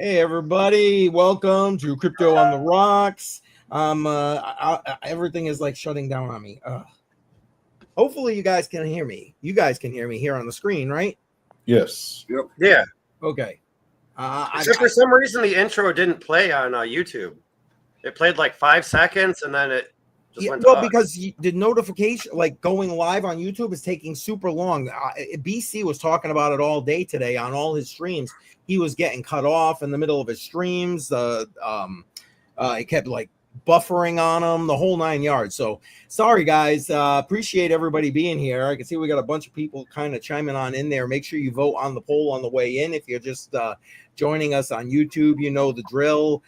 Hey everybody, welcome to Crypto on the Rocks. Everything is like shutting down on me. Hopefully you guys can hear me. You guys can hear me here on the screen, right? Yes. Yep. Yeah. Okay. Except for some reason the intro didn't play on YouTube. It played like 5 seconds and then it just went to us. Because the notification, like going live on YouTube, is taking super long. BC was talking about it all day today on all his streams. He was getting cut off in the middle of his streams. It kept like buffering on him, the whole 9 yards. So sorry guys. Appreciate everybody being here. I can see we got a bunch of people kind of chiming on in there. Make sure you vote on the poll on the way in. If you're just joining us on YouTube, you know the drill.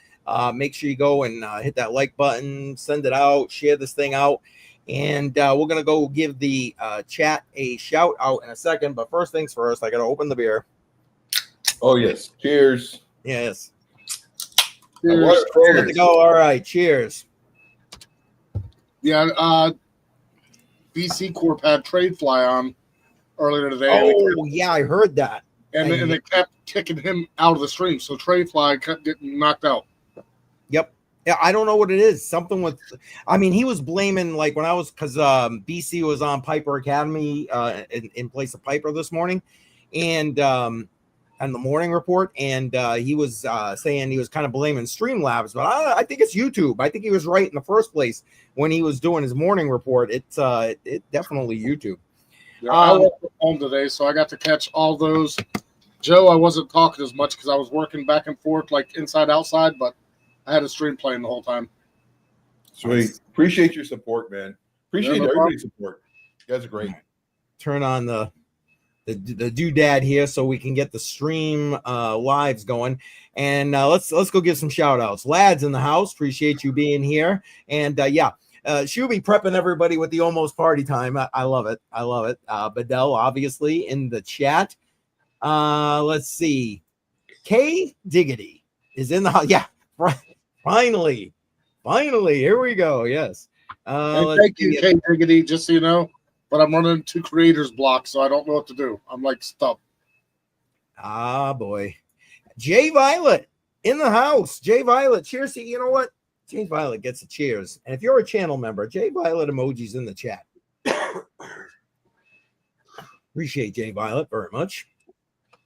Make sure you go and hit that like button, send it out, share this thing out. And we're going to go give the chat a shout out in a second. But first things first, I got to open the beer. Oh, yes. Cheers. Yes. Cheers. Good to go. All right. Cheers. Yeah. BC Corp had TradeFly on earlier today. Oh, yeah. I heard that. And they kept kicking him out of the stream. So TradeFly kept getting knocked out. Yep. Yeah, I don't know what it is. Something with, I mean, he was blaming like when I was, because BC was on Piper Academy in place of Piper this morning, and on the morning report, and he was saying he was kind of blaming Streamlabs, but I think it's YouTube. I think he was right in the first place when he was doing his morning report. It's definitely YouTube. Yeah, I worked from home today, so I got to catch all those. Joe, I wasn't talking as much because I was working back and forth, like inside, outside, but I had a stream playing the whole time. Sweet. Appreciate your support, man. Appreciate everybody's support. You guys are great. Turn on the doodad here so we can get the stream lives going. And let's go give some shout outs. Lads in the house, appreciate you being here. And she'll be prepping everybody with the almost party time. I love it. I love it. Bedell, obviously, in the chat. Let's see. K Diggity is in the house. Yeah, finally, here we go. Yes. Thank you, K Diggity, just so you know. But I'm running 2 creators blocks, so I don't know what to do. I'm like stuck. Ah, boy. Jay Violet in the house. Jay Violet, cheers. You know what? Jay Violet gets a cheers. And if you're a channel member, Jay Violet emojis in the chat. Appreciate Jay Violet very much.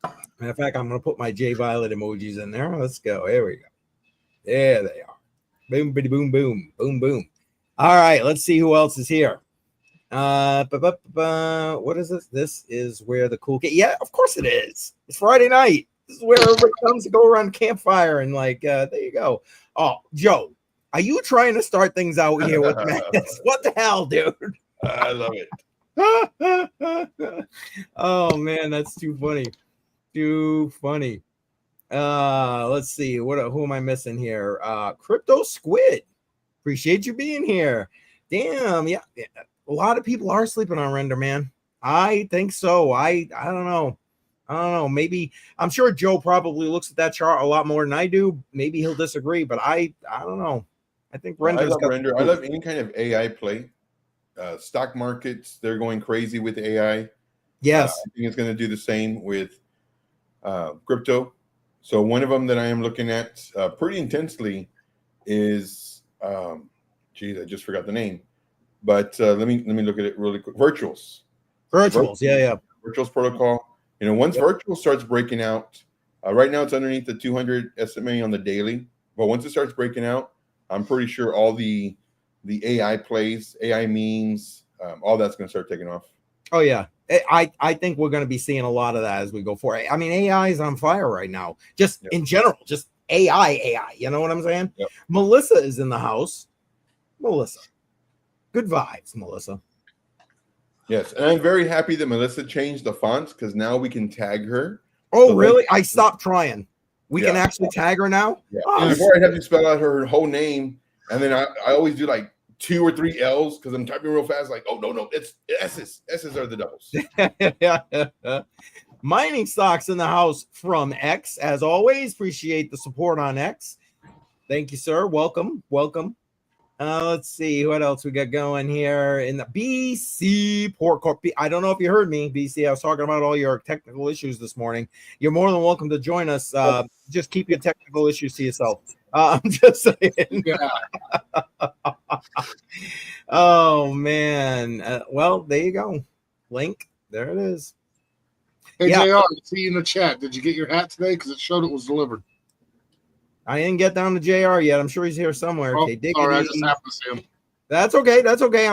Matter of fact, I'm going to put my Jay Violet emojis in there. Let's go. There we go. There they are. Boom, bitty, boom, boom, boom, boom. All right, let's see who else is here. What is this? This is where the cool kid. Yeah, of course it is. It's Friday night. This is where everybody comes to go around the campfire and like, there you go. Oh, Joe, are you trying to start things out here with madness? What the hell, dude? I love it. Oh man, that's too funny. Too funny. Let's see. Who am I missing here? Crypto Squid. Appreciate you being here. Damn, yeah. A lot of people are sleeping on Render, man. I think so. I don't know. Maybe I'm sure Joe probably looks at that chart a lot more than I do. Maybe he'll disagree, but I don't know. I think Render. I love Render. I love any kind of AI play. Stock markets, they're going crazy with AI. Yes. I think it's going to do the same with crypto. So one of them that I am looking at pretty intensely is, I just forgot the name. But let me look at it really quick. Virtuals, yeah. Virtuals protocol. You know, once Virtual starts breaking out, right now it's underneath the 200 SMA on the daily. But once it starts breaking out, I'm pretty sure all the AI plays, AI memes, all that's going to start taking off. Oh yeah, I think we're going to be seeing a lot of that as we go forward. I mean, AI is on fire right now. Just in general, just AI. You know what I'm saying? Yep. Melissa is in the house. Melissa. Good vibes, Melissa. Yes, and I'm very happy that Melissa changed the fonts because now we can tag her. Oh, so really? I stopped trying. We can actually tag her now? Yeah. Oh, before I'd have to spell out her whole name, and then I always do like 2 or 3 L's because I'm typing real fast. Like, oh, no, it's S's. S's are the doubles. Mining stocks in the house from X. As always, appreciate the support on X. Thank you, sir. Welcome. Let's see what else we got going here in the BC Port Corp. I don't know if you heard me, BC. I was talking about all your technical issues this morning. You're more than welcome to join us. Just keep your technical issues to yourself. I'm just saying. Yeah. Oh man. Well, there you go. Link. There it is. Hey, Yeah. JR, I see you in the chat. Did you get your hat today? Because it showed it was delivered. I didn't get down to JR yet. I'm sure he's here somewhere. Oh, Okay, sorry, I just happened to see him. That's okay. That's okay.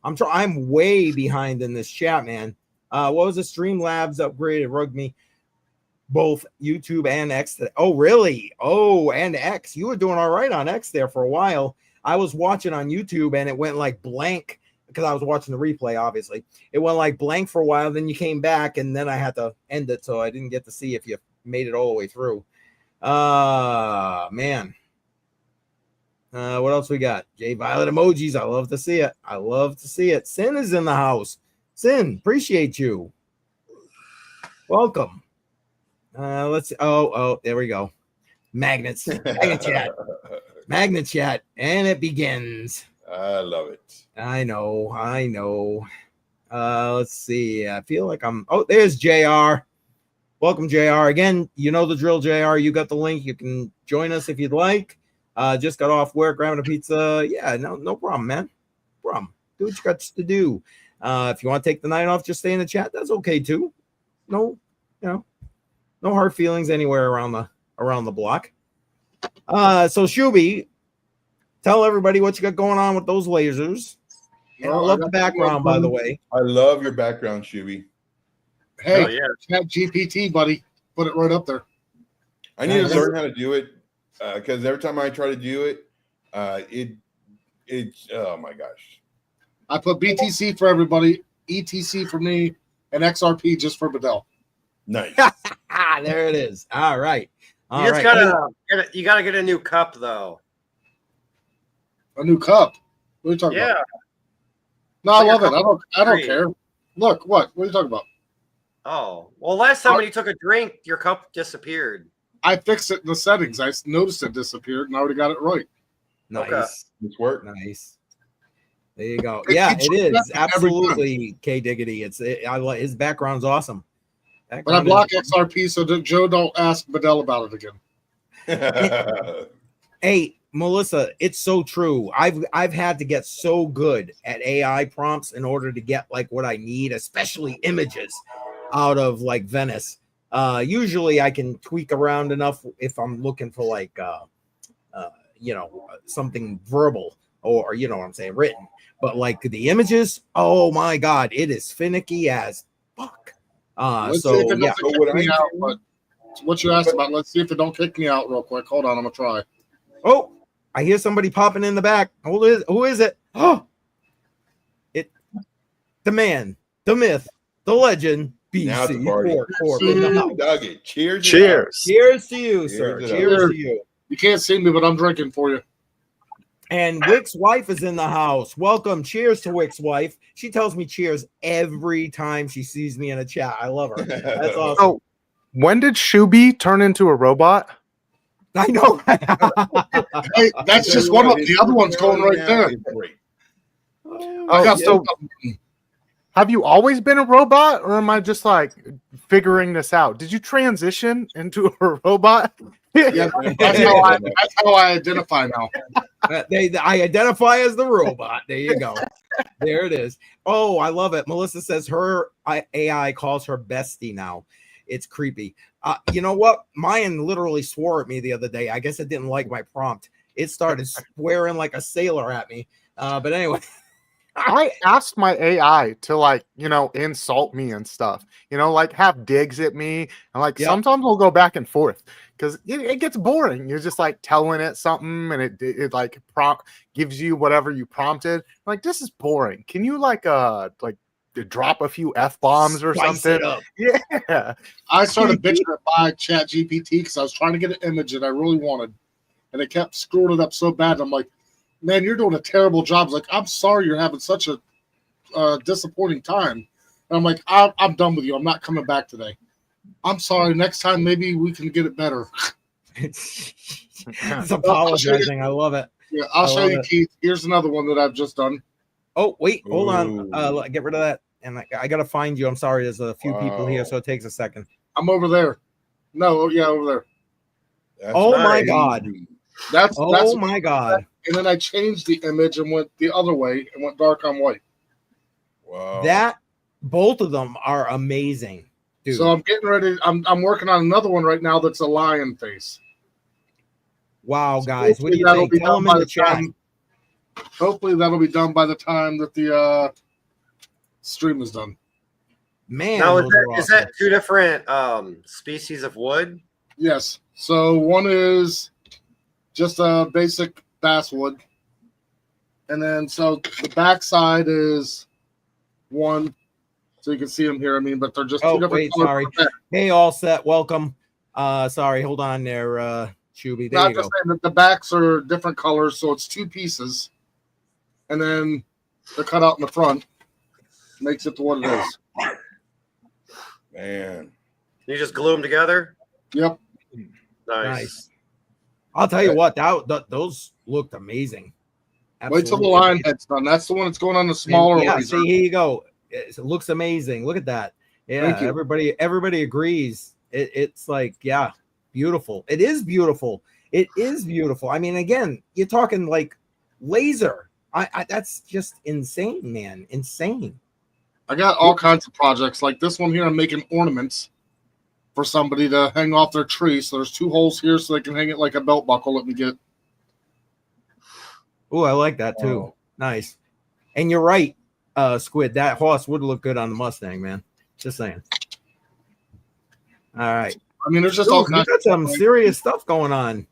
I'm way behind in this chat, man. What was the Streamlabs upgraded rug me both YouTube and X today? Oh, really? Oh, and X. You were doing all right on X there for a while. I was watching on YouTube and it went like blank because I was watching the replay, obviously. It went like blank for a while. Then you came back and then I had to end it. So I didn't get to see if you made it all the way through. Man. What else we got? J Violet emojis. I love to see it. I love to see it. Sin is in the house. Sin, appreciate you. Welcome. Let's see. Oh, there we go. Magnets. Magnet chat. Magnet chat. And it begins. I love it. I know. Let's see. I feel like there's JR. Welcome, JR. Again, you know the drill, JR. You got the link. You can join us if you'd like. Just got off work, grabbing a pizza. Yeah, no problem, man. No problem. Do what you got to do. If you want to take the night off, just stay in the chat. That's okay too. No hard feelings anywhere around the block. So Shuby, tell everybody what you got going on with those lasers. And I love the background, by the way. I love your background, Shuby. Hey, Oh, yeah. Chat GPT, buddy. Put it right up there. I need to learn how to do it because every time I try to do it, it's oh my gosh. I put BTC for everybody, ETC for me, and XRP just for Bedell. Nice. There it is. All right. You just gotta get a new cup though. A new cup. What are you talking about? No, I love it. I don't care. Look, what are you talking about? Oh, well, last time when you took a drink, your cup disappeared. I fixed it in the settings. I noticed it disappeared, and I already got it right. Nice. Okay. It's work. Nice. There you go. Yeah, it is absolutely K Diggity. I like his background's awesome. But I block XRP so that Joe don't ask Bedell about it again. Hey, Melissa, it's so true. I've had to get so good at AI prompts in order to get like what I need, especially images out of like Venice. Usually I can tweak around enough if I'm looking for like something verbal or you know what I'm saying, written. But like the images, oh my god, it is finicky as fuck. So yeah. What you asked about, let's see if it don't kick me out real quick. Hold on, I'm gonna try. Oh, I hear somebody popping in the back. Who is it? Oh, the man, the myth, the legend, BC Corp in the house. Duggy. Cheers. Cheers to you, sir. Cheers to you. You can't see me, but I'm drinking for you. And Wick's wife is in the house. Welcome. Cheers to Wick's wife. She tells me cheers every time she sees me in a chat. I love her. That's awesome. Oh, when did Shuby turn into a robot? I know. Hey, that's just one of the other one's going right there. So have you always been a robot, or am I just like figuring this out? Did you transition into a robot? Yeah, that's how I identify now. I identify as the robot. There you go. There it is. Oh, I love it. Melissa says her AI calls her bestie now. It's creepy. You know what? Mine literally swore at me the other day. I guess it didn't like my prompt. It started swearing like a sailor at me. But anyway. I asked my AI to like, insult me and stuff, like have digs at me. And like, sometimes we'll go back and forth because it gets boring. You're just like telling it something and it like gives you whatever you prompted. Like, this is boring. Can you like drop a few F-bombs or something? Yeah. I started bitching at my Chat GPT because I was trying to get an image that I really wanted. And it kept screwing it up so bad. I'm like, man, you're doing a terrible job. It's like, I'm sorry you're having such a disappointing time. And I'm like, I'm done with you. I'm not coming back today. I'm sorry. Next time, maybe we can get it better. It's apologizing. I love it. Yeah, I'll I show love you, it. Keith. Here's another one that I've just done. Oh, wait, hold on. Ooh. Get rid of that. And I got to find you. I'm sorry. There's a few people here, Wow. so it takes a second. I'm over there. No, yeah, over there. That's Oh, my nice. God. crazy. That's Oh, my God. And then I changed the image and went the other way and went dark on white. Wow. Both of them are amazing, dude. So I'm getting ready. I'm working on another one right now that's a lion face. Wow, guys. What do you That'll think? be Tell done them in by the chat. time- Hopefully that'll be done by the time that the stream is done. Man, Now, those are is awesome. that two different species of wood? Yes. So one is just a basic basswood. And then so the backside is one. So you can see them here. I mean, but they're just two Oh, different wait, colors. sorry. Hey, all set. Welcome. Sorry, hold on there, Shuby. There Not you just go. saying that the backs are different colors, so it's two pieces. And then they're cut out in the front. Makes it to what it is. Man. You just glue them together? Yep. Nice. I'll tell you what, those looked amazing. Wait till the Absolutely line amazing. head's done. That's the one that's going on the smaller Yeah, laser. see, here you go. It looks amazing. Look at that. Yeah, Thank you. everybody agrees. It's like, yeah, beautiful. It is beautiful. It is beautiful. I mean, again, you're talking like laser. I that's just insane, man. Insane. I got all kinds of projects. Like this one here, I'm making ornaments for somebody to hang off their tree. So there's two holes here so they can hang it like a belt buckle. Let me get. Oh, I like that too. Wow. Nice. And you're right, Squid. That horse would look good on the Mustang, man. Just saying. All right. I mean, there's just Dude, all you kinds got some of stuff. serious stuff going on.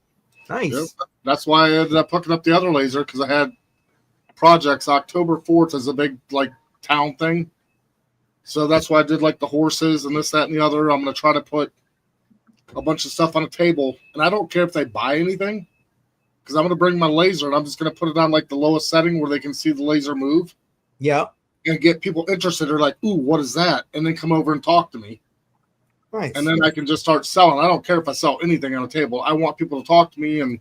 Nice. Yep. That's why I ended up hooking up the other laser because I had projects. October 4th is a big like town thing. So that's why I did like the horses and this, that, and the other. I'm going to try to put a bunch of stuff on a table. And I don't care if they buy anything because I'm going to bring my laser and I'm just going to put it on like the lowest setting where they can see the laser move Yeah. and get people interested. They're like, ooh, what is that? And then come over and talk to me. Nice. And then I can just start selling. I don't care if I sell anything on a table. I want people to talk to me. And,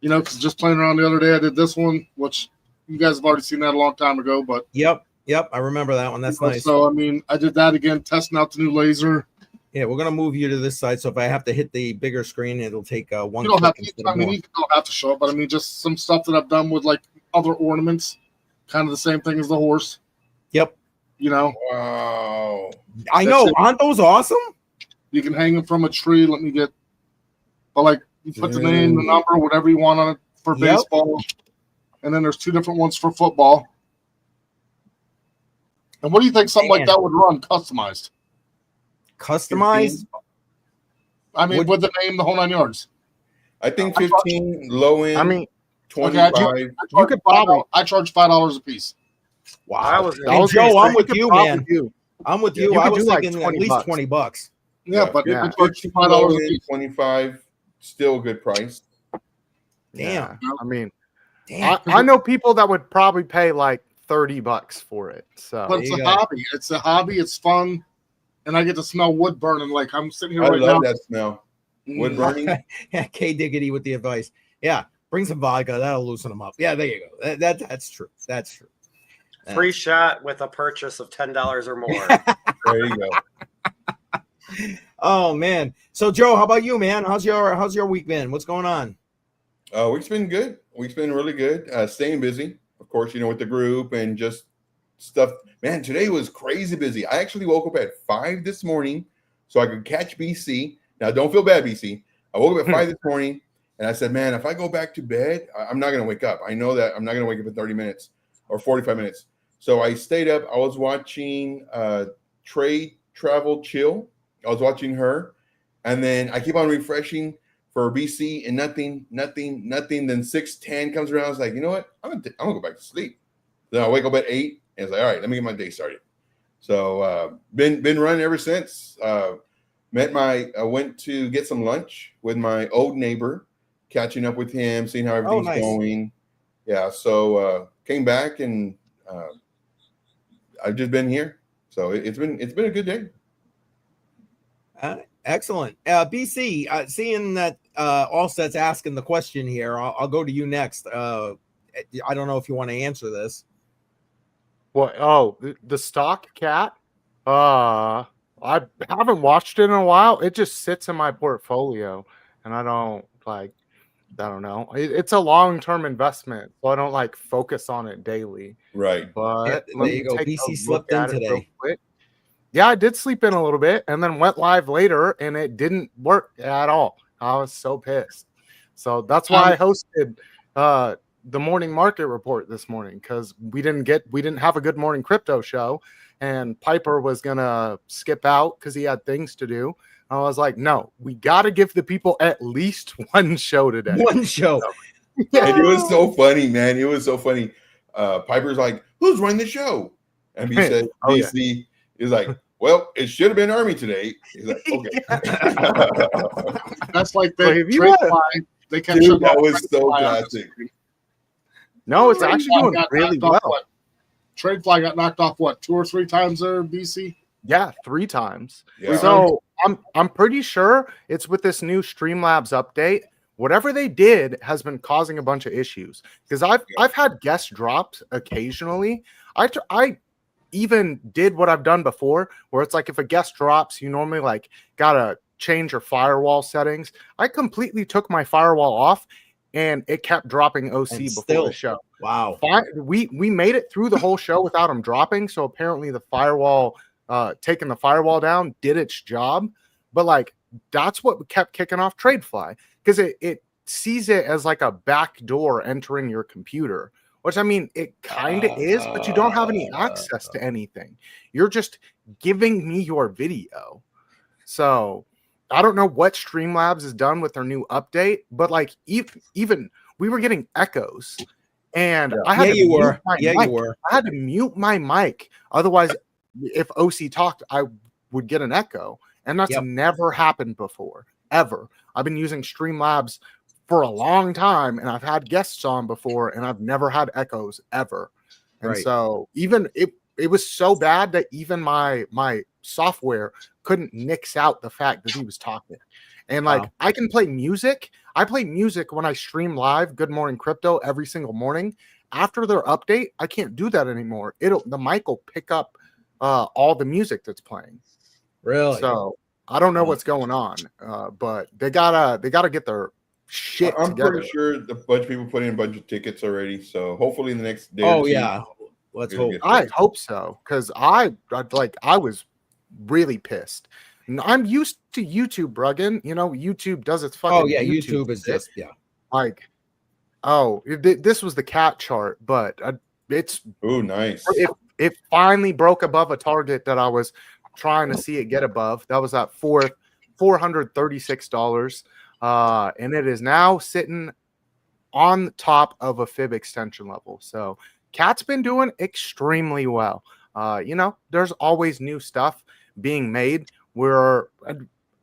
you know, because just playing around the other day, I did this one, which you guys have already seen that a long time ago. But Yep. I remember that one. That's nice. So, I mean, I did that again, testing out the new laser. Yeah, we're gonna move you to this side. So if I have to hit the bigger screen, it'll take one. You don't have click to, instead I of mean, more. you don't have to show it, but I mean, just some stuff that I've done with like other ornaments, kind of the same thing as the horse, Yep. you know. Wow. I That's know. it. Aren't those awesome? You can hang them from a tree. Let me get, but like you put the name, the number, whatever you want on it for Yep. baseball, and then there's two different ones for football. And what do you think something like Man. that would run customized? Customized. I mean, Would- with the name, the whole 9 yards. I think 15, low end, I mean, 25. you could probably. I charge $5 a piece. Wow. I was And gonna was Joe, gonna say, I'm with could you, probably man. do- I'm with Yeah, you. you I could was do like thinking at 20 least bucks. $20. Yeah, but you fif- can charge 15 $5 low a end, piece. 25, still a good price. Damn. Yeah, I mean, Damn. I know people that would probably pay like $30 for it. So But There it's you a go. hobby. It's a hobby. It's fun, and I get to smell wood burning. Like I'm sitting here I right love now. that smell. Wood Mm. burning. Yeah, K Diggity with the advice. Yeah, bring some vodka. That'll loosen them up. Yeah, there you go. That's true. That's true. free shot with a purchase of $10 or more. There you go. Oh man. So Joe, how about you, man? How's your week been? What's going on? Week's been good. Week's been really good. Staying busy, of course, with the group and just stuff. Man, today was crazy busy. I actually woke up at 5 this morning so I could catch BC. Now, don't feel bad, BC. I woke up at 5 this morning and I said, man, if I go back to bed, I'm not going to wake up. I know that I'm not going to wake up in 30 minutes or 45 minutes. So I stayed up. I was watching Trade Travel Chill. I was watching her. And then I keep on refreshing for BC and nothing. Then 6:10 comes around. I was like, you know what? I'm gonna go back to sleep. Then I wake up at 8 and it's like, all right, let me get my day started. So been running ever since. I went to get some lunch with my old neighbor, catching up with him, seeing how everything's nice. going. Yeah, so came back and I've just been here. So it's been a good day. Excellent. BC, seeing that Allset's asking the question here. I'll go to you next. I don't know if you want to answer this. What? Oh, the stock cat. I haven't watched it in a while. It just sits in my portfolio, and I don't like. I don't know. It's a long-term investment, so I don't like focus on it daily. Right. But Yeah, let there me you go. take a BC look slept in at it real today. quick. Yeah, I did sleep in a little bit, and then went live later, and it didn't work at all. I was so pissed. So that's why I hosted the morning market report this morning, because we didn't have a good morning crypto show, and Piper was gonna skip out because he had things to do. I was like, no, we got to give the people at least one show today. One show. And it was so funny, man. It was so funny. Piper's like, who's running the show? And he said, Oh, yeah. BC is like, well, it should have been Army today. He's like, okay. That's like Well, they if you trade wanna- fly. They kept Dude, shutting that off was trade so fly on classic. this week. No, it's Trade actually fly doing got really knocked off, well. what? Trade fly got knocked off what 2 or 3 times there, BC? Yeah, 3 times. Yeah. So I'm pretty sure it's with this new Streamlabs update. Whatever they did has been causing a bunch of issues, because I've had guest drops occasionally. I even did what I've done before, where it's like if a guest drops, you normally like gotta change your firewall settings. I completely took my firewall off, and it kept dropping OC And before still, the show. wow. We made it through the whole show without them dropping. So apparently the firewall, taking the firewall down, did its job. But like that's what kept kicking off TradeFly, because it sees it as like a back door entering your computer, which I mean it kind of is, but you don't have any access to anything. You're just giving me your video. So I don't know what Streamlabs has done with their new update, but like even we were getting echoes. And I had to mute my mic. I had to mute my mic. Otherwise, if OC talked, I would get an echo. And that's never happened before, ever. I've been using Streamlabs for a long time, and I've had guests on before, and I've never had echoes ever. And so even it was so bad that even my software couldn't nix out the fact that he was talking. And like I can play music. I play music when I stream live Good Morning Crypto every single morning. After their update, I can't do that anymore. The mic will pick up all the music that's playing. Really? So I don't know what's going on, but they gotta get their shit I'm together. pretty sure a bunch of people put in a bunch of tickets already. So hopefully in the next day. Oh or two, yeah, let's hope. I hope so, because I was really pissed. I'm used to YouTube, Bruggen. You know, YouTube does its fucking. Oh yeah, YouTube is just like, oh, this was the cat chart, but it's nice. It finally broke above a target that I was trying to see it get above. That was at $436, and it is now sitting on top of a fib extension level. So cat's been doing extremely well. You know, there's always new stuff being made. Where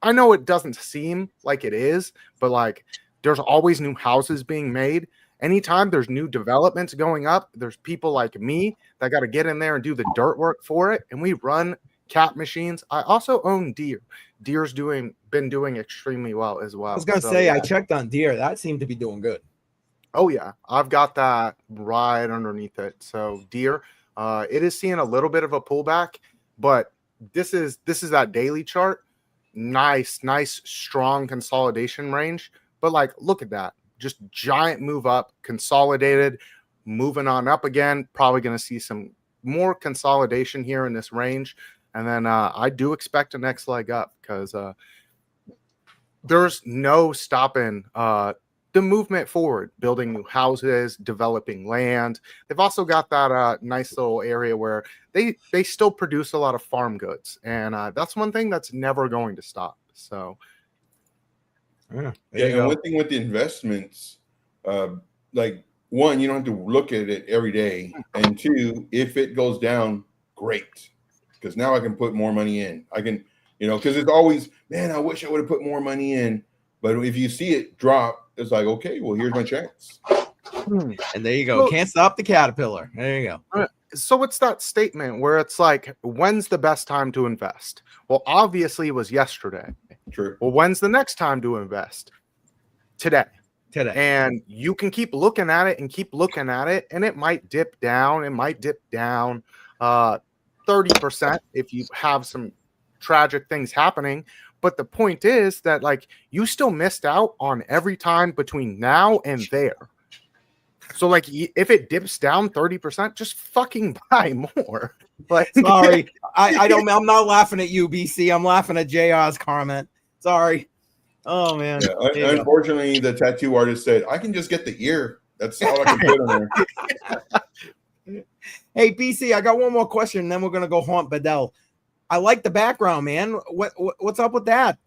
I know it doesn't seem like it is, but like there's always new houses being made. Anytime there's new developments going up, there's people like me that got to get in there and do the dirt work for it. And we run cat machines. I also own Deer. Deer's been doing extremely well as well. I was gonna say I checked on Deer. That seemed to be doing good. Oh yeah, I've got that right underneath it. So Deer, it is seeing a little bit of a pullback, but this is that daily chart. Nice, strong consolidation range. But like, look at that. Just giant move up, consolidated, moving on up again. Probably going to see some more consolidation here in this range. And then I do expect a next leg up, because there's no stopping the movement forward, building new houses, developing land. They've also got that nice little area where they still produce a lot of farm goods. And that's one thing that's never going to stop. So and one thing with the investments, like one, you don't have to look at it every day, and two, if it goes down, great, because now I can put more money in. I can, because it's always, man, I wish I would have put more money in, but if you see it drop, it's like, okay, well, here's my chance. And there you go. Well, can't stop the caterpillar. There you go. So it's that statement where it's like, when's the best time to invest? Well, obviously it was yesterday. True. Well, when's the next time to invest? today. Today. And you can keep looking at it and keep looking at it, and it might dip down. It might dip down 30% if you have some tragic things happening. But the point is that, like, you still missed out on every time between now and there. So, like, if it dips down 30%, just fucking buy more. Like, sorry, I don't. I'm not laughing at you, BC. I'm laughing at JR's comment. Sorry. Oh man. Yeah, unfortunately, the tattoo artist said, "I can just get the ear. That's all I can put on there." Hey, BC, I got one more question, and then we're gonna go haunt Bedell. I like the background, man. What's up with that?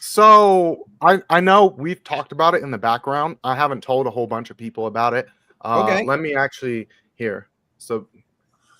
So I know we've talked about it in the background. I haven't told a whole bunch of people about it. Okay. Let me actually here. So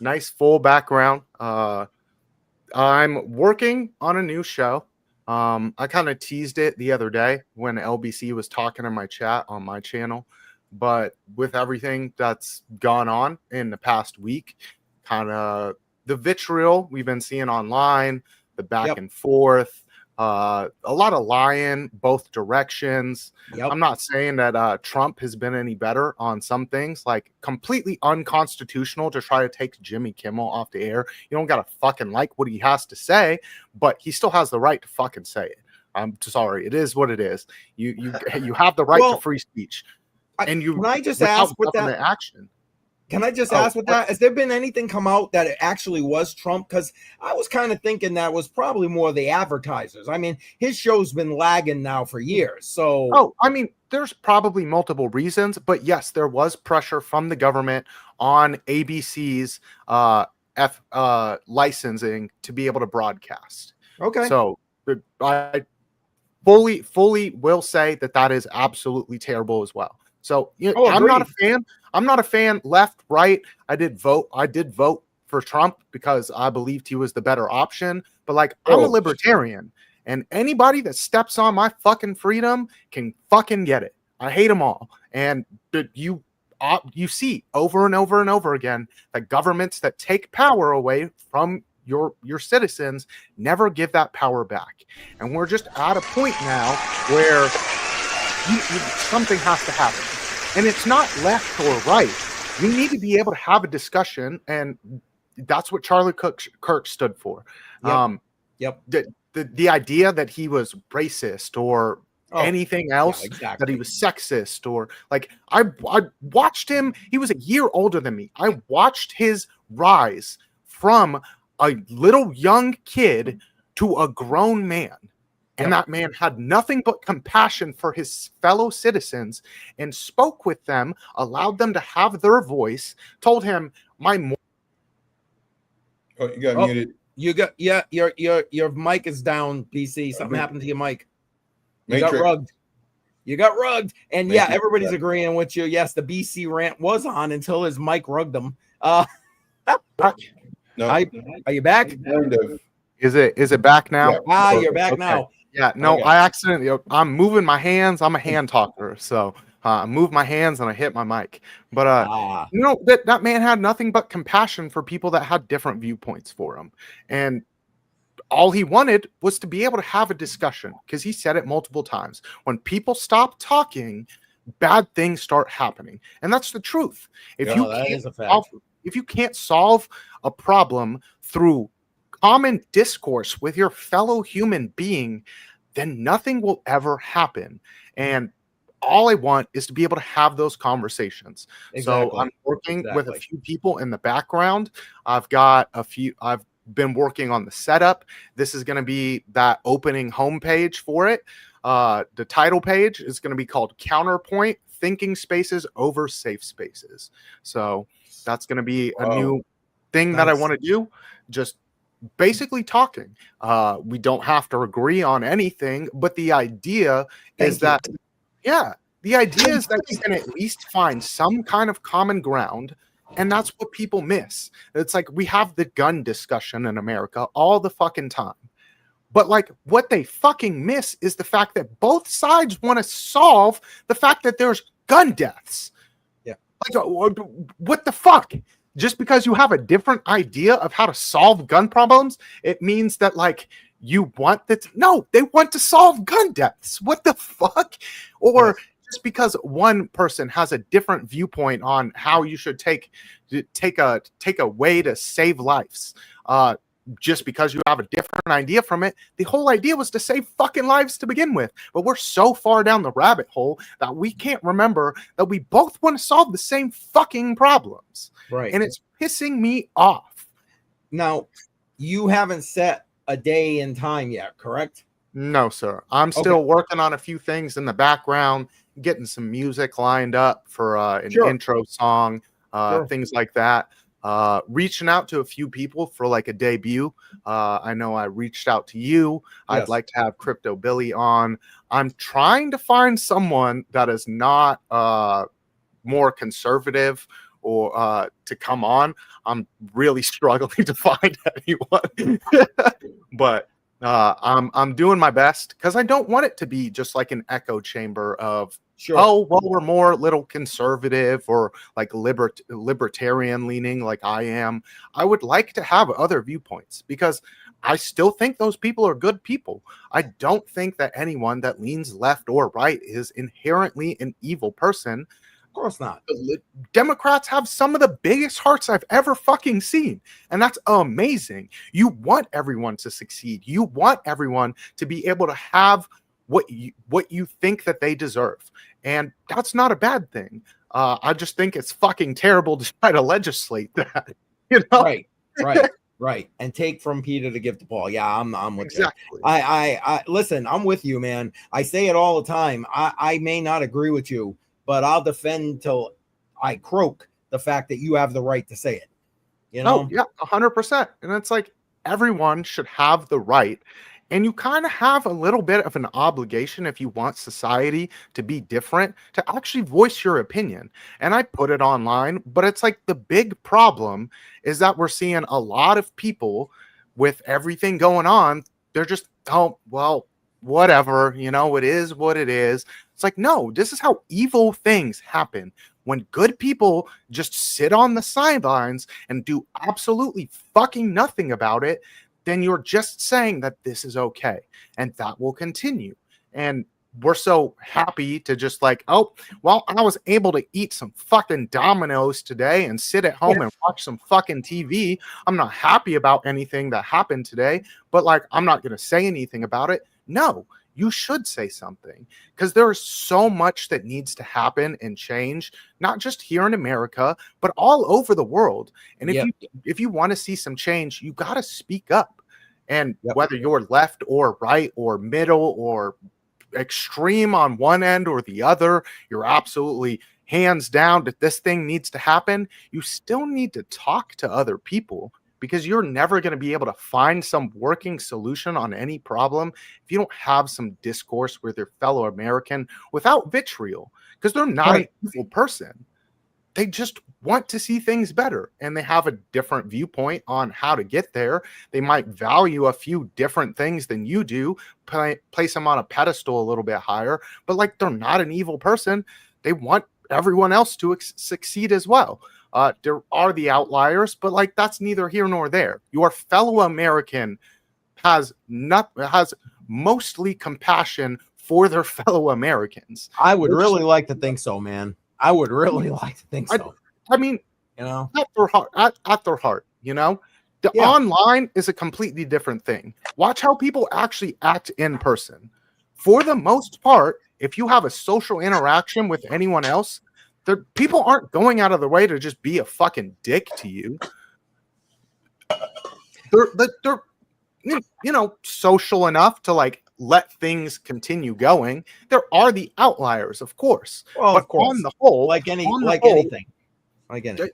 nice full background. I'm working on a new show. I kind of teased it the other day when LBC was talking in my chat on my channel, but with everything that's gone on in the past week, kind of the vitriol we've been seeing online, the back and forth, a lot of lying both directions. I'm not saying that Trump has been any better on some things, like completely unconstitutional to try to take Jimmy Kimmel off the air. You don't gotta fucking like what he has to say, but he still has the right to fucking say it. I'm sorry, it is what it is. You have the right to free speech, and you. Can I just ask with that action? Can I just ask with that? Has there been anything come out that it actually was Trump? Because I was kind of thinking that was probably more the advertisers. I mean, his show's been lagging now for years. So, I mean, there's probably multiple reasons, but yes, there was pressure from the government on ABC's licensing to be able to broadcast. Okay. So I fully will say that is absolutely terrible as well. So I'm not a fan. I'm not a fan left, right. I did vote for Trump because I believed he was the better option. But like, I'm a libertarian, and anybody that steps on my fucking freedom can fucking get it. I hate them all. And you see over and over and over again that governments that take power away from your citizens never give that power back. And we're just at a point now where something has to happen. And it's not left or right. We need to be able to have a discussion, and that's what Charlie Kirk stood for. The idea that he was racist or anything else, that he was sexist, or like I watched him. He was a year older than me. I watched his rise from a little young kid to a grown man. And that man had nothing but compassion for his fellow citizens and spoke with them, allowed them to have their voice, told him, you got muted. Your mic is down, BC. Something happened to your mic. You got rugged. And everybody's agreeing with you. Yes, the BC rant was on until his mic rugged him. No. Are you back? Kind of. Is it back now? Yeah. You're back now. Yeah, no, I accidentally, I'm moving my hands. I'm a hand talker. So I move my hands and I hit my mic. But, that man had nothing but compassion for people that had different viewpoints for him. And all he wanted was to be able to have a discussion, because he said it multiple times. When people stop talking, bad things start happening. And that's the truth. If you can't solve a problem through common discourse with your fellow human being, then nothing will ever happen. And all I want is to be able to have those conversations. So I'm working with a few people in the background. I've been working on the setup. This is going to be that opening homepage for it. The title page is going to be called Counterpoint: Thinking Spaces Over Safe Spaces. So that's going to be a new thing that I want to do. Just basically talking. We don't have to agree on anything, but the idea is that you can at least find some kind of common ground. And that's what people miss. It's like we have the gun discussion in America all the fucking time. But like what they fucking miss is the fact that both sides want to solve the fact that there's gun deaths. Yeah. Like, what the fuck? Just because you have a different idea of how to solve gun problems, it means that like you want that? No, they want to solve gun deaths. What the fuck? Or just because one person has a different viewpoint on how you should take a way to save lives, just because you have a different idea from it. The whole idea was to save fucking lives to begin with. But we're so far down the rabbit hole that we can't remember that we both want to solve the same fucking problems. Right. And it's pissing me off. Now, you haven't set a day and time yet, correct? No, sir. I'm still working on a few things in the background, getting some music lined up for an intro song, things like that. Reaching out to a few people for like a debut. I know I reached out to you. I'd like to have Crypto Billy on. I'm trying to find someone that is not more conservative or to come on. I'm really struggling to find anyone. But I'm doing my best because I don't want it to be just like an echo chamber of oh, well, we're more little conservative or like libertarian leaning like I am. I would like to have other viewpoints because I still think those people are good people. I don't think that anyone that leans left or right is inherently an evil person. Of course not. Democrats have some of the biggest hearts I've ever fucking seen. And that's amazing. You want everyone to succeed. You want everyone to be able to have what you think that they deserve. And that's not a bad thing. I just think it's fucking terrible to try to legislate that. You know? Right. And take from Peter to give to Paul. Yeah, I'm with you. Exactly. I listen, I'm with you, man. I say it all the time. I may not agree with you, but I'll defend till I croak the fact that you have the right to say it. You know? Oh, yeah, 100%. And it's like everyone should have the right. And you kind of have a little bit of an obligation if you want society to be different to actually voice your opinion. And I put it online, but it's like the big problem is that we're seeing a lot of people with everything going on. They're just, oh, well, whatever, you know, it is what it is. It's like, no, this is how evil things happen. When good people just sit on the sidelines and do absolutely fucking nothing about it, then you're just saying that this is okay and that will continue. And we're so happy to just like, oh, well, I was able to eat some fucking Domino's today and sit at home and watch some fucking TV. I'm not happy about anything that happened today, but like, I'm not going to say anything about it. No, you should say something because there is so much that needs to happen and change, not just here in America, but all over the world. And if you want to see some change, you got to speak up. And whether you're left or right or middle or extreme on one end or the other, you're absolutely hands down that this thing needs to happen. You still need to talk to other people because you're never going to be able to find some working solution on any problem if you don't have some discourse with your fellow American without vitriol, because they're not an evil person. They just want to see things better and they have a different viewpoint on how to get there. They might value a few different things than you do, place them on a pedestal a little bit higher, but like they're not an evil person. They want everyone else to succeed as well. There are the outliers, but like that's neither here nor there. Your fellow American has mostly compassion for their fellow Americans. I would really like to think so, man. I would really like to think so. I mean, you know, at their heart, you know, the online is a completely different thing. Watch how people actually act in person. For the most part, if you have a social interaction with anyone else, people aren't going out of their way to just be a fucking dick to you. They're you know, social enough to like let things continue going. There are the outliers, of course. Well, but of course, on the whole, anything.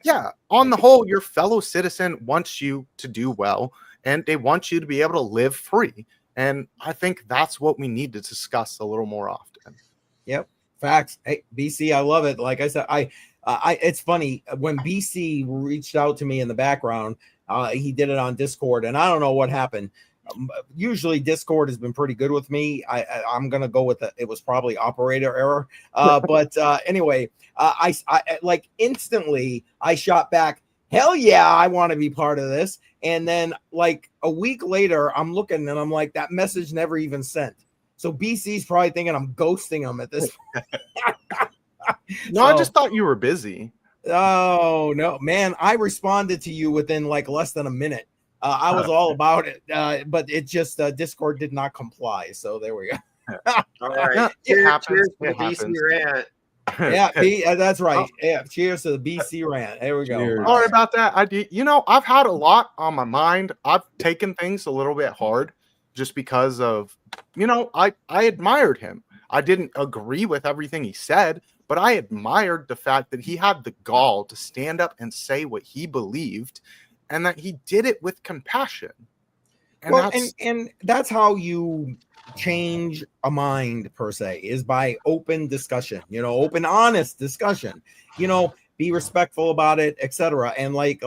Yeah, on the whole, your fellow citizen wants you to do well, and they want you to be able to live free. And I think that's what we need to discuss a little more often. Yep, facts. Hey, BC, I love it. Like I said, it's funny when BC reached out to me in the background. He did it on Discord, and I don't know what happened. Usually Discord has been pretty good with me. I'm gonna go with it was probably operator error. But anyway, I like instantly I shot back, hell yeah, I want to be part of this. And then like a week later, I'm looking and I'm like, that message never even sent. So BC's probably thinking I'm ghosting him at this point. No, I just thought you were busy. Oh no, man! I responded to you within like less than a minute. I was all about it, but it just Discord did not comply. So there we go. All right. Yeah, Cheers it to the BC happens. rant. Yeah, that's right. Yeah, cheers to the BC rant. There we go. Cheers. Sorry about that. I've had a lot on my mind. I've taken things a little bit hard just because of, I admired him. I didn't agree with everything he said, but I admired the fact that he had the gall to stand up and say what he believed and that he did it with compassion. And that's how you change a mind, per se, is by open discussion, open, honest discussion, be respectful about it, etc. And like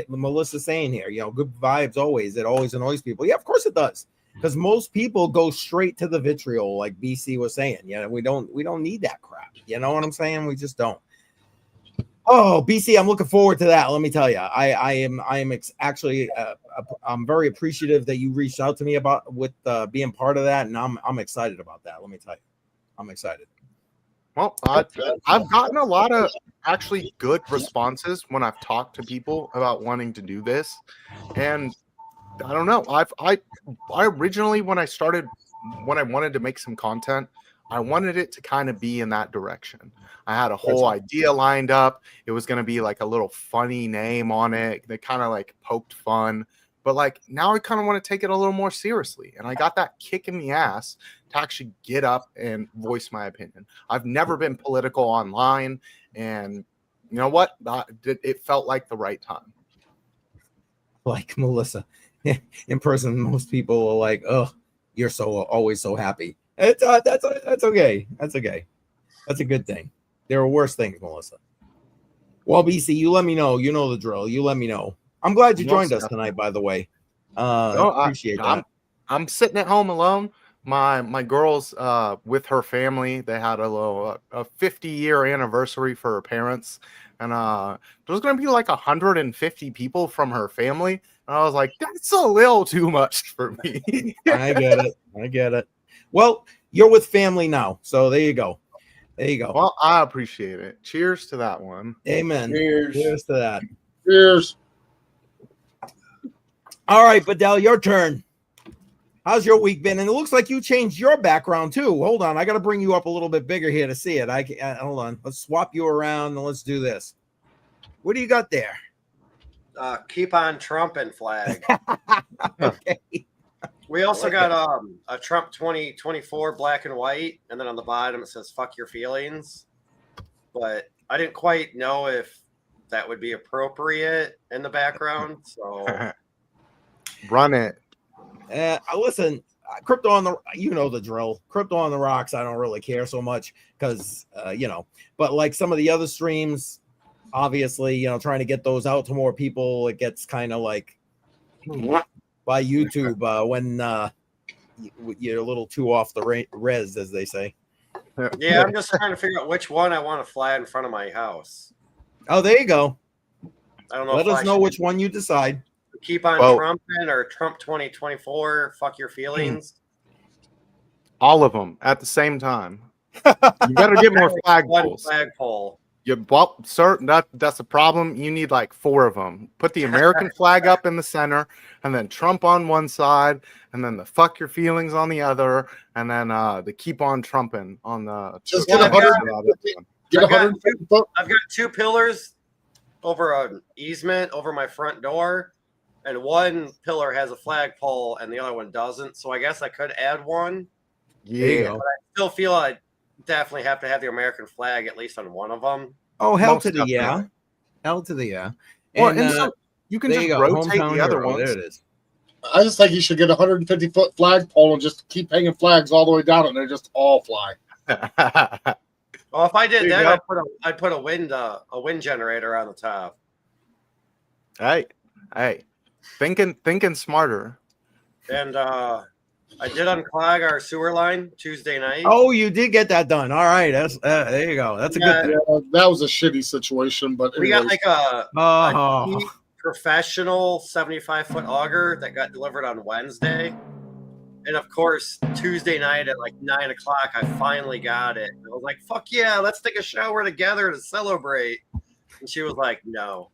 Melissa's saying here, good vibes always. It always annoys people. Yeah, of course it does. Because most people go straight to the vitriol, like BC was saying. We don't need that crap. You know what I'm saying? We just don't. Oh, BC, I'm looking forward to that. Let me tell you, I'm very appreciative that you reached out to me with being part of that, and I'm excited about that. Let me tell you, I'm excited. Well, I've gotten a lot of actually good responses when I've talked to people about wanting to do this, and I don't know. I originally, when I wanted to make some content, I wanted it to kind of be in that direction. I had a whole idea lined up. It was going to be like a little funny name on it that kind of like poked fun. But like now I kind of want to take it a little more seriously. And I got that kick in the ass to actually get up and voice my opinion. I've never been political online. And you know what? It felt like the right time. Like Melissa. In person, most people are like, "Oh, you're always so happy." That's okay. That's okay. That's a good thing. There are worse things, Melissa. Well, BC, you let me know. You know the drill. You let me know. I'm glad you joined us tonight, by the way. Appreciate that. I'm sitting at home alone. My girl's with her family. They had a 50-year anniversary for her parents, and there's going to be like 150 people from her family. And I was like, that's a little too much for me. I get it. Well, you're with family now, so there you go. Well, I appreciate it. Cheers to that one. Amen. Cheers to that. Cheers. All right, Badell, your turn. How's your week been? And it looks like you changed your background too. Hold on, I got to bring you up a little bit bigger here to see it. Hold on. Let's swap you around and let's do this. What do you got there? Keep on Trumping flag. Okay. We also got a Trump 2024 black and white, and then on the bottom it says "fuck your feelings." But I didn't quite know if that would be appropriate in the background, so run it. Listen, crypto on the, the drill. Crypto on the rocks, I don't really care so much because but like some of the other streams, obviously, trying to get those out to more people, it gets kind of like by YouTube when you're a little too off the res, as they say. Yeah, I'm just trying to figure out which one I want to fly in front of my house. Oh, there you go. I don't know. Let us know which one you decide. Keep on Trumping or Trump 2024. Fuck your feelings. All of them at the same time. You better get more flagpoles. Flagpole. Well, sir, that's a problem. You need like 4 of them. Put the American flag up in the center, and then Trump on one side, and then the fuck your feelings on the other, and then the keep on trumping on the. Just get 150. Get 150 foot. I've got 2 pillars over an easement over my front door, and one pillar has a flagpole, and the other one doesn't. So I guess I could add one. Yeah, but I still feel I definitely have to have the American flag at least on one of them. Oh, hell to the yeah. Hell to the yeah. And so you can just rotate the other ones. There it is. I just think you should get a 150-foot flagpole and just keep hanging flags all the way down, and they just all fly. Well, if I did that, I'd put a wind generator on the top. Hey, thinking smarter. And I did unclog our sewer line Tuesday night. Oh, you did get that done. All right, that's there you go. That's a good thing. Yeah, that was a shitty situation, but we got like professional 75-foot auger that got delivered on Wednesday. And of course, Tuesday night at like 9 o'clock, I finally got it. I was like, fuck yeah, let's take a shower together to celebrate. And she was like, no.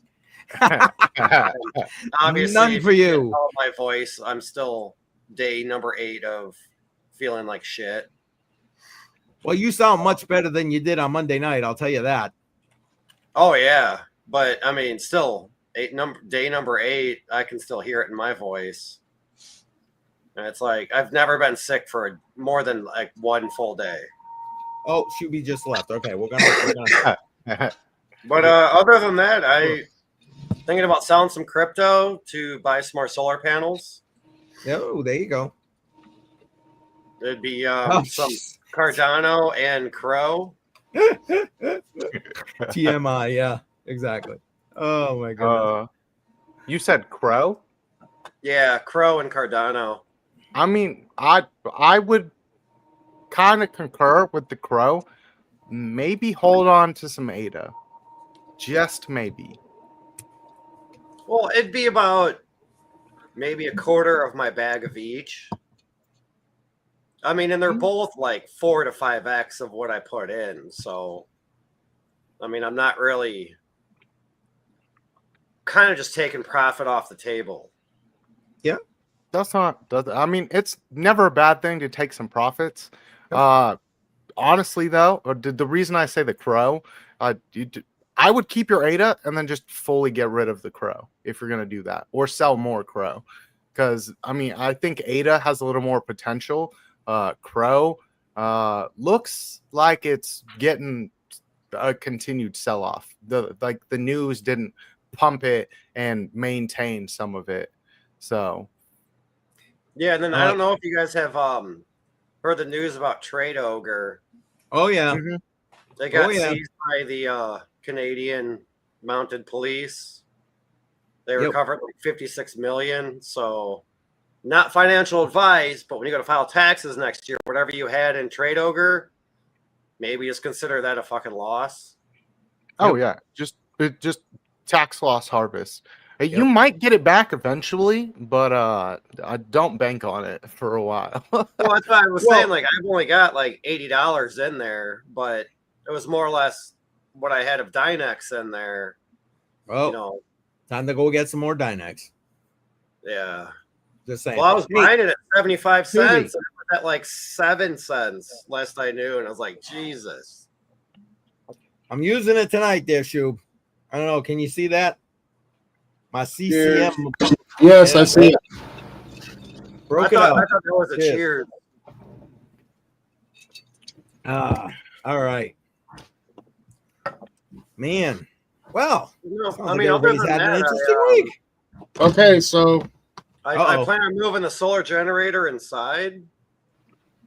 Obviously, None for you. My voice, I'm still day number 8 of feeling like shit. Well, you sound much better than you did on Monday night. I'll tell you that. Oh yeah, but I mean, still, day number 8, I can still hear it in my voice. And it's like I've never been sick for more than like one full day. Oh, Shuby just left. Okay, we're gonna. But other than that, I thinking about selling some crypto to buy some more solar panels. Oh, there you go. There'd be some Cardano and Crow. TMI, yeah, exactly. Oh my goodness. You said Crow? Yeah, Crow and Cardano. I mean, I would kind of concur with the Crow. Maybe hold on to some ADA. Just maybe. Well, it'd be about maybe a quarter of my bag of each. I mean, and they're both like 4 to 5x of what I put in. So, I mean, I'm not really kind of just taking profit off the table. Yeah. I mean, it's never a bad thing to take some profits. Honestly, though, the reason I say the Crow, I would keep your ADA and then just fully get rid of the Crow if you're going to do that, or sell more Crow. Because, I mean, I think ADA has a little more potential. Crow looks like it's getting a continued sell-off. The news didn't pump it and maintain some of it. So... Yeah, and then I don't know if you guys have heard the news about Trade Ogre. Oh yeah, they got seized by the Canadian Mounted Police. They recovered like 56 million. So, not financial advice, but when you go to file taxes next year, whatever you had in Trade Ogre, maybe just consider that a fucking loss. Oh yeah, just tax loss harvest. You might get it back eventually, but I don't bank on it for a while. Well, that's why I was saying. Like, I've only got like $80 in there, but it was more or less what I had of Dynex in there. Oh, time to go get some more Dynex. Yeah, just saying. Well, I was buying it at 75 cents, and it was at like 7 cents last I knew, and I was like, Jesus. I'm using it tonight, there, Shub. I don't know. Can you see that? My CCM. Yes, I see it. Broke it out. I thought that was a cheers. All right. Man. Well, I mean, other than had that, an interesting week. Okay, so I plan on moving the solar generator inside.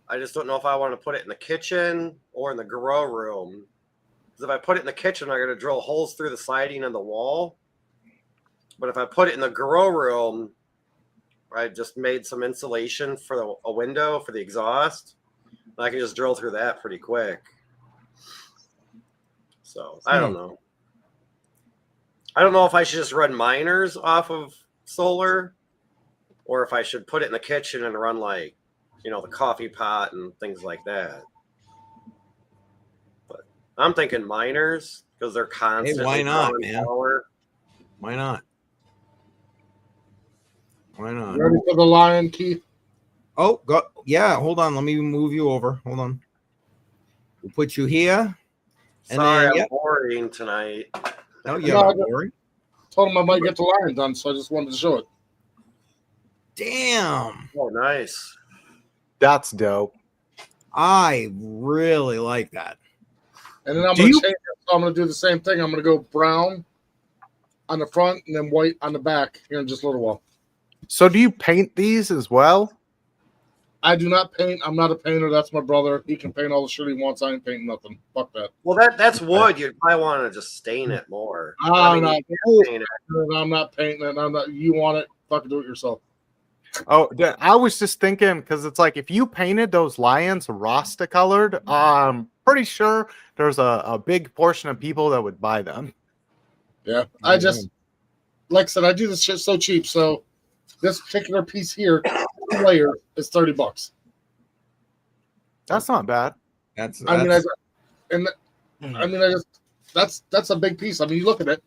I just don't know if I want to put it in the kitchen or in the grow room. Because if I put it in the kitchen, I'm going to drill holes through the siding and the wall. But if I put it in the grow room, I just made some insulation for a window for the exhaust. I can just drill through that pretty quick. So I don't know. I don't know if I should just run miners off of solar, or if I should put it in the kitchen and run like, the coffee pot and things like that. But I'm thinking miners because they're constantly. Hey, why not, man? Power. Why not? Why not? Ready for the lion, Keith? Oh, go. Yeah, hold on. Let me move you over. Hold on. We'll put you here. Sorry, I'm boring tonight. No, you're not boring. Told him I might get the lion done, so I just wanted to show it. Damn. Oh, nice. That's dope. I really like that. And then I'm going to change it. So I'm going to do the same thing. I'm going to go brown on the front and then white on the back here in just a little while. So do you paint these as well? I do not paint. I'm not a painter. That's my brother. He can paint all the shit he wants. I ain't painting nothing. Fuck that. Well, that's wood. You'd probably want to just stain it more. I'm not painting it. I'm not. You want it? Fucking do it yourself. Oh, I was just thinking because it's like if you painted those lions Rasta colored, I'm pretty sure there's a big portion of people that would buy them. Yeah, like I said, I do this shit so cheap. So this particular piece here, layer, is $30. That's not bad. That's I mean, that's that's a big piece. I mean, you look at it,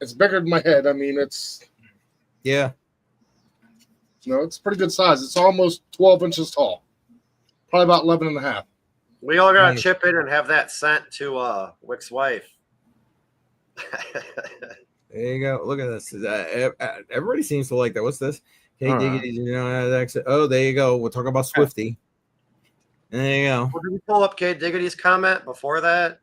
it's bigger than my head. I mean, it's yeah. it's pretty good size. It's almost 12 inches tall, probably about 11 and a half. We all gotta Nice. chip in and have that sent to Wick's wife. There you go. Look at this. Everybody seems to like that. What's this? Hey, All Diggity, you know, oh, there you go. We'll talk about Swifty. There you go. Well, did we pull up K Diggity's comment before that?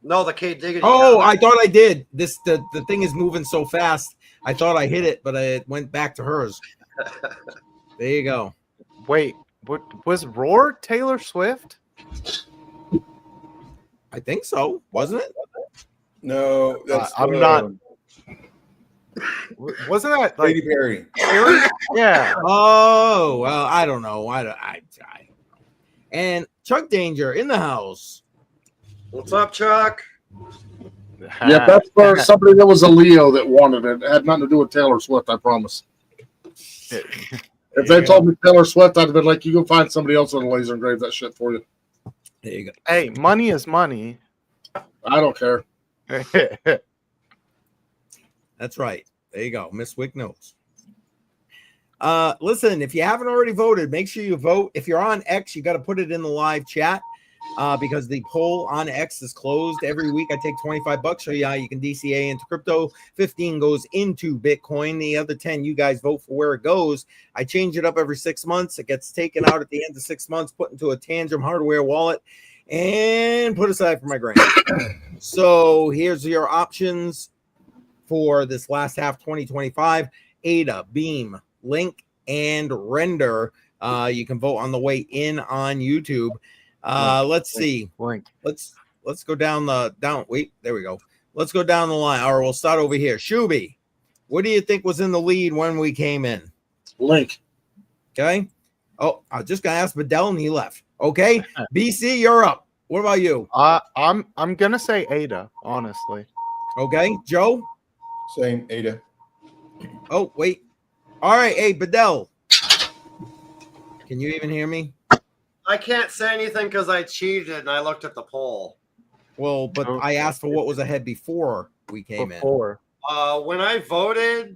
No, the K Diggity. Oh, comment. I thought I did. The thing is moving so fast. I thought I hit it, but it went back to hers. There you go. Wait, what was Roar Taylor Swift? I think so, wasn't it? No, that's I'm not. Wasn't that like Katy Perry. yeah? Oh, well, I don't know. I don't know. And Chuck Danger in the house. What's up, Chuck? Yeah, that's for somebody that was a Leo that wanted it. It had nothing to do with Taylor Swift, I promise. If they told me Taylor Swift, I'd have been like, you can find somebody else with a laser engrave that shit for you. There you go. Hey, money is money. I don't care. That's right. There you go. Miss Wick knows. Listen, if you haven't already voted, make sure you vote. If you're on X, you got to put it in the live chat because the poll on X is closed. Every week I take $25. So yeah, you can DCA into crypto. 15 goes into Bitcoin. The other 10, you guys vote for where it goes. I change it up every 6 months. It gets taken out at the end of 6 months, put into a Tangent hardware wallet, and put aside for my grant. So here's your options for this last half 2025. ADA, Beam, Link, and Render. You can vote on the way in on YouTube. Let's see. Link. Let's go down wait, there we go. Let's go down the line. Or we'll start over here. Shuby, what do you think was in the lead when we came in? Link. Okay. Oh, I was just gonna ask Bedell and he left. Okay. BC, you're up. What about you? I'm gonna say Ada, honestly. Okay, Joe. Same, Ada. Oh, wait. All right, hey, Bedell. Can you even hear me? I can't say anything because I cheated and I looked at the poll. Well, but I asked for what was ahead before we came Before. When I voted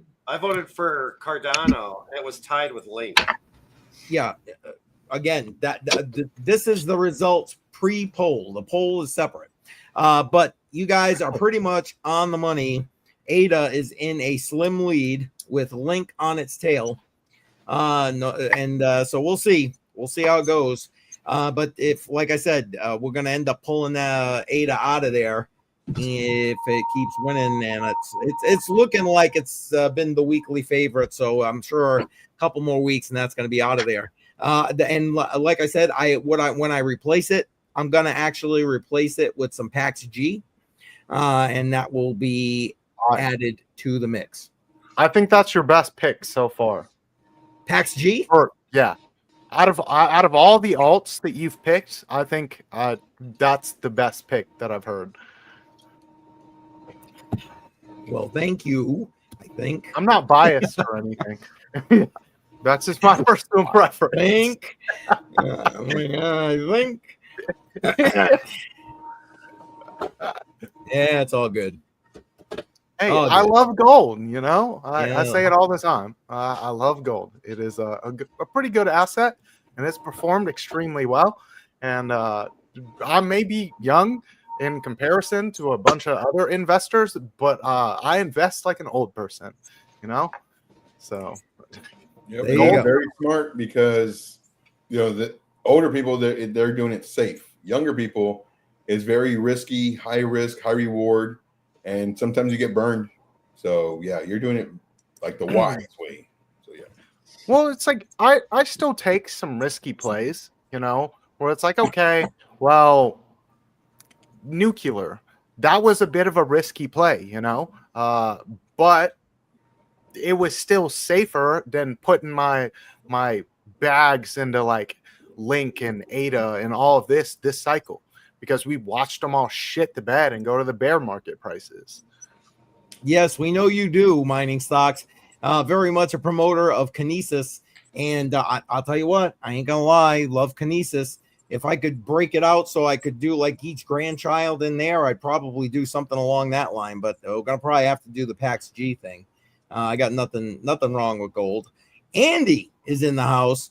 for Cardano. It was tied with Link. in. Yeah. Again, this is the results pre-poll. The poll is separate. But you guys are pretty much on the money. Ada is in a slim lead with Link on its tail. So we'll see. We'll see how it goes. But if, like I said, we're going to end up pulling Ada out of there if it keeps winning, and it's looking like it's been the weekly favorite. So I'm sure a couple more weeks, and that's going to be out of there. And like I said, when I replace it, I'm going to actually replace it with some PAX G, and that will be added to the mix. I think that's your best pick so far. PAX G? Yeah. Out of all the alts that you've picked, I think that's the best pick that I've heard. Well, thank you. I think I'm not biased or anything. That's just my personal preference. I think. Yeah, it's all good. Hey, Oh, I good. love gold. You know, I Yeah. say it all the time. I love gold. It is a pretty good asset, and it's performed extremely well. And I may be young in comparison to a bunch of other investors, but I invest like an old person. You know, so Yep. There you Gold go. very smart because the older people they're doing it safe. Younger people is very risky, high risk, high reward, and sometimes you get burned. So yeah, you're doing it like the wise way. So yeah. well, it's like I still take some risky plays. You know, where it's like, okay, well, nuclear, that was a bit of a risky play. You know, but it was still safer than putting my bags into like Link and Ada and all of this cycle, because we watched them all shit the bed and go to the bear market prices. Yes, we know you do, Mining Stocks. Very much a promoter of Kinesis. And I'll tell you what, I ain't gonna lie, love Kinesis. If I could break it out so I could do like each grandchild in there, I'd probably do something along that line. But we're gonna probably have to do the PAX G thing. I got nothing wrong with gold. Andy is in the house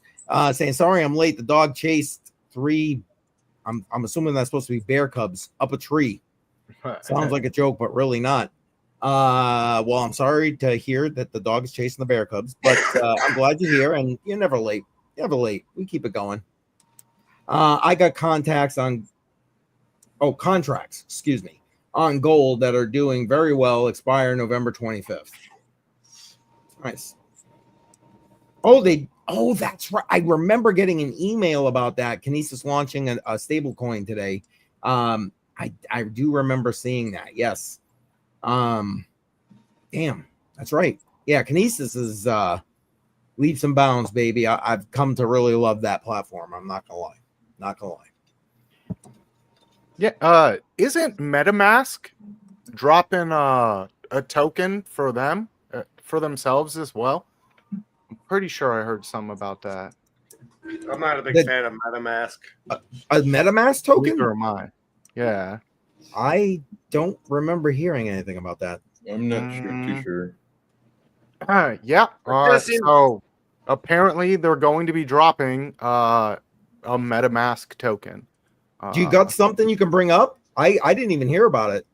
saying, sorry, I'm late. The dog chased 3. I'm assuming that's supposed to be bear cubs up a tree. Sounds like a joke, but really not. Well, I'm sorry to hear that the dog is chasing the bear cubs, but I'm glad you're here, and you're never late. Never late. We keep it going. I got contracts, excuse me, on gold that are doing very well, expire November 25th. Nice. Oh, that's right. I remember getting an email about that. Kinesis launching a stable coin today. I do remember seeing that. Yes. Damn, that's right. Yeah, Kinesis is leaps and bounds, baby. I've come to really love that platform. I'm not gonna lie. Not gonna lie. Yeah, isn't MetaMask dropping a token for them for themselves as well? I'm pretty sure I heard something about that. I'm not a big fan of MetaMask. A MetaMask token? Neither am I. Yeah. I don't remember hearing anything about that. I'm not too sure. Yeah. So apparently they're going to be dropping a MetaMask token. Do you got something you can bring up? I didn't even hear about it.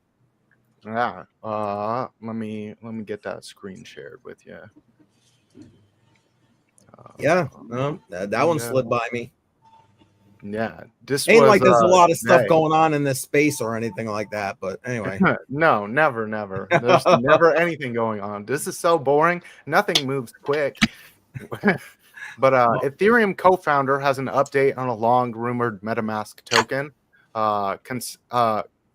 Yeah. Let me get that screen shared with you. Yeah. No, that one slid by me. Yeah. This ain't was, like there's a lot of stuff today. going on in this space or anything like that. But anyway. No, never. There's never anything going on. This is so boring. Nothing moves quick. But Ethereum co-founder has an update on a long-rumored MetaMask token.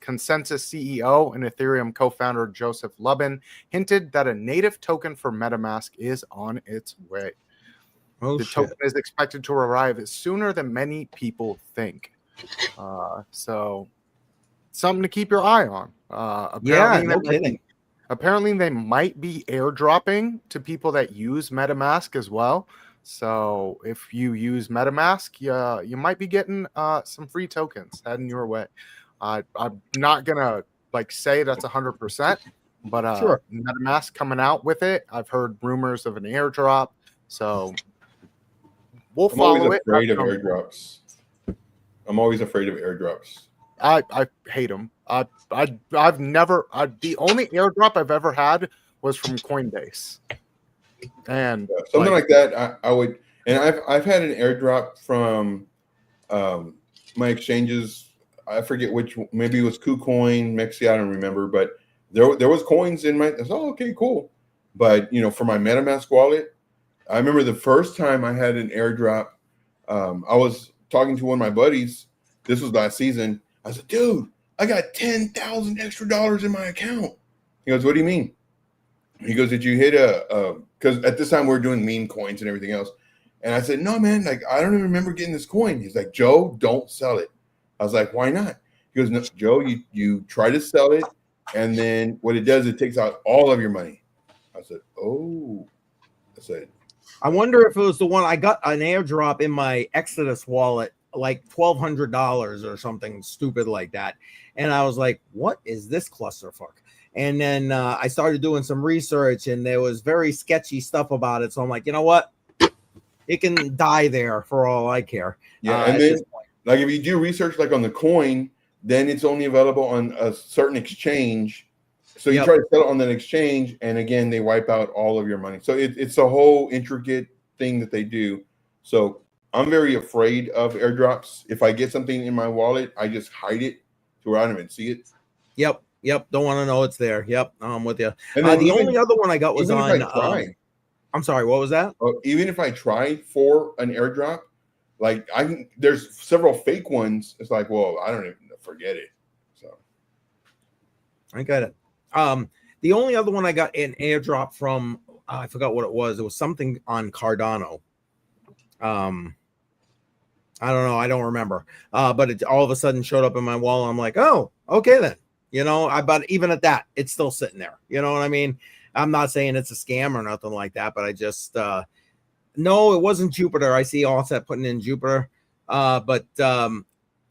Consensus CEO and Ethereum co-founder Joseph Lubin hinted that a native token for MetaMask is on its way. Oh, the token is expected to arrive sooner than many people think. So something to keep your eye on. Apparently they might be airdropping to people that use MetaMask as well. So if you use MetaMask, you might be getting some free tokens heading your way. I'm not gonna say that's 100%, but sure. MetaMask coming out with it. I've heard rumors of an airdrop, so we'll follow it. Airdrops. I'm always afraid of airdrops. I hate them. I've never. The only airdrop I've ever had was from Coinbase, and something like that. I would, and I've had an airdrop from my exchanges. I forget which. Maybe it was KuCoin, Mexi. I don't remember, but there was coins in my. Oh, okay, cool. But for my MetaMask wallet, I remember the first time I had an airdrop. I was talking to one of my buddies. This was last season. I said, dude, I got $10,000 extra in my account. He goes, what do you mean? He goes, did you hit because at this time we were doing meme coins and everything else. And I said, no, man, I don't even remember getting this coin. He's like, Joe, don't sell it. I was like, why not? He goes, no, Joe, you try to sell it. And then what it does, it takes out all of your money. I said, oh. I wonder if it was the one I got an airdrop in my Exodus wallet, like $1,200 or something stupid like that. And I was like, what is this clusterfuck? And then I started doing some research and there was very sketchy stuff about it. So I'm like, you know what? It can die there for all I care. Yeah. And then if you do research on the coin, then it's only available on a certain exchange. So you try to sell it on that exchange, and again, they wipe out all of your money. So it's a whole intricate thing that they do. So I'm very afraid of airdrops. If I get something in my wallet, I just hide it to where I don't even see it. Yep. Don't want to know it's there. Yep, I'm with you. And the only other one I got was on. I'm sorry, what was that? Even if I try for an airdrop, there's several fake ones. It's like, well, I don't even forget it. So I got it. The only other one I got an airdrop from, I forgot what it was. It was something on Cardano. I don't know. I don't remember. But it all of a sudden showed up in my wallet. I'm like, oh, okay then. But even at that, it's still sitting there. You know what I mean? I'm not saying it's a scam or nothing like that, but I just no, it wasn't Jupiter. I see Offset putting in Jupiter. But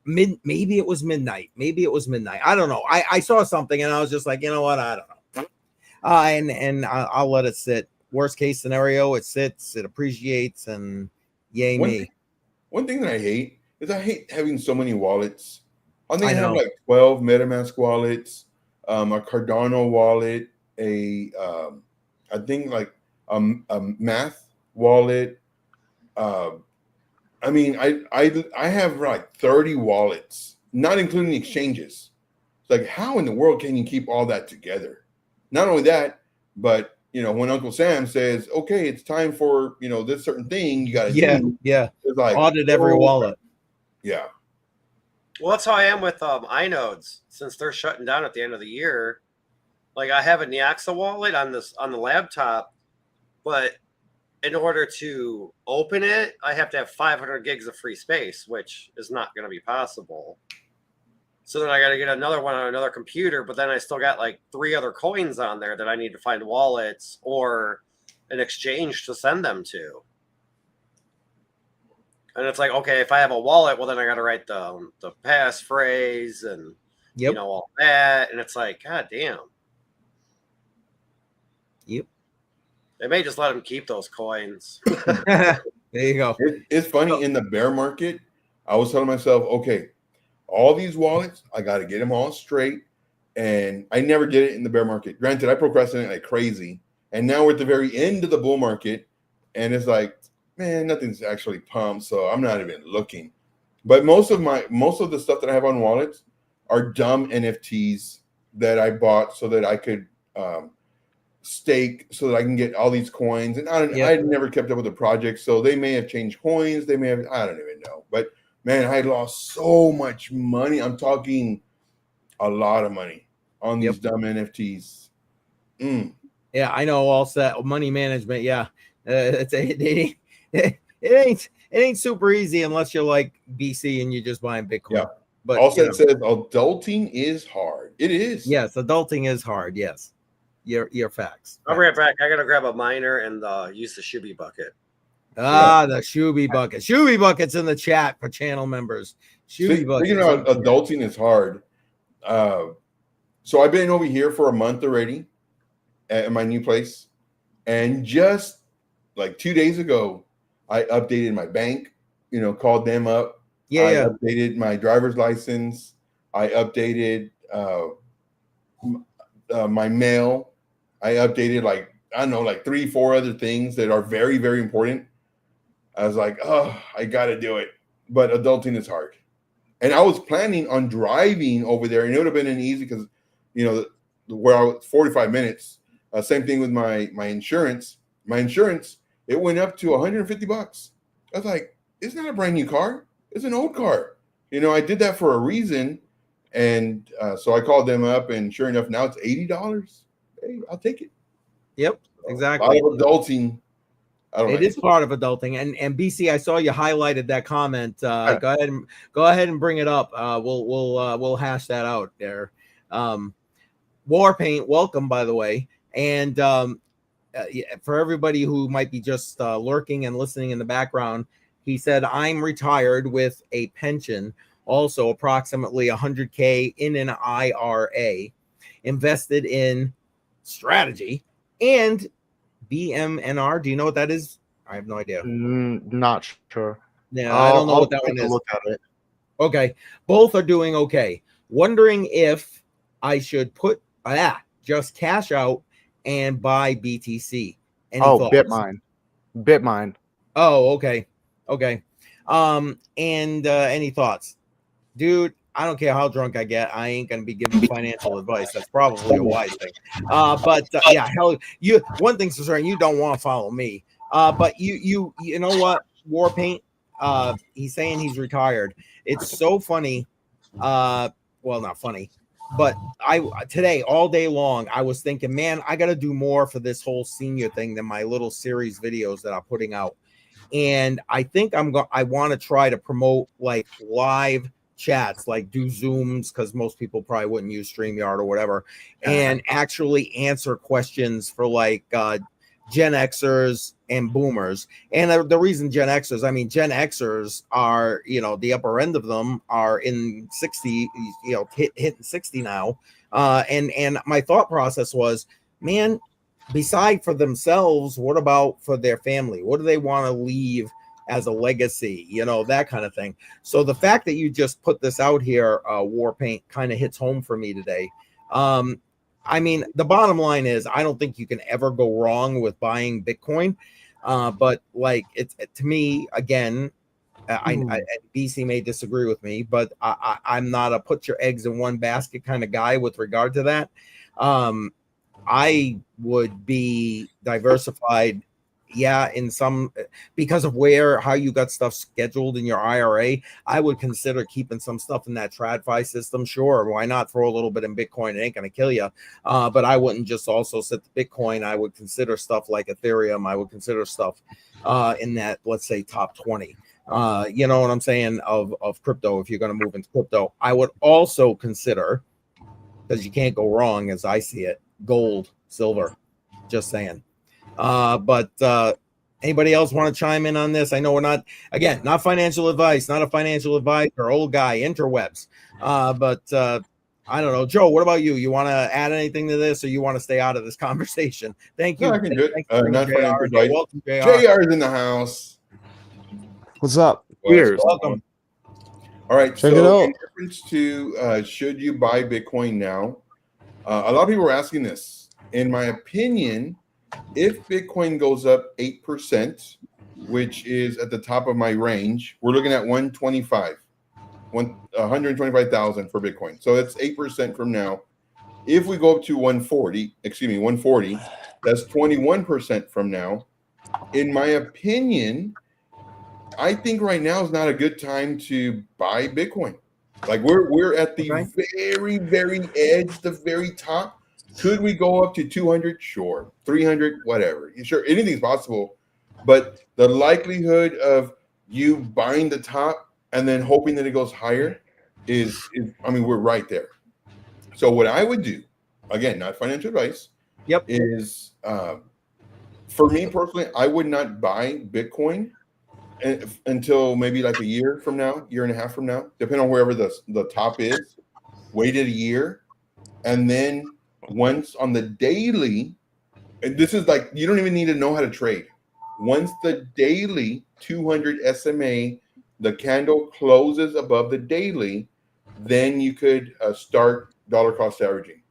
maybe it was midnight. Maybe it was midnight. I don't know. I saw something and I was just like, you know what? I don't know. And I'll let it sit. Worst case scenario, it sits, it appreciates, and yay me. One thing that I hate is I hate having so many wallets. I think I have know. like 12 MetaMask wallets, a Cardano wallet, I think like a Math wallet. I mean, I have like 30 wallets, not including the exchanges. It's like, how in the world can you keep all that together? Not only that, but when Uncle Sam says, okay, it's time for this certain thing you got to do. Yeah. It's like audit every wallet. Yeah. Well, that's how I am with iNodes. Since they're shutting down at the end of the year, like I have a Neaxa wallet on the laptop, but in order to open it, I have to have 500 gigs of free space, which is not going to be possible. So then I got to get another one on another computer, but then I still got like 3 other coins on there that I need to find wallets or an exchange to send them to. And it's like, okay, if I have a wallet, well, then I got to write the passphrase and all that. And it's like, God damn. Yep. They may just let them keep those coins. There you go. It's funny, in the bear market, I was telling myself, okay, all these wallets, I got to get them all straight. And I never did it in the bear market. Granted, I procrastinate like crazy. And now we're at the very end of the bull market. And it's like, man, nothing's actually pumped. So I'm not even looking. But most of the stuff that I have on wallets are dumb NFTs that I bought so that I could stake, so that I can get all these coins. And I never kept up with the project. So they may have changed coins. They may have, I don't even know. But man, I lost so much money. I'm talking a lot of money on these dumb NFTs. Yeah, I know. All set money management. Yeah, it ain't super easy unless you're like BC and you're just buying Bitcoin. Yeah, but also it says adulting is hard. It is. Yes, adulting is hard. Yes, your facts. I'll be right back. I gotta grab a miner and use the Shubi bucket. The Shubi bucket. Shubi bucket's in the chat for channel members. Shubi bucket. Speaking of adulting is hard. So I've been over here for a month already at my new place, and just like 2 days ago, I updated my bank. Called them up. I updated my driver's license. I updated my mail. I updated like 3-4 other things that are very, very important. I was like, oh, I got to do it. But adulting is hard. And I was planning on driving over there, and it would have been an easy because, where I was 45 minutes. Same thing with my insurance. My insurance, it went up to $150. I was like, it's not a brand new car. It's an old car. I did that for a reason. And so I called them up, and sure enough, now it's $80. Hey, I'll take it. Yep, exactly. A lot of adulting. It is part of adulting. And BC, I saw you highlighted that comment. Go ahead and bring it up. We'll hash that out there. Warpaint, welcome, by the way. And for everybody who might be just lurking and listening in the background, he said, I'm retired with a pension, also approximately 100K in an IRA, invested in strategy and BMNR. Do you know what that is? I have no idea. Not sure. Yeah, I don't know what that one is. Look at it. Okay, both are doing okay. Wondering if I should just cash out and buy BTC. Any thoughts? Bitmine. Oh, okay. And any thoughts, dude? I don't care how drunk I get. I ain't gonna be giving financial advice. That's probably a wise thing. But one thing's for certain, you don't want to follow me. But you know what? Warpaint. He's saying he's retired. It's so funny. Well, not funny, but today all day long I was thinking, man, I got to do more for this whole senior thing than my little series videos that I'm putting out. And I think I want to try to promote like live chats, like do Zooms, because most people probably wouldn't use StreamYard or whatever, and actually answer questions for like Gen Xers and boomers. And the reason Gen Xers, I mean, Gen Xers are, the upper end of them are in 60, hitting 60 now. And my thought process was, man, beside for themselves, what about for their family? What do they want to leave as a legacy, that kind of thing. So the fact that you just put this out here, Warpaint, kind of hits home for me today. I mean, the bottom line is I don't think you can ever go wrong with buying Bitcoin. But like to me, again, I BC may disagree with me, but I'm not a put your eggs in one basket kind of guy with regard to that. I would be diversified, in some, because of how you got stuff scheduled in your IRA. I would consider keeping some stuff in that TradFi system. Sure, why not throw a little bit in Bitcoin? It ain't gonna kill you. But I wouldn't just also sit the Bitcoin. I would consider stuff like Ethereum. I would consider stuff in that, let's say, top 20. You know what I'm saying, of crypto, if you're going to move into crypto. I would also consider, because you can't go wrong as I see it, gold, silver, just saying. But anybody else want to chime in on this? I know we're not financial advice, not a financial advisor, old guy, interwebs. But I don't know. Joe, what about you? You want to add anything to this, or you want to stay out of this conversation? Thank you. No, I can do it. Not financial advice. Welcome, JR is in the house. What's up? Cheers. Welcome. All right. Check it out. In reference to should you buy Bitcoin now? A lot of people are asking this. In my opinion, if Bitcoin goes up 8%, which is at the top of my range, we're looking at 125,000 for Bitcoin. So that's 8% from now. If we go up to 140, that's 21% from now. In my opinion, I think right now is not a good time to buy Bitcoin. Like we're at the very, very edge, the very top. Could we go up to 200? Sure. 300, whatever. Sure, anything's possible. But the likelihood of you buying the top and then hoping that it goes higher is we're right there. So what I would do, again, not financial advice, is for me personally, I would not buy Bitcoin until maybe like a year from now, year and a half from now, depending on wherever the top is. Waited a year, and then once on the daily, and this is like you don't even need to know how to trade. Once the daily 200 SMA, the candle closes above the daily, then you could start dollar cost averaging.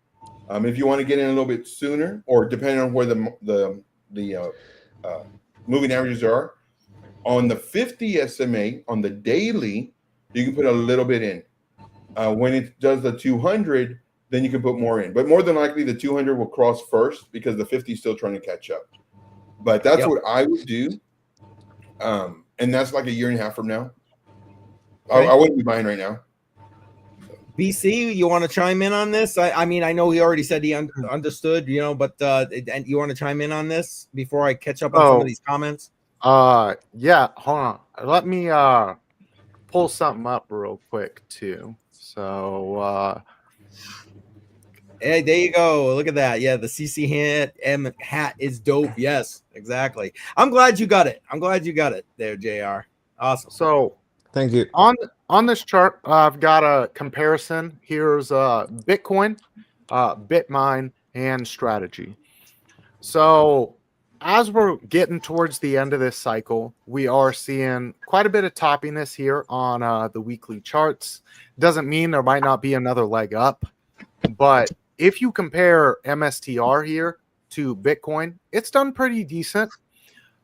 If you want to get in a little bit sooner, or depending on where the moving averages are, on the 50 SMA on the daily, you can put a little bit in. When it does the 200, then you can put more in. But more than likely, the 200 will cross first because the 50 is still trying to catch up. But that's what I would do. And that's like a year and a half from now. Okay. I wouldn't be buying right now. BC, you want to chime in on this? I mean, I know he already said he understood, but and you want to chime in on this before I catch up on some of these comments? Yeah, hold on. Let me pull something up real quick too. So hey, there you go. Look at that. Yeah, the CC hat is dope. Yes, exactly. I'm glad you got it. There, JR. Awesome. So thank you. On this chart, I've got a comparison. Here's Bitcoin, Bitmine, and strategy. So as we're getting towards the end of this cycle, we are seeing quite a bit of toppiness here on the weekly charts. Doesn't mean there might not be another leg up, but if you compare MSTR here to Bitcoin, it's done pretty decent.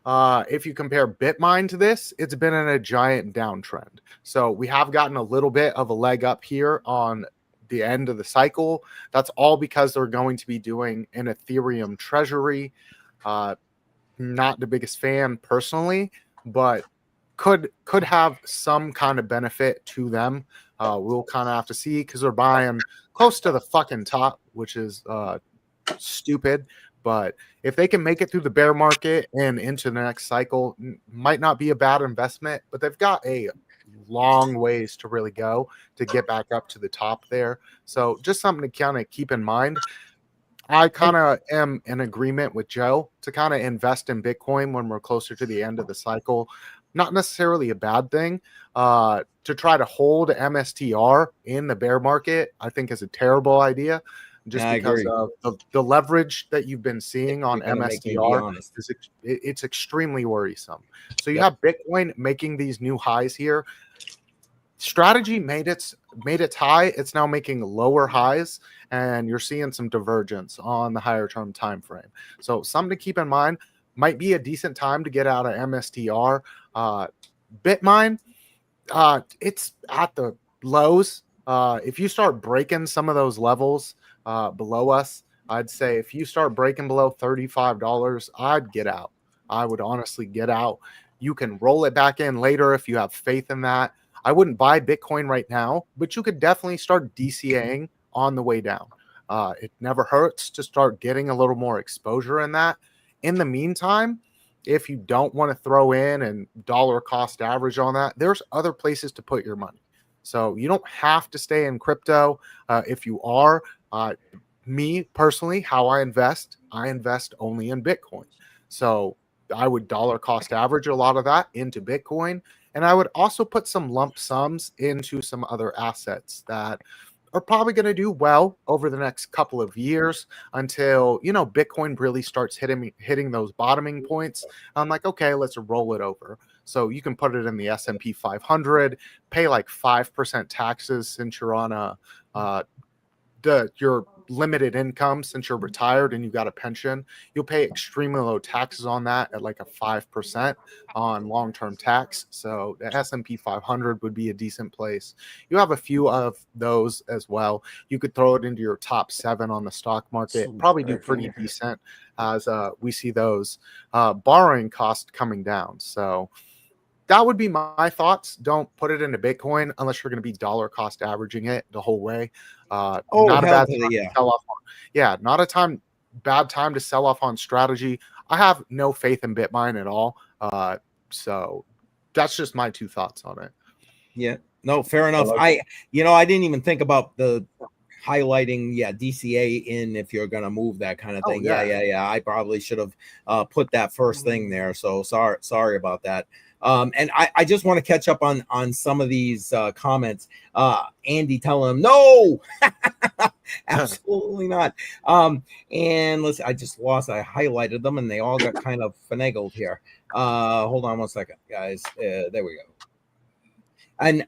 If you compare Bitmine to this, it's been in a giant downtrend. So we have gotten a little bit of a leg up here on the end of the cycle. That's all because they're going to be doing an Ethereum treasury. Not the biggest fan personally, but could have some kind of benefit to them. We'll kind of have to see because they're buying close to the fucking top, which is stupid. But if they can make it through the bear market and into the next cycle, might not be a bad investment, but they've got a long ways to really go to get back up to the top there. So just something to kind of keep in mind. I kind of am in agreement with Joe to kind of invest in Bitcoin when we're closer to the end of the cycle. Not necessarily a bad thing. To try to hold MSTR in the bear market, I think is a terrible idea. Just because of the leverage that you've been seeing on MSTR, it's extremely worrisome. So you have Bitcoin making these new highs here. Strategy made its high. It's now making lower highs, and you're seeing some divergence on the higher term time frame. So something to keep in mind. Might be a decent time to get out of MSTR. Bitmine, it's at the lows. If you start breaking some of those levels below us, I'd say if you start breaking below $35, I'd get out. I would honestly get out. You can roll it back in later if you have faith in that. I wouldn't buy Bitcoin right now, but you could definitely start DCAing on the way down. It never hurts to start getting a little more exposure in that. In the meantime, if you don't want to throw in and dollar cost average on that, there's other places to put your money. So you don't have to stay in crypto. If you are, me personally, how I invest only in Bitcoin. So I would dollar cost average a lot of that into Bitcoin. And I would also put some lump sums into some other assets that are probably going to do well over the next couple of years until, Bitcoin really starts hitting those bottoming points. I'm like, okay, let's roll it over. So you can put it in the S&P 500, pay like 5% taxes since you're on your limited income, since you're retired and you got a pension. You'll pay extremely low taxes on that at like a 5% on long-term tax. So the S&P 500 would be a decent place. You have a few of those as well. You could throw it into your top 7 on the stock market. Probably do pretty decent as we see those borrowing costs coming down. So that would be my thoughts. Don't put it into Bitcoin unless you're going to be dollar cost averaging it the whole way. Not a bad time to sell off on. Not a bad time to sell off on strategy. I have no faith in Bitmine at all. So that's just my 2 thoughts on it. Yeah, no, fair enough. I didn't even think about the highlighting DCA in if you're going to move that kind of thing. I probably should have put that first thing there. So sorry about that. And I just want to catch up on some of these comments. Andy telling him no, absolutely not. And listen, I highlighted them and they all got kind of finagled here. Hold on one second, guys. There we go. And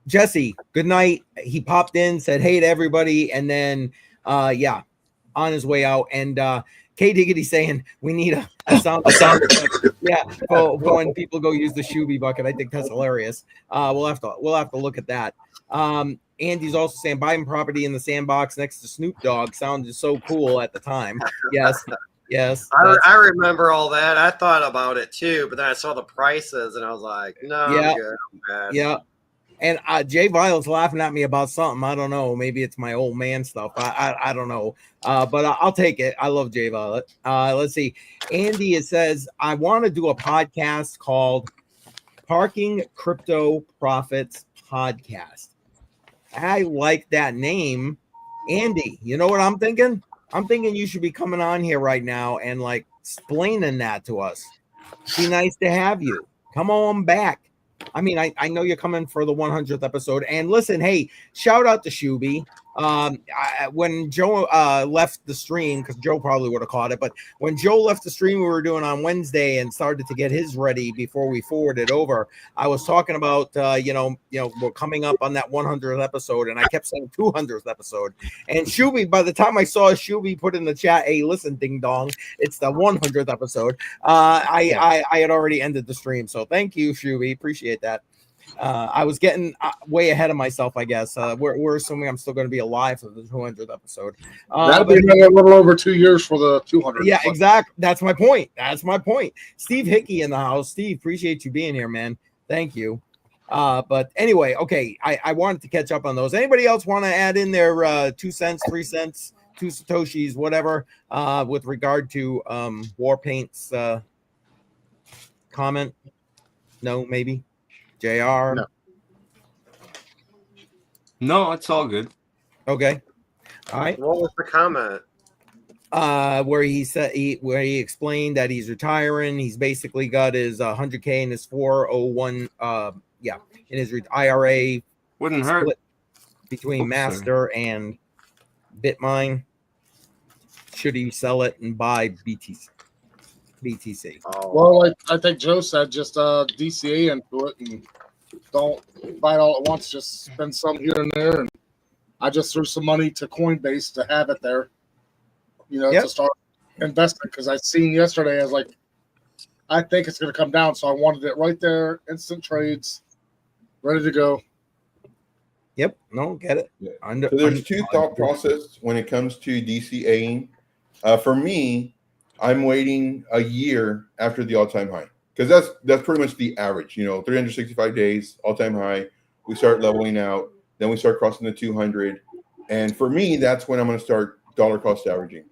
Jesse, good night. He popped in, said hey to everybody, and then on his way out. And K Diggity saying we need a sound for when people go use the Shuby bucket. I think that's hilarious. We'll have to look at that. Andy's also saying buying property in the sandbox next to Snoop Dogg sounded so cool at the time. Yes. I remember all that. I thought about it too, but then I saw the prices and I was like, no, I'm good. I'm bad. Yeah. And Jay Violet's laughing at me about something. I don't know. Maybe it's my old man stuff. I don't know. But I'll take it. I love Jay Violet. Let's see. Andy, it says, I want to do a podcast called Parking Crypto Profits Podcast. I like that name. Andy, you know what I'm thinking? I'm thinking you should be coming on here right now and like explaining that to us. Be nice to have you. Come on back. I mean, I know you're coming for the 100th episode. And listen, hey, shout out to Shuby. When Joe left the stream, because Joe probably would have caught it, but when Joe left the stream we were doing on Wednesday and started to get his ready before we forwarded over, I was talking about we're coming up on that 100th episode, and I kept saying 200th episode. And Shuby, by the time I saw Shuby put in the chat, hey, listen, ding dong, it's the 100th episode. I had already ended the stream, so thank you, Shuby, appreciate that. I was getting way ahead of myself, I guess. We're assuming I'm still going to be alive for the 200th episode. That'll be a little over 2 years for the 200th. Yeah, exactly. That's my point. Steve Hickey in the house. Steve, appreciate you being here, man. Thank you. But anyway, okay. I wanted to catch up on those. Anybody else want to add in their 2 cents, 3 cents two Satoshis, whatever, with regard to Warpaint's comment? No, maybe. JR? No, it's all good. Okay. All right. What was the comment? Where he said where he explained that he's retiring. He's basically got his 100K in his 401 in his IRA Wouldn't hurt. split between Oops, Master and Bitmine. Should he sell it and buy BTC? Oh, Well, like I think Joe said, just DCA into it and don't buy it all at once. Just spend some here and there. And I just threw some money to Coinbase to have it there, to start investing. Because I seen yesterday, I was like, I think it's going to come down. So I wanted it right there, instant trades, ready to go. Yep. No, get it. Yeah. So there's two thought process when it comes to DCAing. For me, I'm waiting a year after the all-time high because that's pretty much the average. 365 days, all-time high. We start leveling out, then we start crossing the 200, and for me, that's when I'm going to start dollar cost averaging.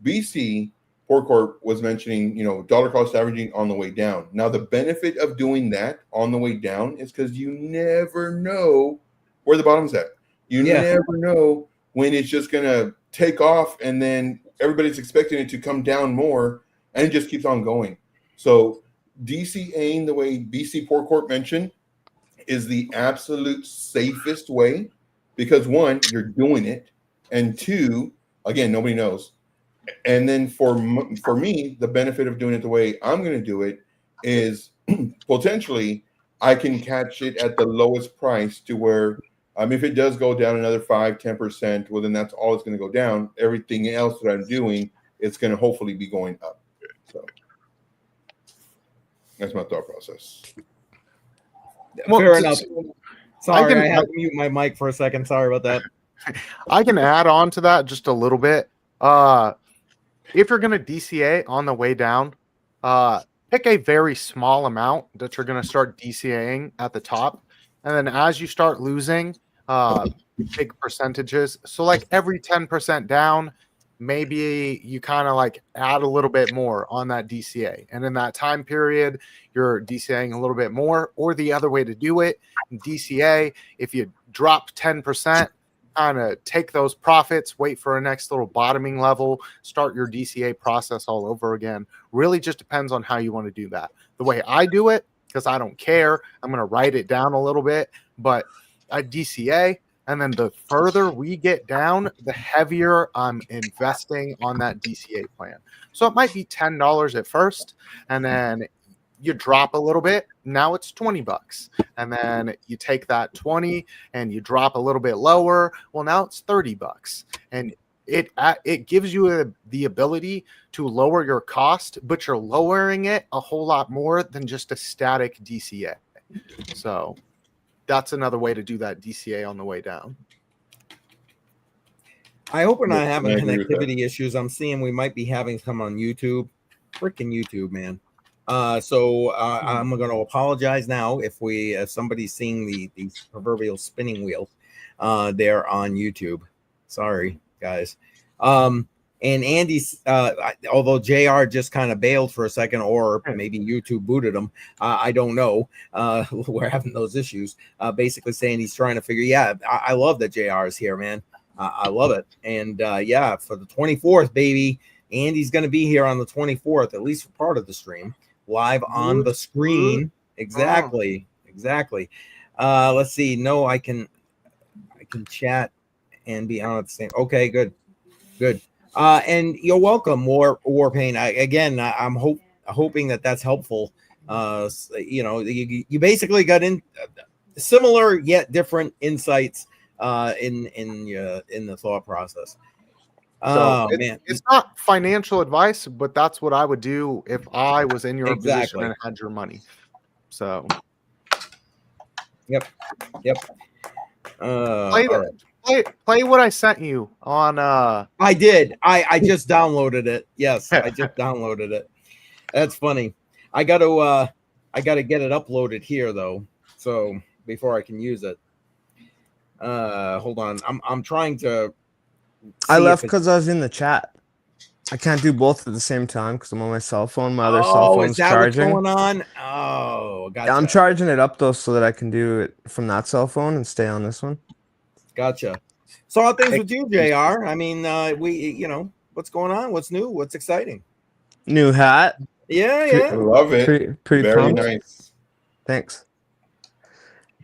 BC Corp was mentioning, dollar cost averaging on the way down. Now, the benefit of doing that on the way down is because you never know where the bottom's at. You never know when it's just going to take off and then everybody's expecting it to come down more and it just keeps on going. So DCAing the way BC Corp mentioned is the absolute safest way because one, you're doing it, and two, again, nobody knows. And then for me, the benefit of doing it the way I'm going to do it is potentially I can catch it at the lowest price to where if it does go down another 5-10%, well, then that's all it's going to go down. Everything else that I'm doing, it's going to hopefully be going up. So that's my thought process. Well, fair enough. Sorry, I had to mute my mic for a second. Sorry about that. I can add on to that just a little bit. If you're going to DCA on the way down, pick a very small amount that you're going to start DCAing at the top. And then as you start losing big percentages, so like every 10% down, maybe you kind of like add a little bit more on that DCA. And in that time period, you're DCAing a little bit more. Or the other way to do it, DCA, if you drop 10%, kind of take those profits, wait for a next little bottoming level, start your DCA process all over again. Really just depends on how you want to do that. The way I do it, because I don't care, I'm going to write it down a little bit, but I DCA, and then the further we get down, the heavier I'm investing on that DCA plan. So it might be $10 at first, and then you drop a little bit. Now it's $20, and then you take that 20 and you drop a little bit lower. Well, now it's $30, and it gives you the ability to lower your cost, but you're lowering it a whole lot more than just a static DCA. So that's another way to do that DCA on the way down. I hope we're not having connectivity issues. I'm seeing we might be having some on YouTube. Freaking YouTube, man. So I'm going to apologize now if somebody's seeing the proverbial spinning wheel there on YouTube. Sorry, guys. And Andy's, although JR just kind of bailed for a second, or maybe YouTube booted him, I don't know. We're having those issues. Basically saying he's trying to figure. I love that JR is here, man. I love it. And for the 24th, baby, Andy's going to be here on the 24th, at least for part of the stream, live on the screen. Exactly. Let's see. No, I can chat and be on at the same. Okay, good. And you're welcome, Warpaint. I'm hoping that's helpful. You basically got in similar yet different insights in the thought process. It's not financial advice, but that's what I would do if I was in your position and had your money. So, yep. Play what I sent you on. I did. I just downloaded it. Yes, I just downloaded it. That's funny. I got to get it uploaded here though, so before I can use it. Hold on. I'm trying to I see left if it's- because I was in the chat. I can't do both at the same time because I'm on my cell phone. My other cell Oh, phone's is that charging. what's going on? Oh, gotcha. Yeah, I'm charging it up though so that I can do it from that cell phone and stay on this one. Gotcha. So how are things with you, JR? I mean, what's going on? What's new? What's exciting? New hat. Yeah, I yeah. love it. Pretty Very pumped. nice. Thanks.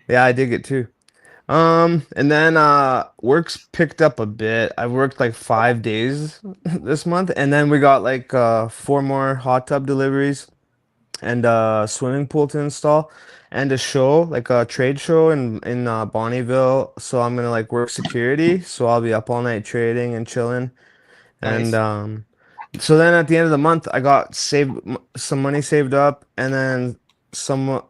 Yeah, I dig it too. And then work's picked up a bit. I worked like 5 days this month, and then we got like 4 more hot tub deliveries and a swimming pool to install and a show, like a trade show in Bonneville. So I'm gonna like work security, so I'll be up all night trading and chilling. Nice. And so then at the end of the month, I got some money saved up, and then some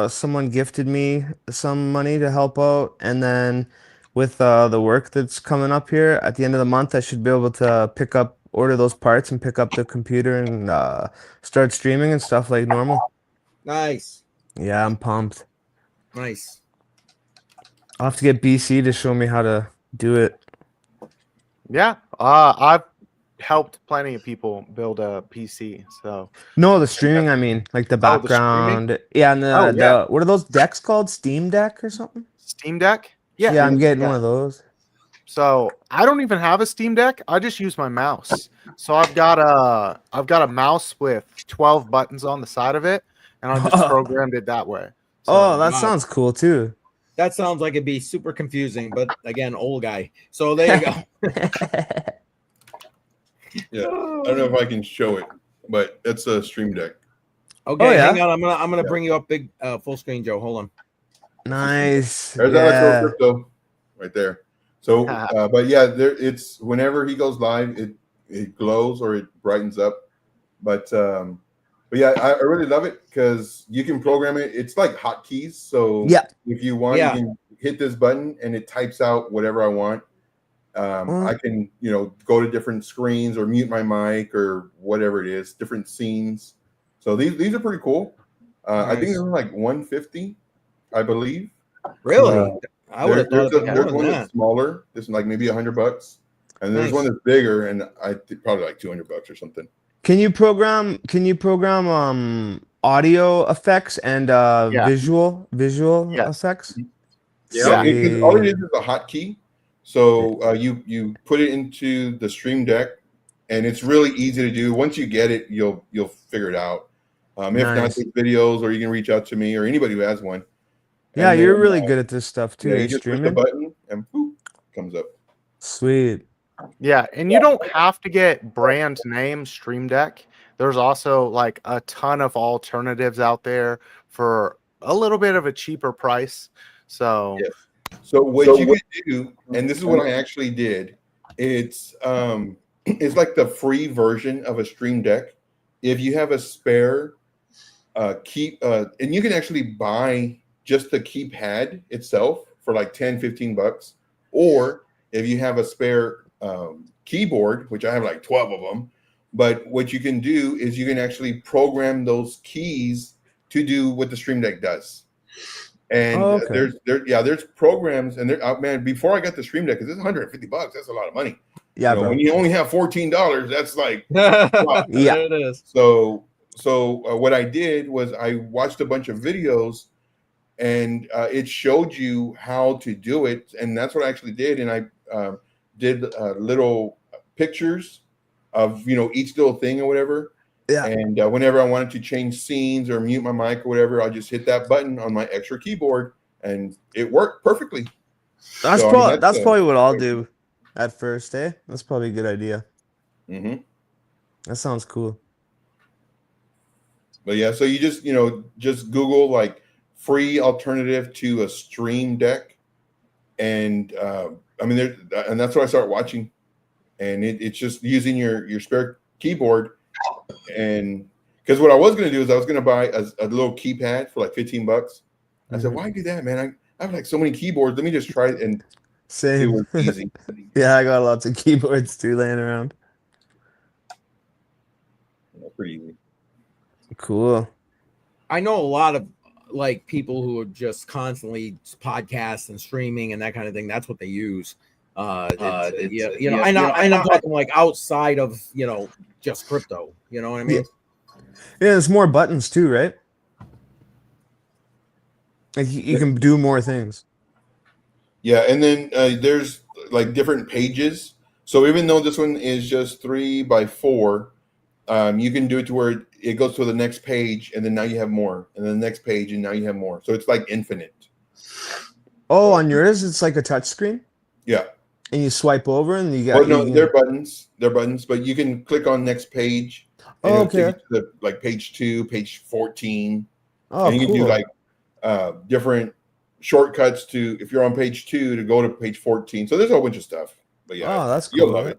someone gifted me some money to help out, and then with the work that's coming up here at the end of the month, I should be able to order those parts and pick up the computer and start streaming and stuff like normal. Nice. Yeah, I'm pumped. Nice. I'll have to get BC to show me how to do it. Yeah, I've helped plenty of people build a PC. So No, the streaming, I mean, like the Oh, the streaming? background. Yeah, and Oh, yeah. the what are those decks called? Steam Deck or something? Steam Deck. Yeah, Yeah, I'm getting yeah. one of those. So I don't even have a Steam Deck. I just use my mouse. So I've got a mouse with 12 buttons on the side of it, and I just programmed it that way. So, Oh, that wow. sounds cool too. That sounds like it'd be super confusing, but again, old guy. So there you go. Yeah. I don't know if I can show it, but it's a Stream Deck. Okay, Oh, yeah? hang on. I'm gonna Yeah. bring you up big full screen, Joe. Hold on. Nice. There's Yeah. Alex Crypto right there. So, but yeah, it's whenever he goes live, it glows or it brightens up. But yeah, I really love it because you can program it. It's like hotkeys. So Yeah. if you want, Yeah. you can hit this button and it types out whatever I want. I can, go to different screens or mute my mic or whatever it is, different scenes. So these are pretty cool. I think Nice. they're like 150, I believe. Really? I would have There's thought it'd be more there's than one that. that's smaller. This is like maybe $100, and there's Nice. one that's bigger, and I think probably like $200 or something. Can you program audio effects and Yeah. visual Yeah. effects? Yeah, all it Sweet. is a hotkey. So you put it into the Stream Deck, and it's really easy to do. Once you get it, you'll figure it out. If not, Nice. take videos, or you can reach out to me or anybody who has one. Yeah, And you're then, really good at this stuff too. Yeah, eh, you just push the streaming. button, and poof, comes up. Sweet. Yeah, and you don't have to get brand name Stream Deck. There's also like a ton of alternatives out there for a little bit of a cheaper price. So Yes. So what you can do, and this is what I actually did, it's like the free version of a Stream Deck. If you have a spare and you can actually buy just the keypad itself for like $10-15, or if you have a spare keyboard, which I have like 12 of them, but what you can do is you can actually program those keys to do what the Stream Deck does. And okay. there's programs, and man, before I got the Stream Deck, because it's $150, that's a lot of money. Yeah, bro. When you only have $14, that's like Yeah, Yeah. it is. so what I did was I watched a bunch of videos, and it showed you how to do it, and that's what I actually did. And I did little pictures of each little thing or whatever. Yeah. And whenever I wanted to change scenes or mute my mic or whatever, I'll just hit that button on my extra keyboard, and it worked perfectly. That's So, I mean, probably that's that's a- probably what I'll do at first, eh? That's probably a good idea. Mhm. That sounds cool. But yeah, so you just Google like free alternative to a Stream Deck, and and that's what I started watching, and it's just using your spare keyboard, and because what I was going to do is I was going to buy a little keypad for like $15. I said, why do that, man? I have like so many keyboards. Let me just try it, and it Same. was easy. Yeah, I got lots of keyboards too laying around. Pretty easy. Cool. I know a lot of like people who are just constantly podcasts and streaming and that kind of thing. That's what they use. I'm talking like outside of just crypto. You know what I mean? Yeah, there's more buttons too, right? Like you can do more things. Yeah, and then there's like different pages. So even though this one is just 3x4, you can do it to where it goes to the next page, and then now you have more, and then the next page, and now you have more. So it's like infinite. Oh, on yours, it's like a touch screen, Yeah. and you swipe over, and you got. Well, no, they're buttons. They're buttons, but you can click on next page. And it'll take you to the, like page 2, page 14. Oh, and you cool. can do like different shortcuts to if you're on page 2 to go to page 14. So there's a whole bunch of stuff. But yeah, Oh, that's you'll cool. love it.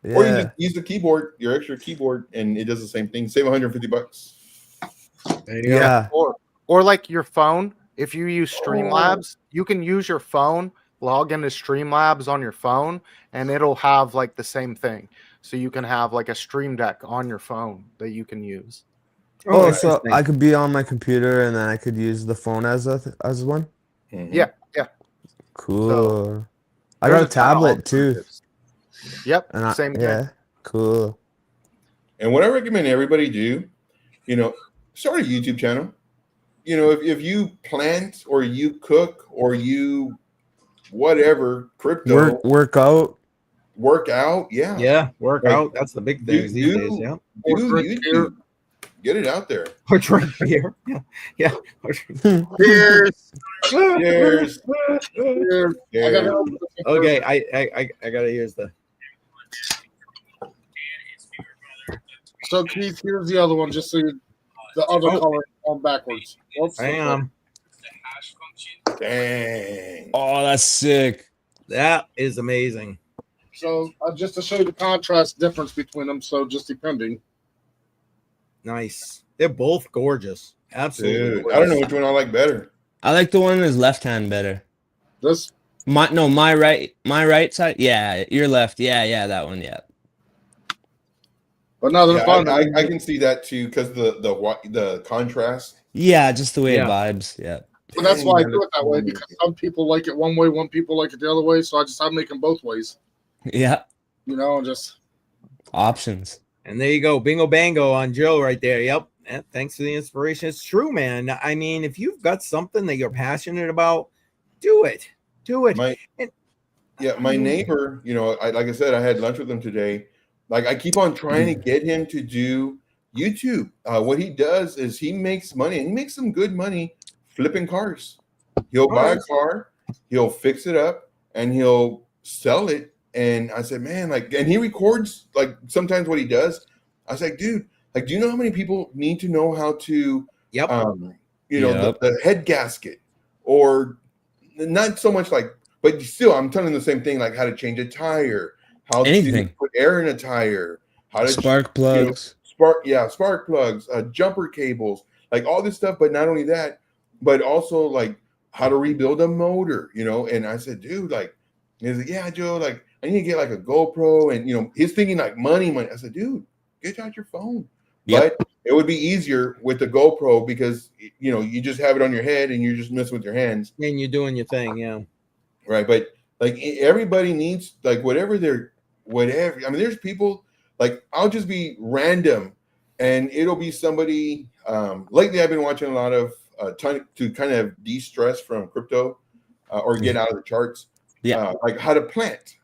Yeah. Or you just use the keyboard, your extra keyboard, and it does the same thing. Save $150. Yeah. Or like your phone. If you use Streamlabs, you can use your phone, log into Streamlabs on your phone, and it'll have like the same thing. So you can have like a Stream Deck on your phone that you can use. Oh, so I could be on my computer and then I could use the phone as one. Mm-hmm. Yeah. Cool. So, I got a tablet too. Yep. And Same thing. Yeah. Cool. And what I recommend everybody do, start a YouTube channel. If you plant or you cook or you whatever crypto work out. Yeah, work out. That's the big thing these days. Yeah, do YouTube. Get it out there. Or drink beer. Yeah. Cheers. Cheers. Okay, I gotta use the. So Keith, here's the other one, just so the other color on backwards. Oops, I am. Dang. Oh, that's sick. That is amazing. So just to show you the contrast difference between them, so just depending. Nice. They're both gorgeous. Absolutely. Dude, I don't know which one I like better. I like the one in his left hand better. This my right side. Yeah, your left. Yeah, that one. Yeah. But no, they're fun. I can see that too because the contrast. Yeah, just the way it vibes. Yeah. But that's why I do it that way, because some people like it one way, one people like it the other way. So I make them both ways. Yeah. Just options. And there you go, bingo bango on Joe right there. Yep. Thanks for the inspiration. It's true, man. I mean, if you've got something that you're passionate about, do it. My neighbor, like I said, I had lunch with him today. Like I keep on trying to get him to do YouTube. What he does is he makes money, and he makes some good money flipping cars. He'll buy a car, he'll fix it up, and he'll sell it. And I said, man, and he records sometimes what he does. I was like, dude, do you know how many people need to know how to, the head gasket, or not so much but still, I'm telling the same thing, like how to change a tire, how to put air in a tire, how to spark plugs, spark plugs, jumper cables, like all this stuff. But not only that, but also how to rebuild a motor, And I said, dude, he's like, yeah, Joe, I need to get a GoPro, and he's thinking money. I said, dude, get out your phone. Yep. But it would be easier with the GoPro because you just have it on your head and you're just messing with your hands. And you're doing your thing, yeah. Right, but everybody needs whatever. I mean, there's people I'll just be random, and it'll be somebody. Lately, I've been watching a lot of to kind of de-stress from crypto or get out of the charts. Yeah, how to plant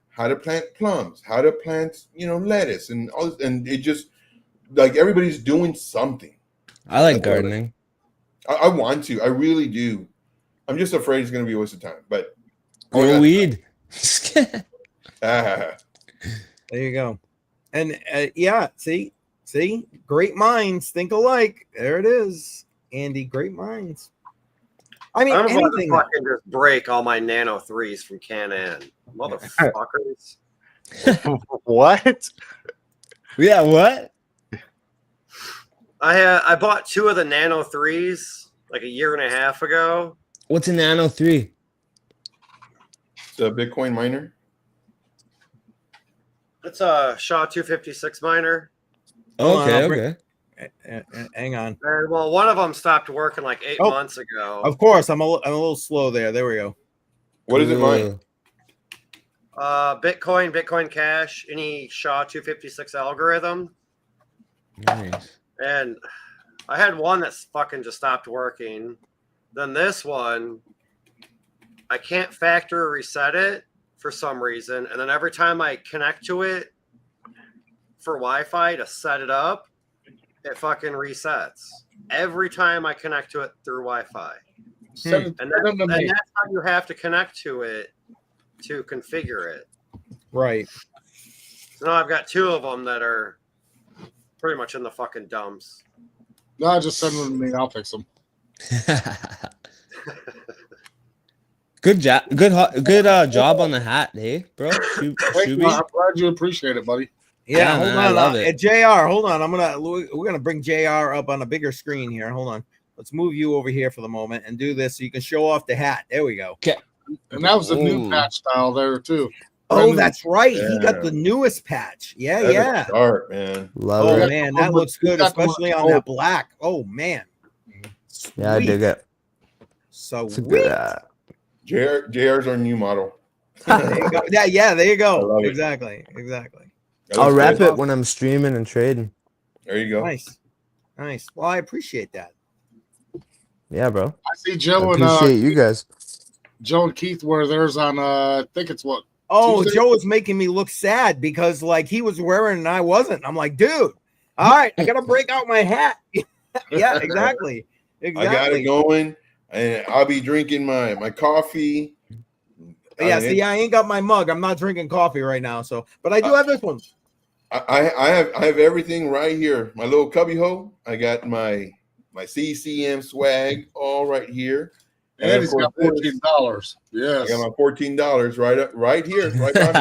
plums, how to plant lettuce, and all this, and it just everybody's doing something. I like gardening. I want to. I really do. I'm just afraid it's going to be a waste of time. But grow weed. There you go. And see, great minds think alike. There it is, Andy. Great minds. I mean, I'm about anything. to fucking just break all my Nano 3s from Can-Am. Motherfuckers. What? Yeah, what? I bought 2 of the Nano 3s a year and a half ago. What's a Nano 3? It's a Bitcoin miner. It's a Shaw 256 miner. Okay. Hang on. And, well, one of them stopped working 8 months ago. Of course, I'm a little slow there. There we go. What is it mine? Bitcoin Cash, any SHA-256 algorithm. Nice. And I had one that's fucking just stopped working. Then this one, I can't factory reset it for some reason. And then every time I connect to it for Wi-Fi to set it up, it fucking resets. Every time I connect to it through Wi-Fi. And that's how you have to connect to it to configure it. Right. So now I've got two of them that are pretty much in the fucking dumps. No, just send them to me. I'll fix them. Good job. Good job on the hat, hey, bro. Thank you. I'm glad you appreciate it, buddy. Yeah, Yeah, hold man, on. I love it. JR, hold on. We're gonna bring JR up on a bigger screen here. Hold on. Let's move you over here for the moment and do this so you can show off the hat. There we go. Okay. And that was a new Ooh. patch style there too. Oh, that's right. Yeah. He got the newest patch. Yeah, That's yeah. a start, man. Love Oh it. man, that looks good, especially on that black. Oh man. Yeah, I dig it. So It's a good hat. JR's our new model. there you go. Yeah, there you I go. love it. Exactly. That I'll looks wrap good. it when I'm streaming and trading. There you go. Nice. Well, I appreciate that. Yeah, bro. I see I Joe appreciate you guys. Joe and Keith were theirs on I think it's what. Oh, Tuesday? Joe was making me look sad because like he was wearing and I wasn't. I'm like, dude, all right, I gotta break out my hat. Yeah, exactly. I got it going, and I'll be drinking my coffee. Yeah, see, I ain't got my mug. I'm not drinking coffee right now. So, but I do have this one. I have everything right here. My little cubby hole. I got my CCM swag all right here. And he's of got course $14. I Yes. got my $14 right here, right by me.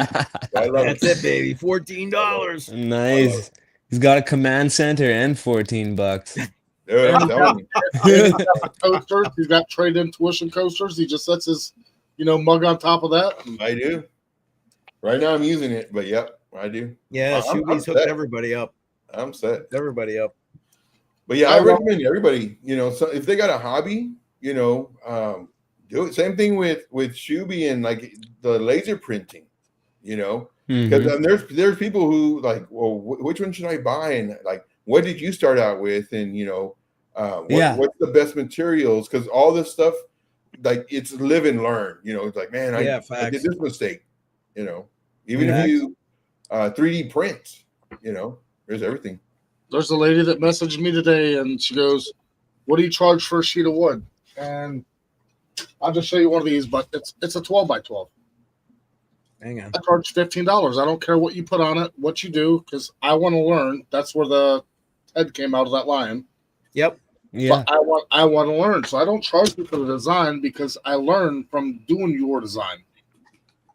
I love That's it, baby. $14. Nice. He's got a command center and $14. Dude, I'm telling you. He's got coasters. He's got trade-in tuition coasters. He just sets his, mug on top of that. I do. Right now I'm using it, but yep, I do. Yeah, I'm Shuby's hooked set. everybody up. I'm set. Everybody up. But yeah, I recommend everybody, so if they got a hobby, do it. Same thing with Shuby and like the laser printing, because there's people who like, well, which one should I buy? And like, what did you start out with? And what's the best materials? Because all this stuff, like it's live and learn. It's like, man, I did this mistake. Even if you 3D print, there's everything. There's a lady that messaged me today, and she goes, "What do you charge for a sheet of wood?" And I'll just show you one of these, but it's a 12 by 12. Hang on. I charge $15. I don't care what you put on it, what you do, because I want to learn. That's where the head came out of that lion. Yep. Yeah. But I want to learn, so I don't charge you for the design because I learned from doing your design,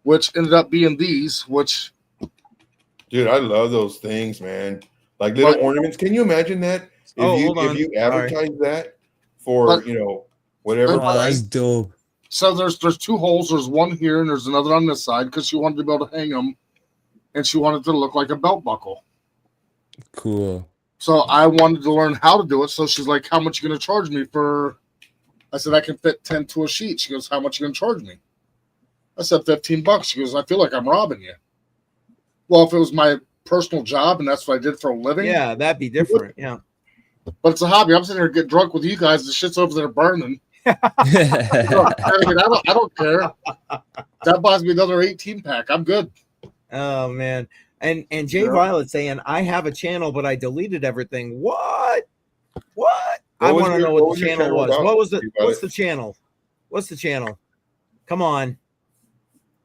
which ended up being these. Which, dude, I love those things, man. Like little ornaments. Can you imagine that? If you advertise that for whatever. Oh, that's dope. So there's two holes. There's one here and there's another on this side because she wanted to be able to hang them, and she wanted to look like a belt buckle. Cool. So I wanted to learn how to do it. So she's like, "How much you going to charge me for?" I said, "I can fit 10 to a sheet." She goes, "How much you going to charge me?" I said, $15. She goes, "I feel like I'm robbing you." Well, if it was my personal job and that's what I did for a living, yeah, that'd be different. Yeah, but it's a hobby. I'm sitting here getting drunk with you guys. The shit's over there burning. I don't care. That buys me another 18 pack. I'm good. Oh man. And Jay Violet saying, I have a channel, but I deleted everything. What? I want to know what the channel was. What's the channel? What's the channel? Come on.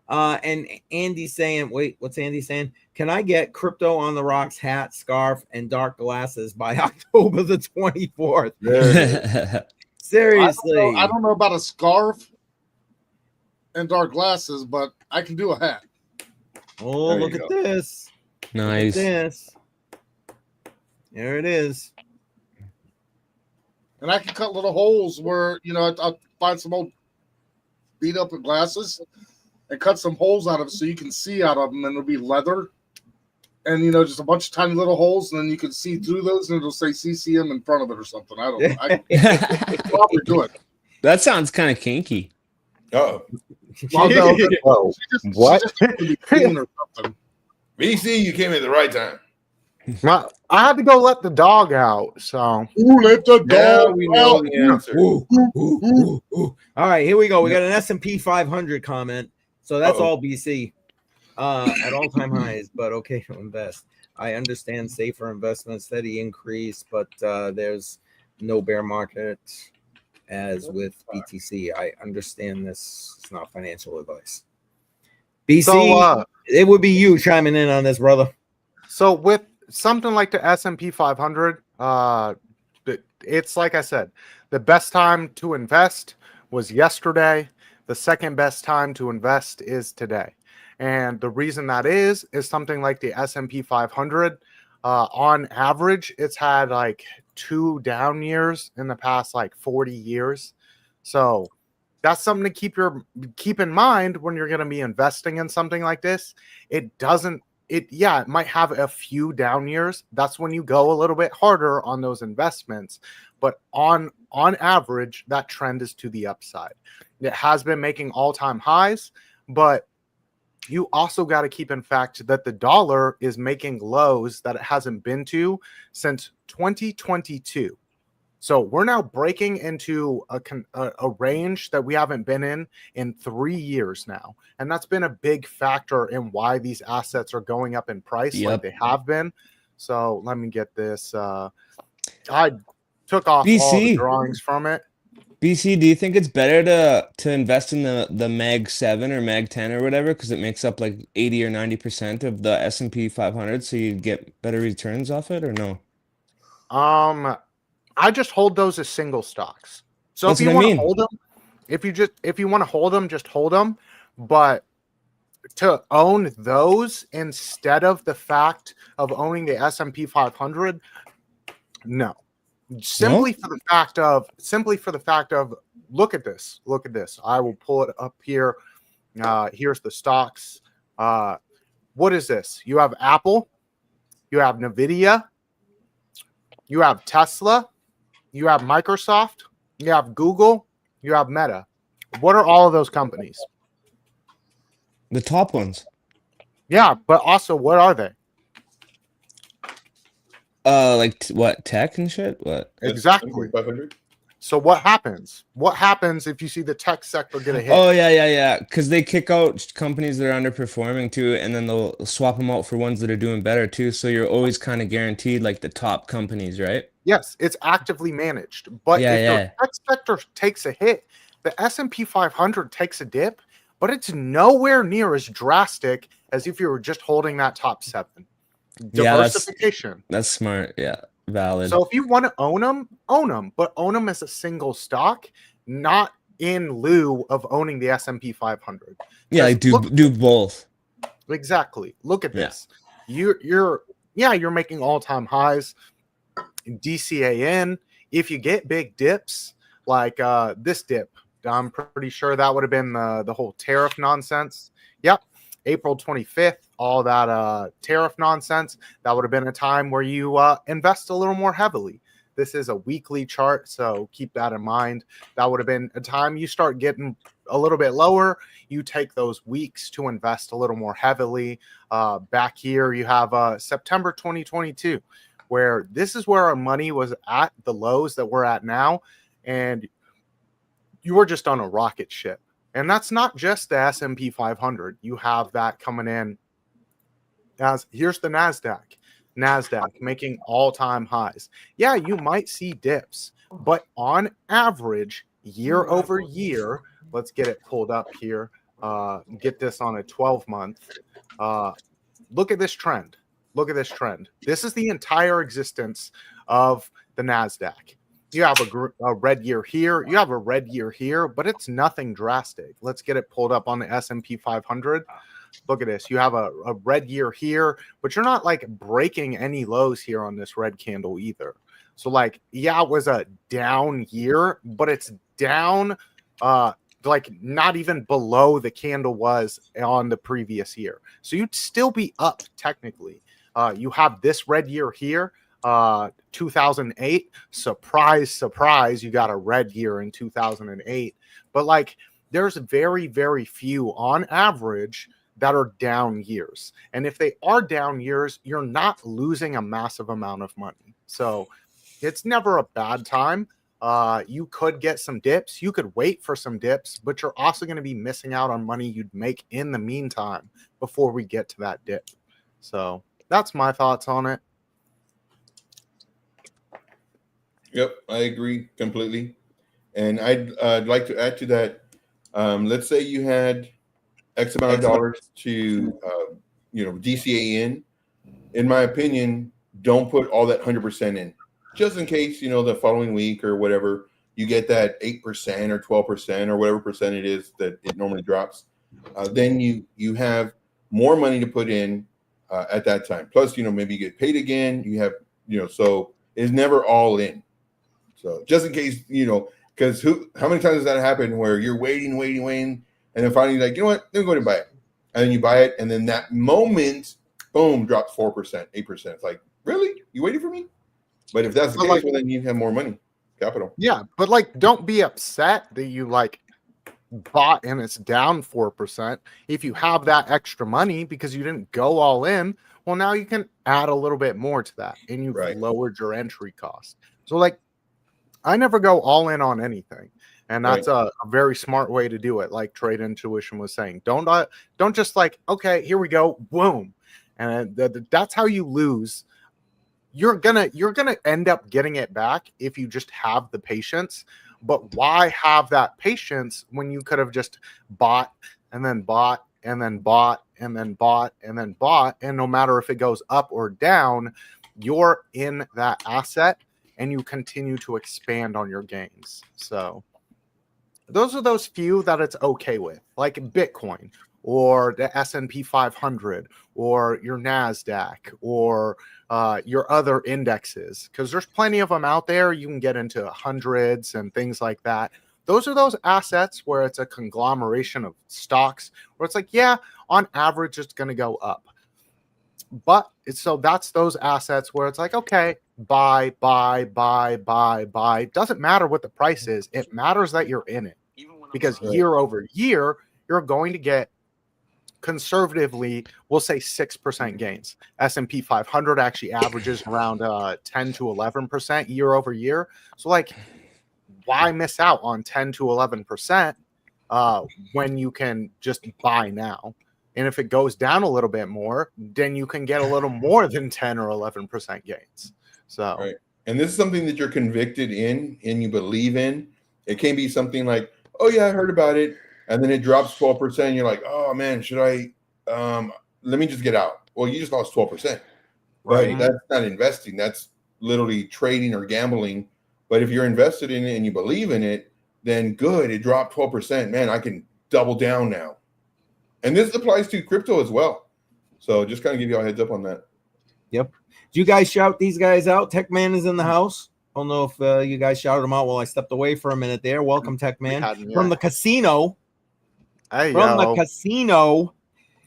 And Andy's saying, wait, what's Andy saying? Can I get Crypto on the Rocks hat, scarf, and dark glasses by October the 24th? Seriously. I don't know about a scarf and dark glasses, but I can do a hat. Oh, look at this. Nice. Look at this. There it is. And I can cut little holes where, I'll find some old beat up glasses and cut some holes out of it so you can see out of them, and it'll be leather. And, just a bunch of tiny little holes, and then you can see through those, and it'll say CCM in front of it or something. I don't know. I can probably do it. That sounds kind of kinky. Oh, Well, no, Whoa. what? BC, you came at the right time. Well, I had to go let the dog out. So Who let the Now dog we know out? the answer. All right, here we go. We got an S&P 500 comment. So that's Uh-oh. all BC at all-time highs, but okay to invest. I understand safer investment, steady increase, but there's no bear market as with BTC. I understand this. It's not financial advice. BC, So, it would be you chiming in on this, brother. So with something like the S&P 500, it's like I said, the best time to invest was yesterday. The second best time to invest is today. And the reason that is something like the S&P 500. On average, it's had like 2 down years in the past like 40 years. So that's something to keep in mind when you're going to be investing in something like this. It might have a few down years. That's when you go a little bit harder on those investments. But on average, that trend is to the upside. It has been making all-time highs, but you also got to keep in fact that the dollar is making lows that it hasn't been to since 2022. So we're now breaking into a range that we haven't been in 3 years now. And that's been a big factor in why these assets are going up in price like they have been. So let me get this. I took off all the drawings from it. BC, do you think it's better to invest in the Mag 7 or Mag 10 or whatever because it makes up like 80 or 90% of the S&P 500 so you get better returns off it or no? I just hold those as single stocks. So That's if you what I want to mean. hold them, if you want to hold them, just hold them. But to own those instead of the fact of owning the S&P 500, no. Simply for the fact of look at this. I will pull it up here. Here's the stocks. What is this? You have Apple, you have Nvidia, you have Tesla, you have Microsoft, you have Google, you have Meta. What are all of those companies? The top ones. Yeah, but also what are they? What, tech and shit? What? Exactly. 500? So what happens? What happens if you see the tech sector get a hit? Oh yeah. Because they kick out companies that are underperforming too, and then they'll swap them out for ones that are doing better too. So you're always kind of guaranteed like the top companies, right? Yes, it's actively managed. But if the tech sector takes a hit, the S&P 500 takes a dip, but it's nowhere near as drastic as if you were just holding that top 7. Diversification. That's smart. Yeah, valid. So if you want to own them, but own them as a single stock, not in lieu of owning the S&P 500. Yeah, like do both. Exactly. Look at this. You're making all-time highs. DCAN. If you get big dips like this dip, I'm pretty sure that would have been the whole tariff nonsense. Yep. April 25th, all that tariff nonsense, that would have been a time where you invest a little more heavily. This is a weekly chart, so keep that in mind. That would have been a time you start getting a little bit lower. You take those weeks to invest a little more heavily. Back here, you have September 2022, where this is where our money was at the lows that we're at now, and you were just on a rocket ship. And that's not just the S&P 500. You have that coming in as here's the NASDAQ making all-time highs. Yeah, you might see dips, but on average, year over year, let's get it pulled up here. Get this on a 12-month. Look at this trend. This is the entire existence of the NASDAQ. You have a red year here. You have a red year here, but it's nothing drastic. Let's get it pulled up on the S&P 500. Look at this. You have a red year here, but you're not like breaking any lows here on this red candle either. So like, yeah, it was a down year, but it's down like not even below the candle was on the previous year. So you'd still be up technically. You have this red year here. 2008, surprise, you got a red year in 2008. But like there's very, very few on average that are down years. And if they are down years, you're not losing a massive amount of money. So it's never a bad time. You could get some dips. You could wait for some dips, but you're also going to be missing out on money you'd make in the meantime before we get to that dip. So that's my thoughts on it. Yep, I agree completely. And I'd like to add to that. Let's say you had X amount of dollars to DCA in. In my opinion, don't put all that 100% in, just in case the following week or whatever you get that 8% or 12% or whatever percent it is that it normally drops. Then you have more money to put in at that time. Plus, maybe you get paid again. You have so it's never all in. So just in case, because how many times does that happen where you're waiting, and then finally like, you know what, let me go ahead and buy it. And then you buy it, and then that moment, boom, drops 4%, 8%. It's like, really? You waited for me? But if that's the case, well, then you have more money, capital. Yeah, but don't be upset that you bought and it's down 4%. If you have that extra money because you didn't go all in, well, now you can add a little bit more to that, and you've lowered your entry cost. So I never go all in on anything, and that's a very smart way to do it. Like Trade Intuition was saying, don't just okay, here we go, boom, and that's how you lose. You're gonna end up getting it back if you just have the patience. But why have that patience when you could have just bought and then bought and then bought and then bought and then bought, and no matter if it goes up or down, you're in that asset and you continue to expand on your gains. So those are those few that it's okay with, like Bitcoin or the S&P 500 or your NASDAQ or your other indexes, because there's plenty of them out there. You can get into hundreds and things like that. Those are those assets where it's a conglomeration of stocks where it's on average, it's going to go up. But that's those assets where it's okay, buy. Doesn't matter what the price is. It matters that you're in it, because year over year, you're going to get conservatively, we'll say 6% gains. S&P 500 actually averages around 10 to 11% year over year. So why miss out on 10 to 11% when you can just buy now? And if it goes down a little bit more, then you can get a little more than 10 or 11% gains. So, and this is something that you're convicted in and you believe in. It can be something like, oh yeah, I heard about it, and then it drops 12%. And you're like, oh man, should I? Let me just get out. Well, you just lost 12%. Right. But that's not investing. That's literally trading or gambling. But if you're invested in it and you believe in it, then good. It dropped 12%. Man, I can double down now. And this applies to crypto as well. So just kind of give you all a heads up on that. Yep. Do you guys shout these guys out? Tech Man is in the house. I don't know if you guys shouted him out while I stepped away for a minute there. Welcome, Tech Man. From the casino. The casino.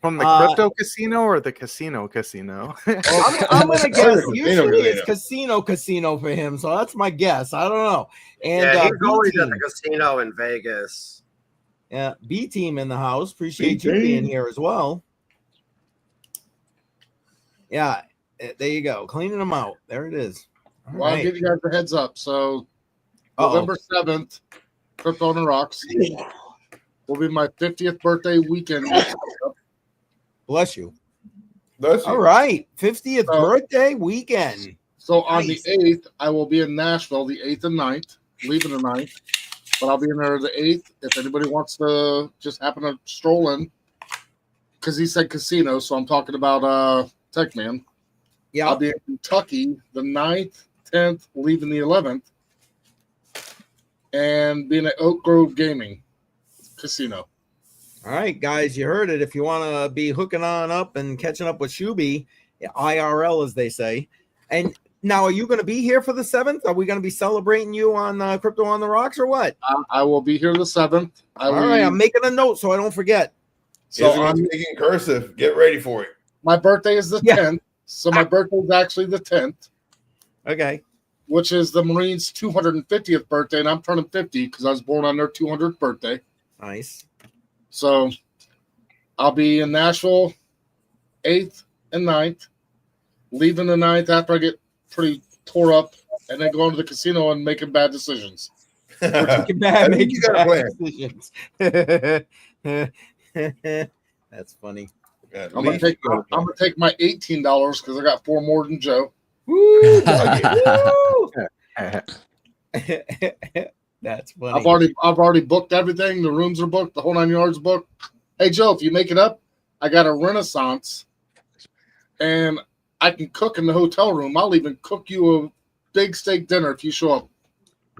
From the crypto casino or the casino? I'm going to guess. Usually it's casino for him. So that's my guess. I don't know. And he's always at the casino in Vegas. Yeah, B team in the house. Appreciate you being here as well. Yeah, there you go. Cleaning them out. There it is. I'll give you guys a heads up. So November 7th, Crypto on the Rocks will be my 50th birthday weekend. Bless you. Bless you. All right. 50th birthday weekend. So on the 8th, I will be in Nashville, the 8th and 9th, leaving the 9th. But I'll be in there the 8th. If anybody wants to just happen to stroll in, because he said casino, so I'm talking about Tech Man. Yeah. I'll be in Kentucky the 9th, 10th, leaving the 11th, and being at Oak Grove Gaming Casino. All right, guys, you heard it. If you want to be hooking on up and catching up with Shuby, IRL, as they say. And now, are you going to be here for the 7th? Are we going to be celebrating you on Crypto on the Rocks or what? I will be here the 7th. All right, I'm making a note so I don't forget. So I'm making cursive. Get ready for it. My birthday is the 10th. So my birthday is actually the 10th. Okay. Which is the Marines' 250th birthday, and I'm turning 50 because I was born on their 200th birthday. Nice. So I'll be in Nashville 8th and 9th, leaving the 9th after I get pretty tore up, and then going to the casino and making bad decisions. Making I think you got a plan. decisions. That's funny. At I'm gonna least you take got a plan. my $18 because I got 4 more than Joe. Woo! Yeah. That's funny. I've already booked everything. The rooms are booked. The whole 9 yards booked. Hey Joe, if you make it up, I got a Renaissance, and I can cook in the hotel room. I'll even cook you a big steak dinner if you show up.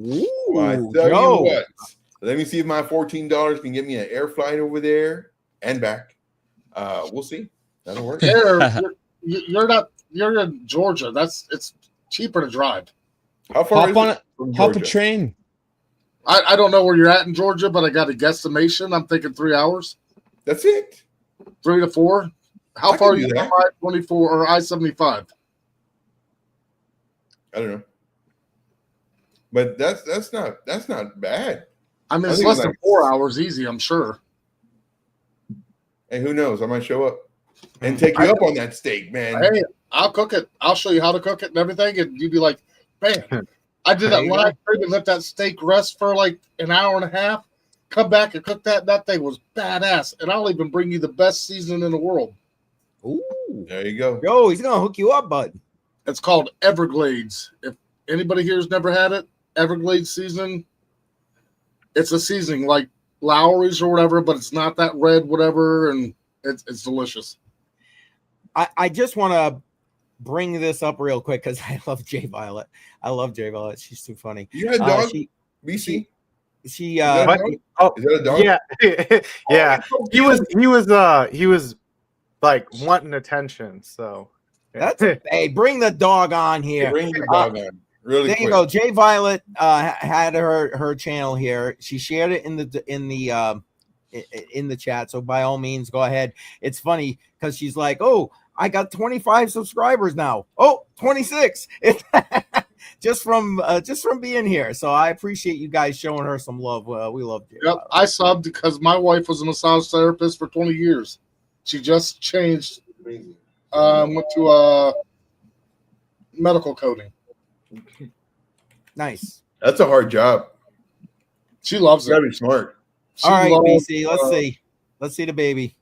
Ooh, Well, I tell Joe. you what. Let me see if my $14 can get me an air flight over there and back. We'll see. That'll work. You're in Georgia. It's cheaper to drive. How far Hop is on it it. from Hop a Georgia? train. I don't know where you're at in Georgia, but I got a guesstimation. I'm thinking 3 hours, That's it. 3 to 4. How I far are can you do from that. I-24 or I-75? I don't know. But that's not bad. I mean, I it's think less it's than like- 4 hours easy, I'm sure. And who knows? I might show up and take you up on that steak, man. Hey, I'll cook it. I'll show you how to cook it and everything, and you'd be like, man, I did There that you live stream and let that steak rest for like an hour and a half. Come back and cook that. That thing was badass, and I'll even bring you the best seasoning in the world. Ooh. There you go. Yo, he's gonna hook you up, bud. It's called Everglades. If anybody here's never had it, Everglades seasoning. It's a seasoning like Lowry's or whatever, but it's not that red, whatever, and it's delicious. I just want to bring this up real quick because I love Jay Violet. I love Jay Violet. She's too funny. You had a dog, She BC? she that What? Oh, Is that a dog? yeah, yeah. He was like wanting attention. So that's hey, bring the dog on here. Bring your dog on. Really There quick. you go. Jay Violet had her channel here. She shared it in the chat. So by all means, go ahead. It's funny because she's like, "Oh, I got 25 subscribers now. Oh, 26." just from being here. So I appreciate you guys showing her some love. We love you. Yep, I subbed because my wife was a massage therapist for 20 years. She just changed, went to medical coding. Nice. That's a hard job. She loves You it. gotta be smart. She All right, loves, BC. Let's see the baby.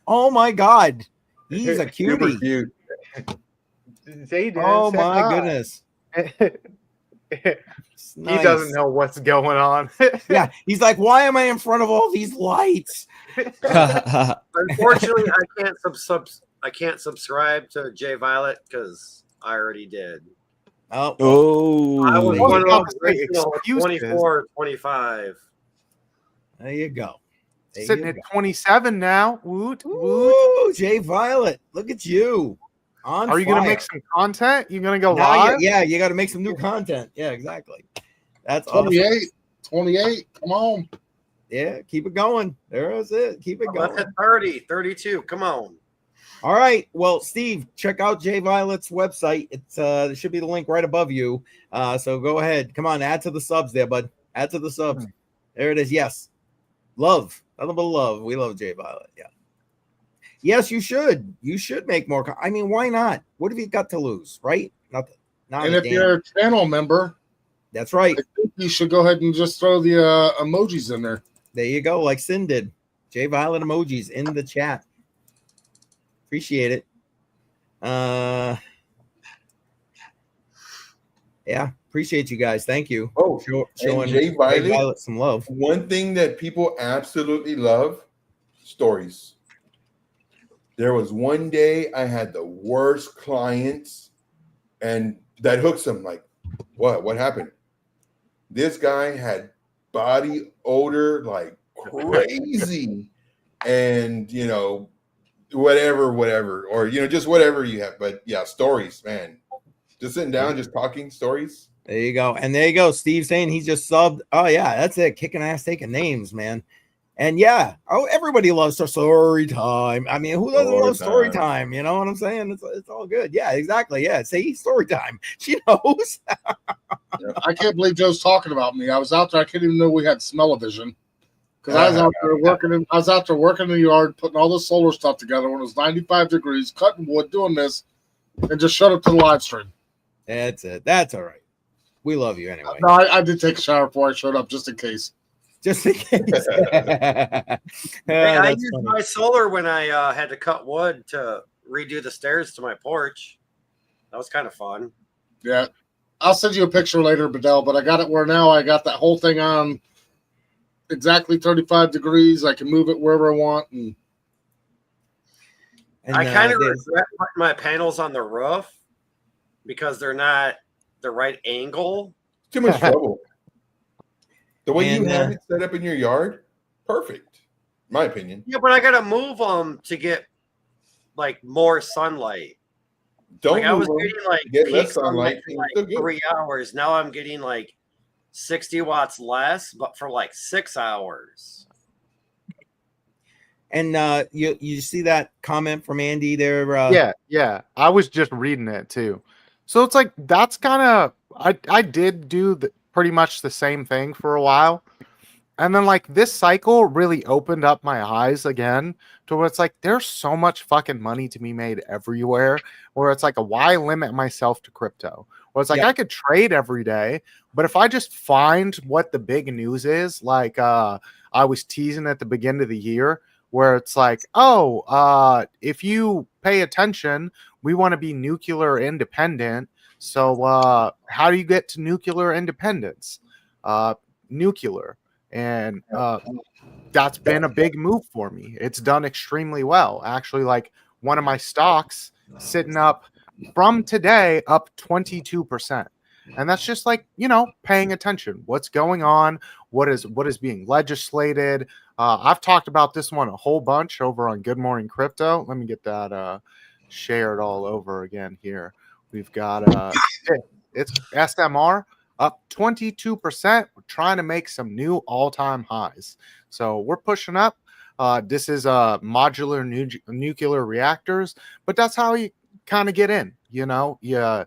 Oh my God, he's a Super cutie. cute. Oh my goodness. He Nice. doesn't know what's going on. Yeah, he's like, why am I in front of all these lights? Unfortunately, I can't subscribe to Jay Violet because I already did. Oh, I was Oh, one of yeah, those original excuses. 24, 25. there you go. There Sitting you at go. 27 now. Woot, woot. Ooh, Jay Violet, look at you. On Are you going to fire. make some content? You going to go Now live? you got to make some new content. Yeah, exactly. That's awesome. 28. Come on. Yeah, keep it going. There's it. Keep it Let's going. hit 30, 32. Come on. All right. Well, Steve, check out Jay Violet's website. It's there should be the link right above you. So go ahead. Come on, add to the subs there, bud. Add to the subs. There it is. Yes. Love. Nothing but love. We love Jay Violet. Yeah. Yes, you should. You should make more. I mean, why not? What have you got to lose, right? Nothing. Not And a if damn. you're a channel member, That's right. I think you should go ahead and just throw the emojis in there. There you go. Like Sin did. Jay Violet emojis in the chat. Appreciate it. Yeah, appreciate you guys. Thank you. Oh, Showing Jay Violet, some love. one thing that people absolutely love, stories. There was one day I had the worst clients, and that hooks them. Like, what happened? This guy had body odor like crazy, and whatever, or just whatever you have. But yeah, stories, man. Just sitting down, just talking stories. There you go. And there you go. Steve saying he just subbed. Oh, yeah, that's it. Kicking ass, taking names, man. And yeah, everybody loves story time. I mean, who doesn't love story time? You know what I'm saying? It's all good. Yeah, exactly. Yeah, say story time. She knows. I can't believe Joe's talking about me. I was out there. I couldn't even know we had smell-o-vision because I was out there working. I was out there working in the yard, putting all this solar stuff together when it was 95 degrees, cutting wood, doing this, and just shut up to the live stream. That's it. That's all right. We love you anyway. No, I did take a shower before I showed up, just in case. Just in case. Hey, I used my solar when I had to cut wood to redo the stairs to my porch. That was kind of fun. Yeah. I'll send you a picture later, Bedell, but I got it where now I got that whole thing on exactly 35 degrees. I can move it wherever I want. And I kind of regret putting my panels on the roof because they're not the right angle. Too much trouble. The way you have it set up in your yard, perfect. My opinion. Yeah, but I got to move them to get like more sunlight. Don't I was them. getting like Get peak less sunlight sunlight. for like 3 hours. Now I'm getting like 60 watts less, but for like 6 hours. And you see that comment from Andy there? Yeah. I was just reading it too. So it's like that's kind of I did do pretty much the same thing for a while. And then like this cycle really opened up my eyes again to where it's like there's so much fucking money to be made everywhere, where it's like why limit myself to crypto? Where it's like I could trade every day, but if I just find what the big news is, like I was teasing at the beginning of the year, where it's like, if you pay attention, we want to be nuclear independent. So how do you get to nuclear independence? Nuclear. And that's been a big move for me. It's done extremely well. Actually, like one of my stocks sitting up from today up 22%. And that's just like, paying attention. What's going on? What is being legislated? I've talked about this one a whole bunch over on Good Morning Crypto. Let me get that shared all over again here. We've got it's SMR up 22%. We're trying to make some new all-time highs. So we're pushing up. This is modular nuclear reactors, but that's how you kind of get in. You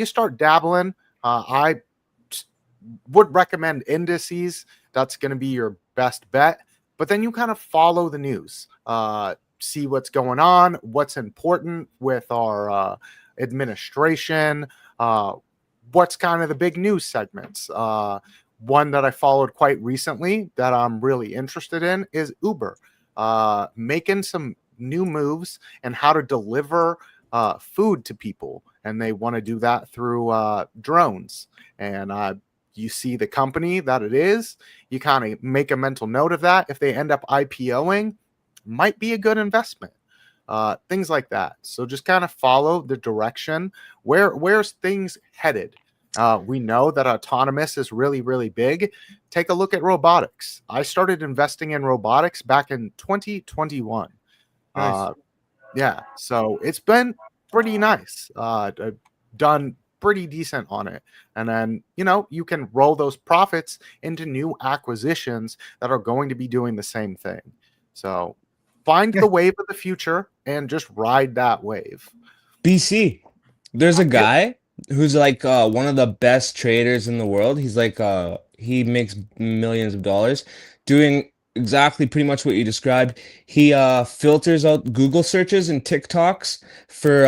start dabbling. I would recommend indices. That's going to be your best bet. But then you kind of follow the news, see what's going on, what's important with our administration, what's kind of the big news segments. One that I followed quite recently that I'm really interested in is Uber, making some new moves and how to deliver food to people. And they want to do that through drones. And you see the company that it is, you kind of make a mental note of that. If they end up IPOing, might be a good investment. Things like that. So just kind of follow the direction. Where's things headed? We know that autonomous is really, really big. Take a look at robotics. I started investing in robotics back in 2021. Nice. So it's been pretty nice. Done pretty decent on it. And then, you can roll those profits into new acquisitions that are going to be doing the same thing. So find the wave of the future and just ride that wave. BC, there's a guy who's like one of the best traders in the world. He's like he makes millions of dollars doing exactly pretty much what you described. He filters out Google searches and TikToks for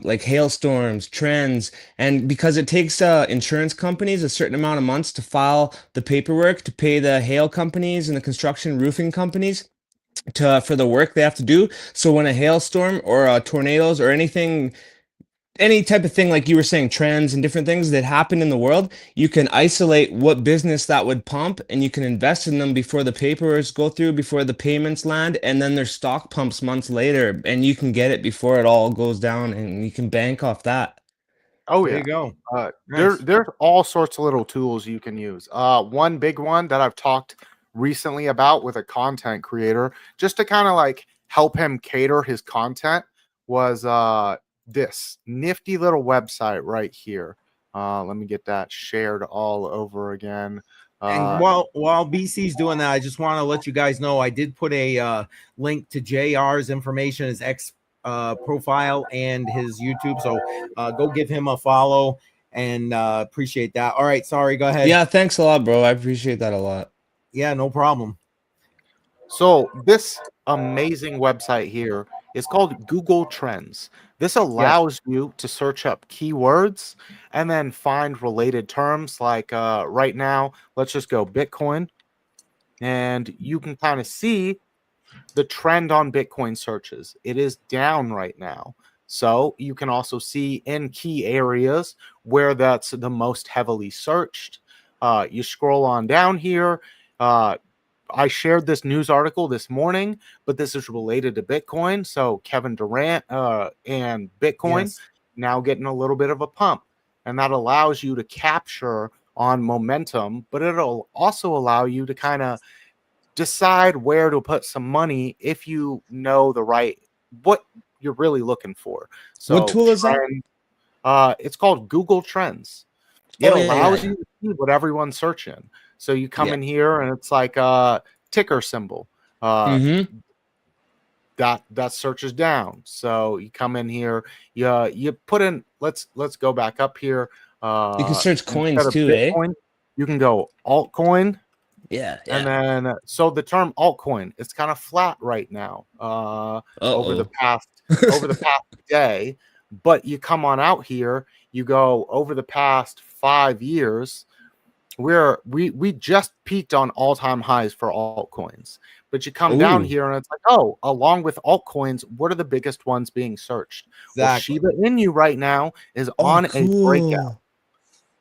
like hailstorms, trends, and because it takes insurance companies a certain amount of months to file the paperwork to pay the hail companies and the construction roofing companies for the work they have to do. So when a hailstorm or tornadoes or any type of thing, like you were saying, trends and different things that happen in the world, you can isolate what business that would pump and you can invest in them before the papers go through, before the payments land, and then their stock pumps months later and you can get it before it all goes down and you can bank off that. Oh, There you go. There's all sorts of little tools you can use. One big one that I've talked recently about with a content creator, just to kind of like help him cater his content, was this nifty little website right here. Let me get that shared all over again. And while BC's doing that, I just want to let you guys know I did put a link to JR's information, his X profile and his YouTube. So go give him a follow. and appreciate that. All right, sorry, go ahead. Yeah, thanks a lot, bro. I appreciate that a lot. Yeah, no problem. So this amazing website here is called Google Trends. This allows you to search up keywords and then find related terms. Like right now, let's just go Bitcoin, and you can kind of see the trend on Bitcoin searches. It is down right now. So you can also see in key areas where that's the most heavily searched. You scroll on down here. I shared this news article this morning, but this is related to Bitcoin. So Kevin Durant and Bitcoin now getting a little bit of a pump. And that allows you to capture on momentum, but it'll also allow you to kind of decide where to put some money if you know what you're really looking for. So What tool is that? It's called Google Trends. It allows you to see what everyone's searching. So you come in here and it's like a ticker symbol. That search is down. So you come in here, you put in, let's go back up here. You can search coins too, Bitcoin, you can go altcoin. Yeah. And then, so the term altcoin, it's kind of flat right now over the past day. But you come on out here, you go over the past 5 years, we just peaked on all-time highs for altcoins. But you come down here and it's like, oh, along with altcoins, what are the biggest ones being searched? Exactly. Well, Shiba Inu right now is on a breakout.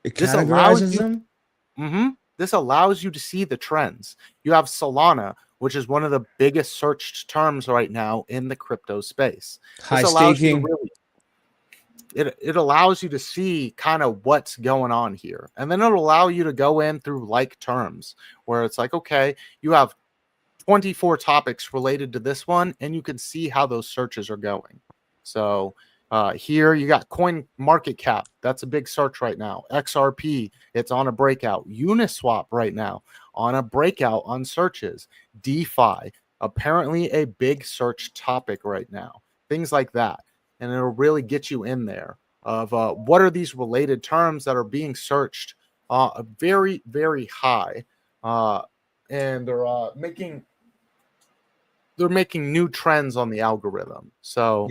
It categorizes them. This allows you to see the trends. You have Solana, which is one of the biggest searched terms right now in the crypto space. High staking. It allows you to see kind of what's going on here. And then it'll allow you to go in through like terms where it's like, okay, you have 24 topics related to this one, and you can see how those searches are going. So here you got coin market cap. That's a big search right now. XRP, it's on a breakout. Uniswap right now on a breakout on searches. DeFi, apparently a big search topic right now. Things like that. And it'll really get you in there of what are these related terms that are being searched very, very high. And they're making new trends on the algorithm. So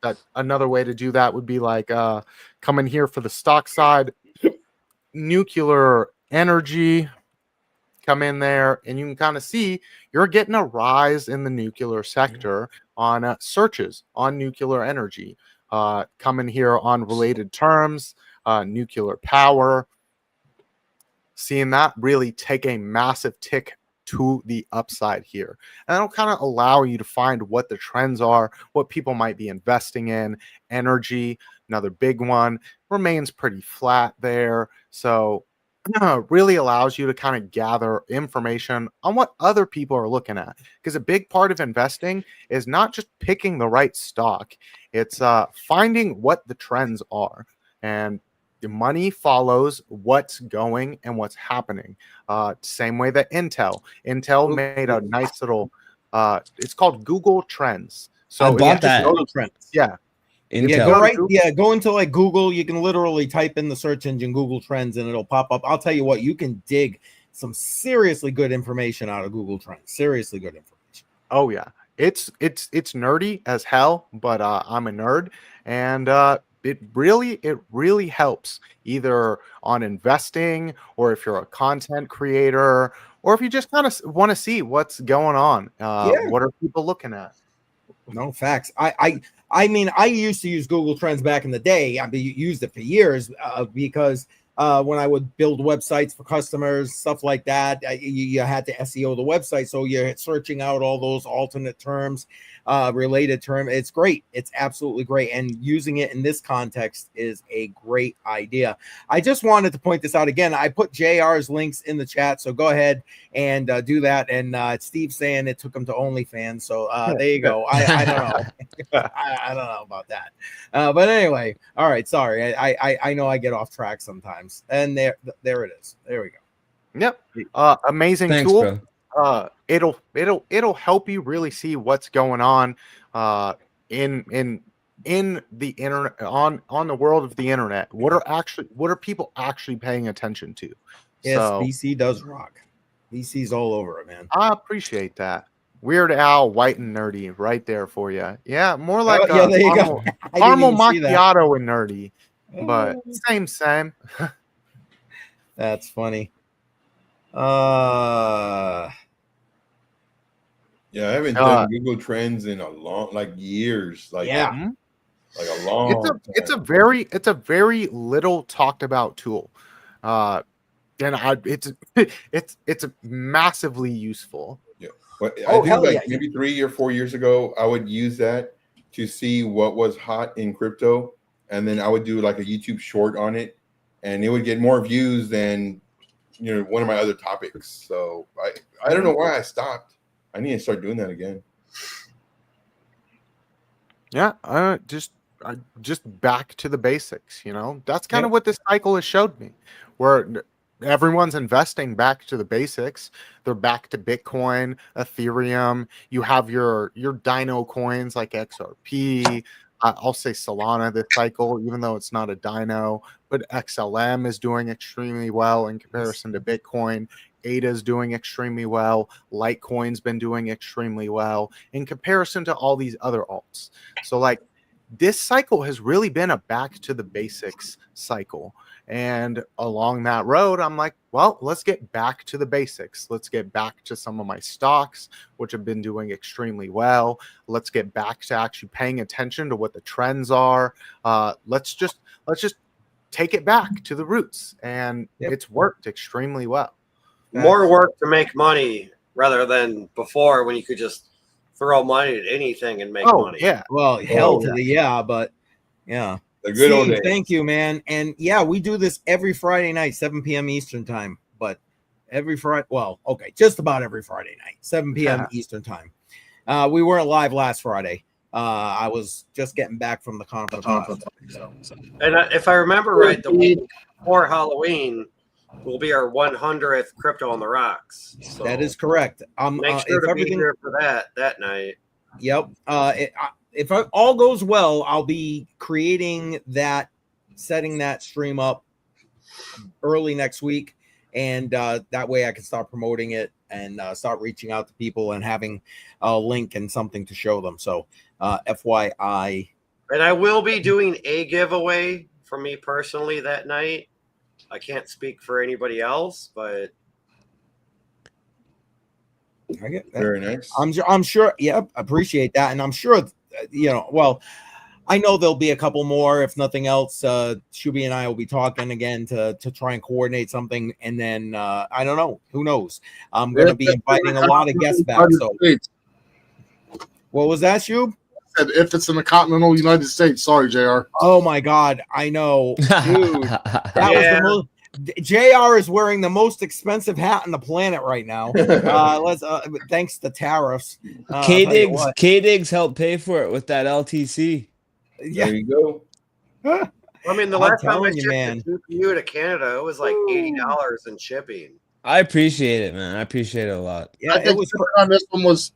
that another way to do that would be like come in here for the stock side, nuclear energy, come in there, and you can kind of see you're getting a rise in the nuclear sector on searches on nuclear energy. Come in here on related terms, nuclear power, seeing that really take a massive tick to the upside here. And it'll kind of allow you to find what the trends are, what people might be investing in. Energy, another big one, remains pretty flat there. So really allows you to kind of gather information on what other people are looking at. Because a big part of investing is not just picking the right stock, it's finding what the trends are. And the money follows what's going and what's happening. Same way that Intel made a nice little, it's called Google Trends. So I bought that. Google Trends. Yeah. Intel. Go into like Google. You can literally type in the search engine Google Trends and it'll pop up. I'll tell you what, you can dig some seriously good information out of Google Trends. Seriously good information. Oh yeah. It's nerdy as hell, but I'm a nerd, and it really helps either on investing, or if you're a content creator, or if you just kind of want to see what's going on. What are people looking at? No, facts. I mean, I used to use Google Trends back in the day. I used it for years because when I would build websites for customers, stuff like that, you had to SEO the website. So you're searching out all those alternate terms, related term. It's great. It's absolutely great. And using it in this context is a great idea. I just wanted to point this out again. I put JR's links in the chat. So go ahead and do that. And Steve's saying it took him to OnlyFans. So there you go. I don't know. I don't know about that. But anyway, all right. Sorry. I know I get off track sometimes. And there it is. There we go. Yep. Amazing tool. Bro. It'll help you really see what's going on in in the internet, on the world of the internet, what are people actually paying attention to? Yes, So BC does rock. BC's all over it, man. I appreciate that. Weird Al, white and nerdy, right there for you. Yeah, more like Oh, yeah, there you go. I didn't caramel even see that. macchiato and nerdy, but same. That's funny. Yeah, I haven't done Google Trends in a long, years. Like Yeah. like a long. It's a very little talked about tool, and it's massively useful. Yeah, but Oh, I hell think yeah. maybe 3 or 4 years ago, I would use that to see what was hot in crypto, and then I would do like a YouTube short on it, and it would get more views than one of my other topics. So I don't know why I stopped. I need to start doing that again. Yeah, just back to the basics. That's kind of what this cycle has showed me, where everyone's investing back to the basics. They're back to Bitcoin, Ethereum. You have your dino coins like XRP. I'll say Solana this cycle, even though it's not a dino, but XLM is doing extremely well in comparison to Bitcoin. ADA is doing extremely well. Litecoin's been doing extremely well in comparison to all these other alts. So this cycle has really been a back to the basics cycle. And along that road, I'm like, well, let's get back to the basics. Let's get back to some of my stocks, which have been doing extremely well. Let's get back to actually paying attention to what the trends are. Let's just take it back to the roots. And it's worked extremely well. More work to make money rather than before when you could just throw money at anything and make money. Yeah. Well, hell to the but yeah. The good old days. Thank you, man. And yeah, we do this every Friday night, 7 p.m. Eastern time. But every Friday, just about every Friday night, 7 p.m. Eastern time. We weren't live last Friday. I was just getting back from the conference. And if I remember right, the week before Halloween will be our 100th Crypto on the Rocks. So that is correct. Make sure to be here for that night. Yep. If all goes well, I'll be setting that stream up early next week, and that way I can start promoting it and start reaching out to people and having a link and something to show them. So, FYI. And I will be doing a giveaway for me personally that night. I can't speak for anybody else, but I get that. Very nice. I'm sure. Yep, appreciate that, and I'm sure. I know there'll be a couple more, if nothing else. Shuby and I will be talking again to try and coordinate something, and then I don't know. Who knows? I'm going to be inviting a lot of guests back. So, what was that, Shub? If it's in the continental United States, sorry, JR. Oh my God, I know, dude. That was the most. JR is wearing the most expensive hat on the planet right now. Thanks to tariffs. K-Diggs helped pay for it with that LTC. Yeah. There you go. I mean, the last time I shipped a GPU to Canada, it was like $80 in shipping. I appreciate it, man. I appreciate it a lot. Yeah, I think on this one was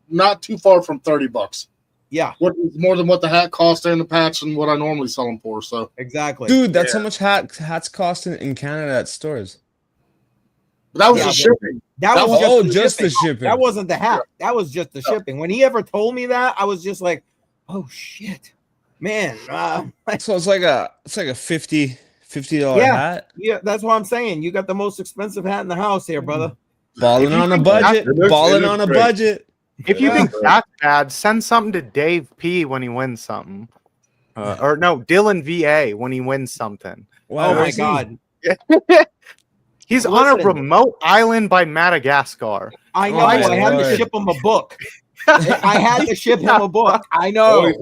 not too far from $30. Yeah, more than what the hat cost and the patch and what I normally sell them for. So exactly, dude, that's how much hats cost in Canada at stores. But that was the shipping. That was just the shipping. That wasn't the hat. That was just the shipping. When he ever told me that, I was just like, "Oh shit, man!" So it's like a $50 hat. Yeah, that's what I'm saying. You got the most expensive hat in the house here, brother. Balling on a budget. Balling on a budget. If you think that's bad, send something to Dave P when he wins something. Or no, Dylan VA when he wins something. Wow, oh my God. He's on a remote island by Madagascar. I know. I had to ship him a book. I had to ship him a book. I know.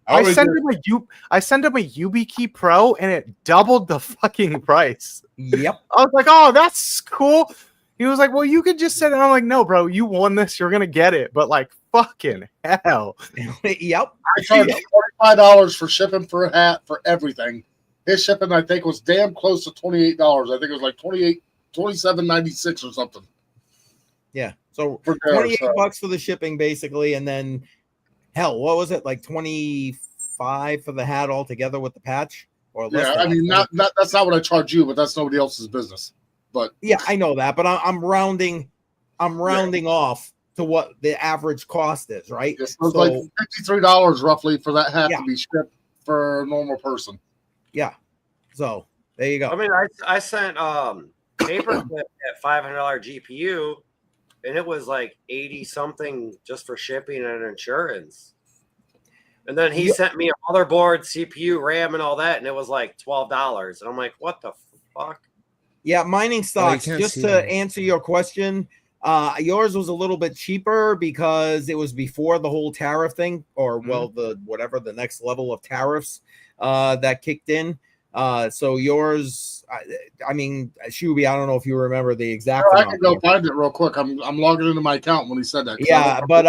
I sent him a YubiKey Pro and it doubled the fucking price. Yep. I was like, oh, that's cool. He was like, well, you could just send it. I'm like, no, bro, you won this. You're going to get it. But like, fucking hell. Yep. I charged $45 for shipping for a hat for everything. His shipping, I think, was damn close to $28. I think it was like $27.96 or something. Yeah. So $28 for the shipping, basically. And then, hell, what was it? Like 25 $5 for the hat altogether with the patch, or less. Yeah, than I mean, that. not that's not what I charge you, but that's nobody else's business. But Yeah, I know that, but I'm rounding off to what the average cost is, right? it's like $53 roughly for that hat to be shipped for a normal person. Yeah. So there you go. I mean, I sent paperclip at $500 GPU, and it was like 80 something just for shipping and insurance. And then he sent me a motherboard, CPU, RAM, and all that, and it was like $12. And I'm like, what the fuck? Yeah, mining stocks. Just to answer your question, yours was a little bit cheaper because it was before the whole tariff thing, or the next level of tariffs that kicked in. So yours, I mean, Shuby, I don't know if you remember the exact. I can go find it real quick. I'm logging into my account when he said that. Yeah, but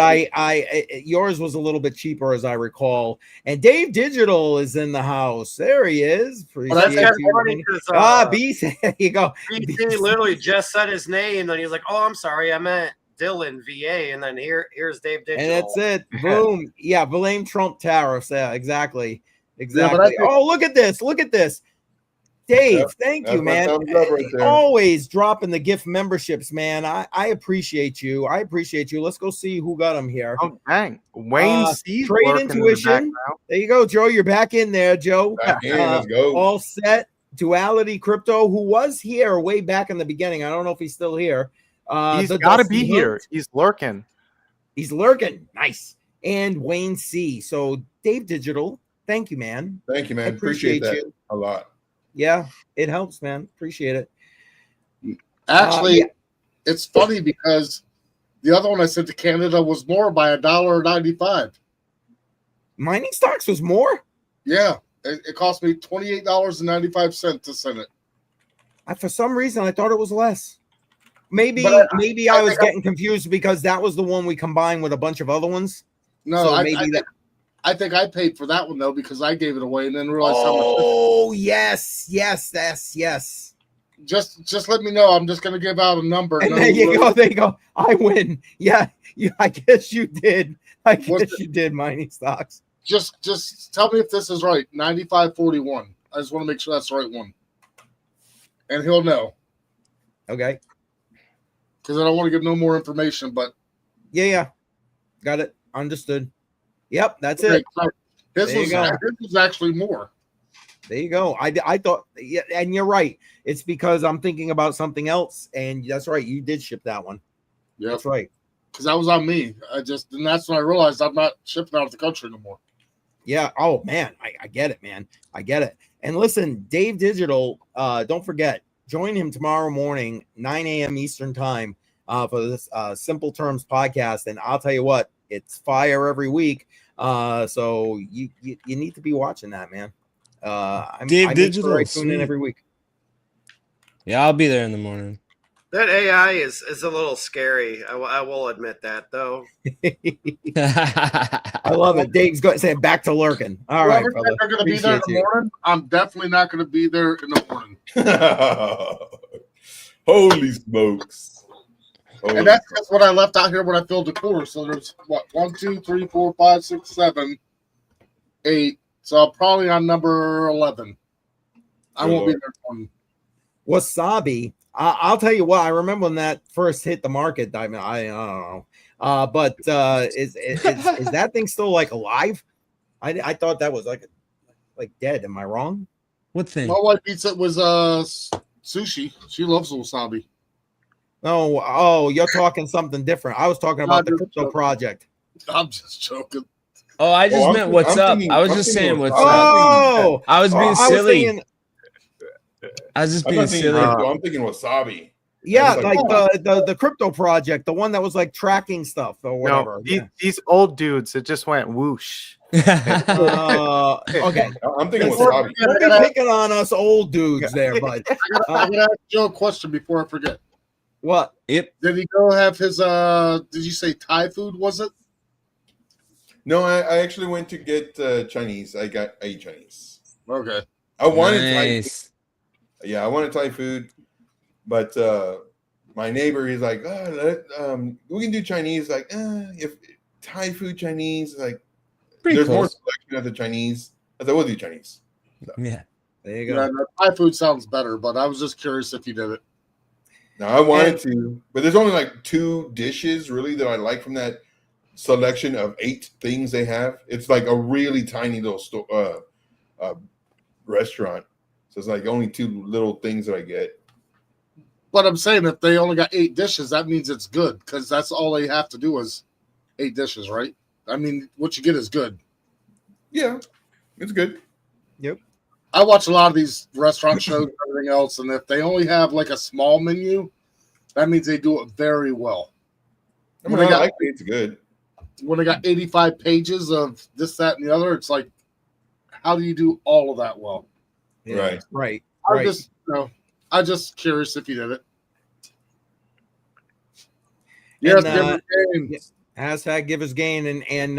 yours was a little bit cheaper, as I recall. And Dave Digital is in the house. There he is. Appreciate you. BC, there you go. BC literally just said his name, and he's like, "Oh, I'm sorry, I meant Dylan VA." And then here's Dave Digital. And that's it. Boom. Yeah, blame Trump tariffs. Yeah, exactly. Exactly. Look at this. Look at this. Dave, thank you, man. Right, always dropping the gift memberships, man. I appreciate you. I appreciate you. Let's go see who got them here. Oh, dang. Wayne C. Trade Intuition. There you go, Joe. You're back in there, Joe. Back in. Let's go. All set. Duality Crypto, who was here way back in the beginning. I don't know if he's still here. He's got to be here. He's lurking. He's lurking. Nice. And Wayne C. So Dave Digital. Thank you, man. Thank you, man. Appreciate that a lot. Yeah, it helps, man. Appreciate it. Actually, it's funny because the other one I sent to Canada was more by $1.95. Mining stocks was more? Yeah. It cost me $28.95 to send it. For some reason, I thought it was less. Maybe I was getting confused because that was the one we combined with a bunch of other ones. No, so I think I paid for that one though because I gave it away and then realized how much. Oh yes. Just let me know. I'm just gonna give out a number. And there you go. There you go. I win. Yeah. I guess you did. You did, mining stocks. Just tell me if this is right. 95.41. I just want to make sure that's the right one. And he'll know. Okay. Because I don't want to give no more information, but yeah. Got it. Understood. Yep, that's it. This was actually more. There you go. I thought, yeah, and you're right. It's because I'm thinking about something else, and that's right. You did ship that one. Yeah, that's right. Because that was on me. And that's when I realized I'm not shipping out of the country anymore. Yeah. Oh man, I get it, man. I get it. And listen, Dave Digital. Don't forget, join him tomorrow morning, 9 a.m. Eastern time, for this Simple Terms podcast. And I'll tell you what, it's fire every week. So you need to be watching that, man. Dave Digital. I tune in every week. Yeah, I'll be there in the morning. That AI is a little scary. I will admit that, though. I love it. Dave's saying back to lurking. All right, brother. They're going to be there in the morning. I'm definitely not going to be there in the morning. Holy smokes. And that's what I left out here when I filled the cooler. So there's 1, 2, 3, 4, 5, 6, 7, 8. So I'm probably on number 11. I won't be there for Wasabi. I'll tell you what. I remember when that first hit the market. I mean, I don't know. But is that thing still like alive? I thought that was like dead. Am I wrong? What thing? My wife eats it was sushi. She loves wasabi. Oh, you're talking something different. I was talking about the crypto project. I'm just joking. Oh, I just meant what's up. I was just saying what's up. Oh, I was being silly. I was just being silly. I'm thinking wasabi. Yeah, like the crypto project, the one that was like tracking stuff or whatever. No, these old dudes, it just went whoosh. Okay, I'm thinking wasabi. Don't be picking on us old dudes there, bud. I gotta ask Joe a question before I forget. What? Yep. Did he go have his did you say Thai food, was it? No, I actually went to get Chinese. I ate Chinese. Okay. I wanted Thai food. Yeah, I wanted Thai food. But my neighbor, he's like, we can do Chinese. Like, if Thai food, Chinese, like, Pretty There's more close. selection at the Chinese as there was the Chinese. Yeah. There you go. Yeah, no, Thai food sounds better, but I was just curious if you did it. Now I wanted to, but there's only like 2 dishes really that I like from that selection of 8 things they have. It's like a really tiny little restaurant, so it's like only 2 little things that I get. But I'm saying if they only got 8 dishes, that means it's good because that's all they have to do is 8 dishes, right? I mean, what you get is good. Yeah, it's good. I watch a lot of these restaurant shows and everything else, and if they only have like a small menu, that means they do it very well. I mean, I like it. It's good. When they got 85 pages of this, that, and the other, it's like, how do you do all of that well? Yeah, right. I'm just curious if you did it. And, Yes, hashtag give us gain. And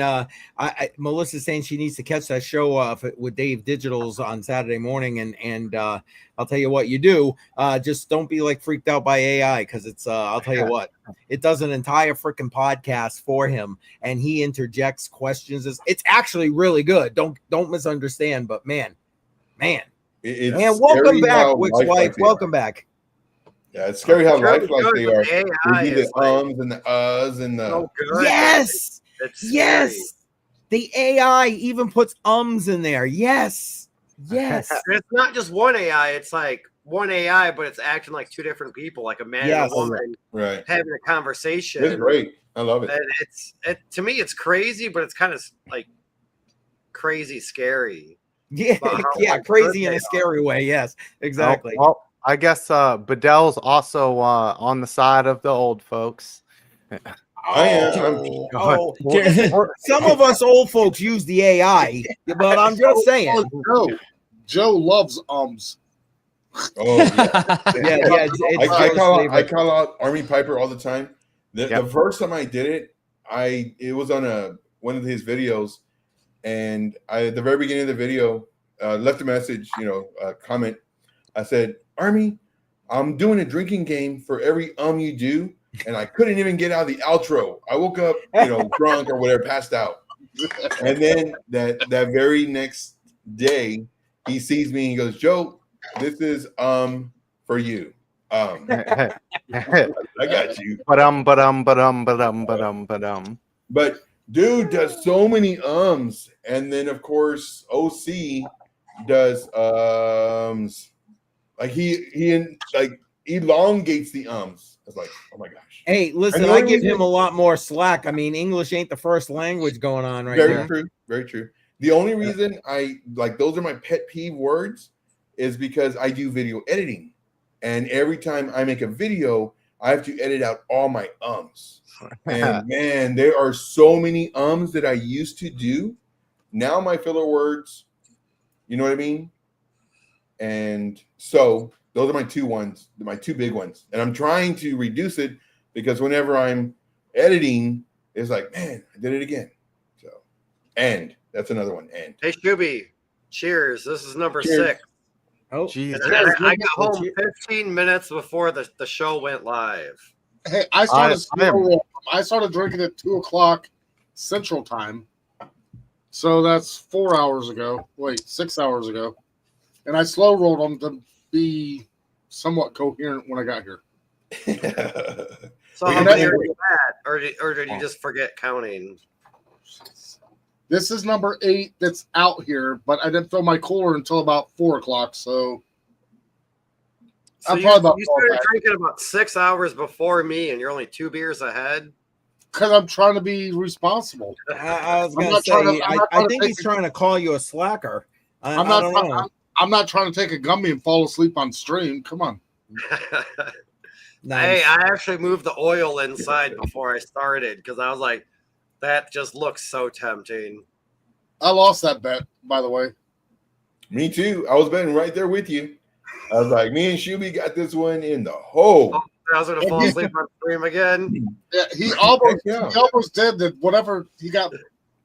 Melissa's saying she needs to catch that show with Dave Digitals on Saturday morning. And I'll tell you what you do. Just don't be like freaked out by AI because it's I'll tell you what, it does an entire freaking podcast for him and he interjects questions. It's actually really good. Don't misunderstand, but man. And welcome back, Wick's wife. Welcome back. Yeah, it's scary how Sure, lifelike they are. They do the like, and the uhs and the. so good. Yes. It's Yes. scary. The AI even puts ums in there. Yes. Yes. And it's not just one AI. It's like one AI, but it's acting like 2 different people, like a man and Yes. a woman Right. having a conversation. It's great. I love it. And to me, it's crazy, but it's kind of like crazy scary. Yeah. Yeah. Crazy in a scary way. Yes. Exactly. Well, I guess Bedell's also on the side of the old folks. I am. Oh, some of us old folks use the AI, but I'm just saying. Joe loves ums. Oh yeah. Yeah. I call out Army Piper all the time. The first time I did it, it was on one of his videos, and I at the very beginning of the video left a message, a comment. I said, Army, I'm doing a drinking game for every you do, and I couldn't even get out of the outro. I woke up, drunk or whatever, passed out. And then that very next day, he sees me and he goes, Joe, this is for you. I got you. But dude does so many ums, and then of course OC does like he elongates the ums. I was like, oh my gosh. Hey, listen, I give him a lot more slack. I mean, English ain't the first language going on right now. Very true. Very true. The only reason I like those are my pet peeve words is because I do video editing. And every time I make a video, I have to edit out all my ums. And man, there are so many ums that I used to do. Now my filler words, you know what I mean? And so those are my 2 ones, my 2 big ones. And I'm trying to reduce it because whenever I'm editing, it's like, man, I did it again. So, and that's another one. And hey, Shuby, cheers. This is number Cheers. 6. Oh, Jesus. I got home 15 minutes before the show went live. Hey, I started drinking at 2:00 Central Time. So that's 4 hours ago. Wait, 6 hours ago. And I slow rolled them to be somewhat coherent when I got here. So how many are you at? Or did you just forget counting? This is number 8 that's out here, but I didn't fill my cooler until about 4:00. So I'm probably about you started drinking about 6 hours before me, and you're only 2 beers ahead. Because I'm trying to be responsible. I was going to say, I think he's trying to call you a slacker. I don't know. I'm not trying to take a gummy and fall asleep on stream. Come on. Nice. Hey, I actually moved the oil inside before I started because I was like, that just looks so tempting. I lost that bet, by the way. Me too. I was betting right there with you. I was like, me and Shuby got this one in the hole. I was going to fall asleep on stream again. Yeah, he almost did that. Whatever he got.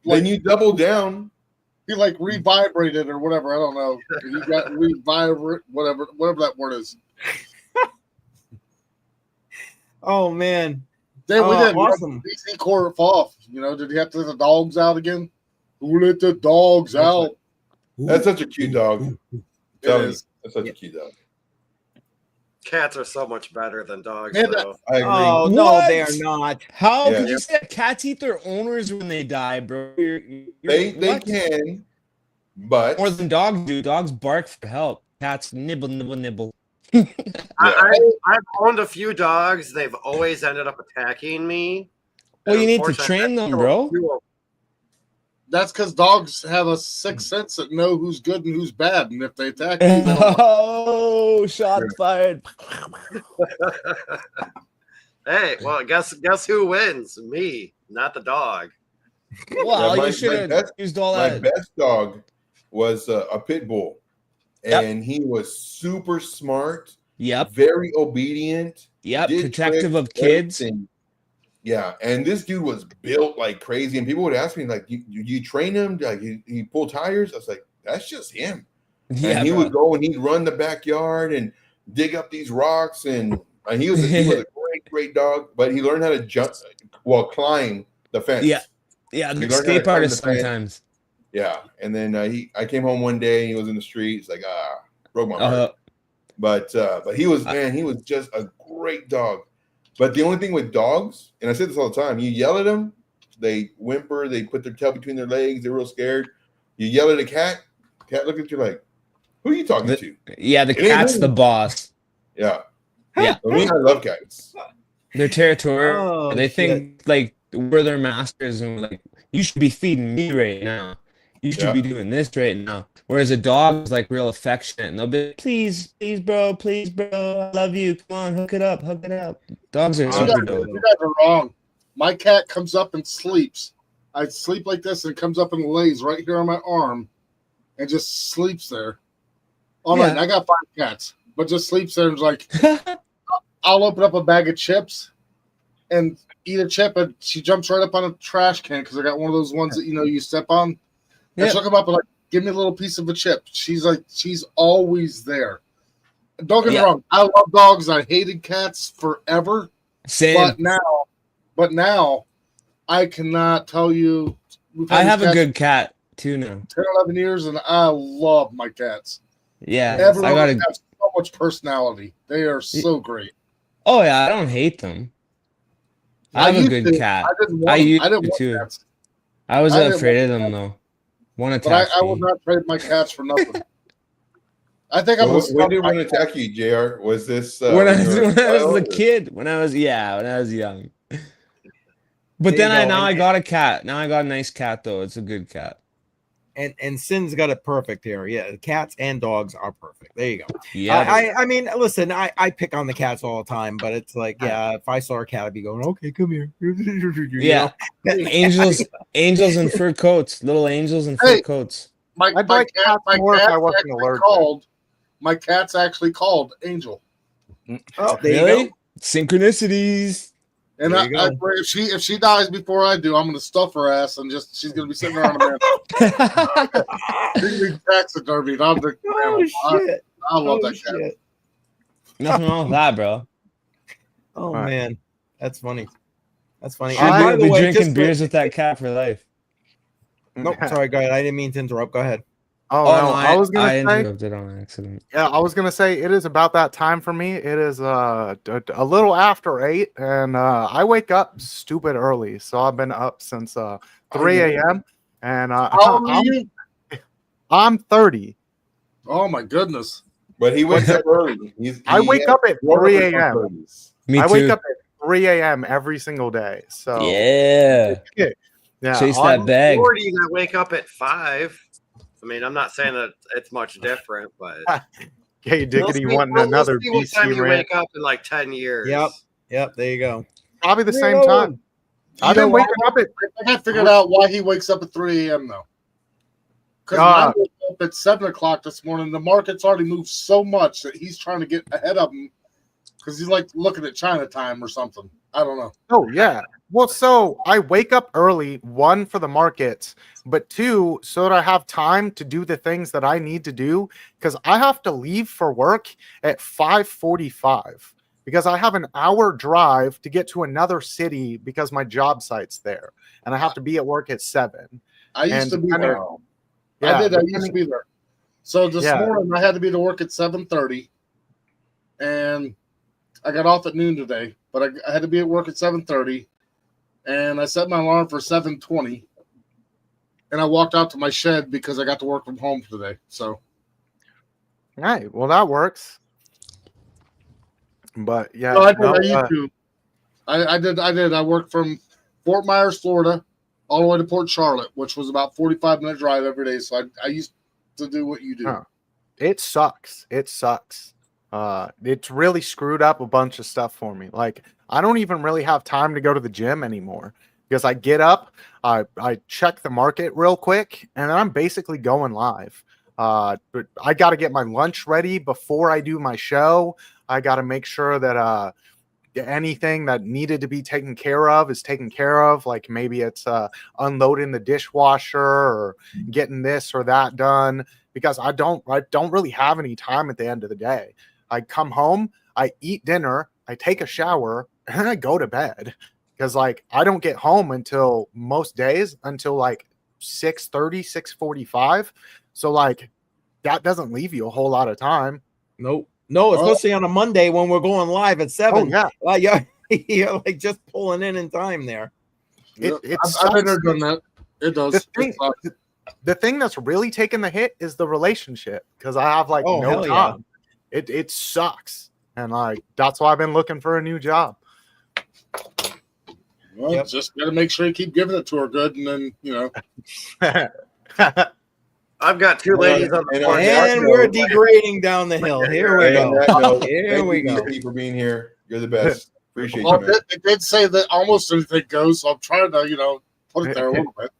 Then you double down. He like revibrated or whatever. I don't know. He got revibrate, whatever that word is. Oh man. Then we did awesome. DC court off. Did he have to let the dogs out again? Who let the dogs out? That's such a cute dog. Tell me, is. that's such a cute dog. Cats are so much better than dogs, Man, though. I agree. Oh no, What? they are not. How Yeah. could you say that cats eat their owners when they die, bro? They what? can, but More than dogs do. Dogs bark for help. Cats nibble, nibble, nibble. I've owned a few dogs. They've always ended up attacking me. Well, And you need to unfortunately, train them, I bro. killed a few of That's because dogs have a sixth sense that know who's good and who's bad, and if they attack you, they don't want Oh, shots fired. Hey, well, guess who wins? Me, not the dog. Well, Yeah, you should have best- used all my that. best dog was a pit bull, Yep. and he was super smart, Yep. very obedient, Yep. did Protective tricks, of kids. everything. Yeah, and this dude was built like crazy, and people would ask me like, "You train him? Like he pull tires?" I was like, "That's just him." Yeah, And he bro. would go and he'd run the backyard and dig up these rocks, and he was a great dog. But he learned how to climb the fence. Yeah. Yeah, He the learned how to escape climb artist the fence. sometimes. Yeah, and then I came home one day and he was in the streets, like broke my heart. But he was just a great dog. But the only thing with dogs, and I say this all the time, you yell at them, they whimper, they put their tail between their legs, they're real scared. You yell at a cat look at you like, who are you talking to? Yeah, the It ain't cat's me. the boss. Yeah. Yeah. For me, I love cats. They're territorial. Oh, they shit. think like we're their masters and like you should be feeding me right now. You should Yeah. be doing this right now. Whereas a dog is like real affectionate and they'll be like, please, bro, I love you. Come on, hook it up. Dogs are You super guys, dope. you guys are wrong. My cat comes up and sleeps. I sleep like this, and it comes up and lays right here on my arm, and just sleeps there all night. Yeah. I got 5 cats, but just sleeps there and is like, I'll open up a bag of chips and eat a chip, and she jumps right up on a trash can because I got one of those ones that you step on. And Yeah. she'll come up and like, give me a little piece of a chip. She's always there. Don't get me Yeah. wrong. I love dogs. I hated cats forever. Same. But now I cannot tell you. We've had I these have a cats good cat too now. 10, 11 years, and I love my cats. Yeah, Everyone I got a. has so much personality. They are so great. Oh yeah, I don't hate them. I have a used good to. cat. I didn't want I them. used I didn't to want too. cats. I was I didn't afraid of want them though. One But attack I would not trade my cats for nothing. I think I'm So gonna when did start one attack you, JR? Was this when I you was were when I was a child, or- kid. When I was young. But There you then go. I got a cat. Now I got a nice cat though. It's a good cat. And Sin's got it perfect here. Yeah, cats and dogs are perfect. There you go. Yeah. I mean, listen, I pick on the cats all the time, but it's like, yeah, if I saw a cat, I'd be going, okay, come here. You Yeah. know? Angels in fur coats. Little angels in fur Hey. coats. My I'd like cats more if I wasn't allergic. My cat's actually called Angel, Oh, there you Really? go. Synchronicities. and There you I go. if she dies before I do, I'm gonna stuff her ass and she's gonna be sitting around a man. She's gonna be taxidermy. And I'm like, Oh, shit. I love Oh, that cat. shit. Nothing wrong with that, bro. Oh, All right. man. That's funny. That's funny. Should And by be the way, drinking just beers with that cat for life. No, sorry, go ahead. I didn't mean to interrupt. Go ahead. Oh, no, I was gonna I say, interrupted on accident. yeah, I was gonna say it is about that time for me. It is a little after 8, and I wake up stupid early, so I've been up since 3 a.m. and How old are you? I'm 30. Oh my goodness. But he wakes up early. I wake up at 3 a.m. a.m. Me I too. wake up at 3 a.m. every single day. So Yeah. yeah, Chase on- that bag. Or do you that wake up at 5? I mean, I'm not saying that it's much different, but Hey, Diggity wanting we'll another see what time BC you rant. wake up in like 10 years. Yep. There you go. Probably the same No. time. I've been waking up at I got figured out why he wakes up at 3 a.m. though. Because Ah. I woke up at 7 o'clock this morning. The market's already moved so much that he's trying to get ahead of him because he's like looking at China time or something. I don't know. Oh yeah. Well, so I wake up early, 1 for the markets, but 2 so that I have time to do the things that I need to do because I have to leave for work at 5:45 because I have an hour drive to get to another city because my job site's there and I have to be at work at 7. I used to be there. Yeah, I used to be there. So this morning I had to be to work at 7:30, and I got off at noon today. But I had to be at work at 7:30, and I set my alarm for 7:20, and I walked out to my shed because I got to work from home today. So, all right, well that works. But yeah, no, I did. I worked from Fort Myers, Florida, all the way to Port Charlotte, which was about 45-minute drive every day. So I used to do what you do. Huh. It sucks. It's really screwed up a bunch of stuff for me. Like I don't even really have time to go to the gym anymore because I get up, I check the market real quick, and then I'm basically going live. But I got to get my lunch ready before I do my show. I got to make sure that anything that needed to be taken care of is taken care of. Like maybe it's unloading the dishwasher or getting this or that done, because I don't really have any time at the end of the day. I come home, I eat dinner, I take a shower, and then I go to bed because like I don't get home until most days until like 6:30, 6:45. So like that doesn't leave you a whole lot of time. Nope. No, especially on a Monday when we're going live at 7. Oh, yeah. You're like just pulling in time there. I've never done that. It does. The thing that's really taken the hit is the relationship, because I have like no time. Yeah. It sucks, and like that's why I've been looking for a new job. Well, just got to make sure you keep giving it to her good, and then I've got 2 ladies on the board. And we're degrading down the hill. Here we go. Here we go. Thank you for being here. You're the best. Appreciate you, man. It did say that almost anything goes, so I'm trying to, put it there a little bit.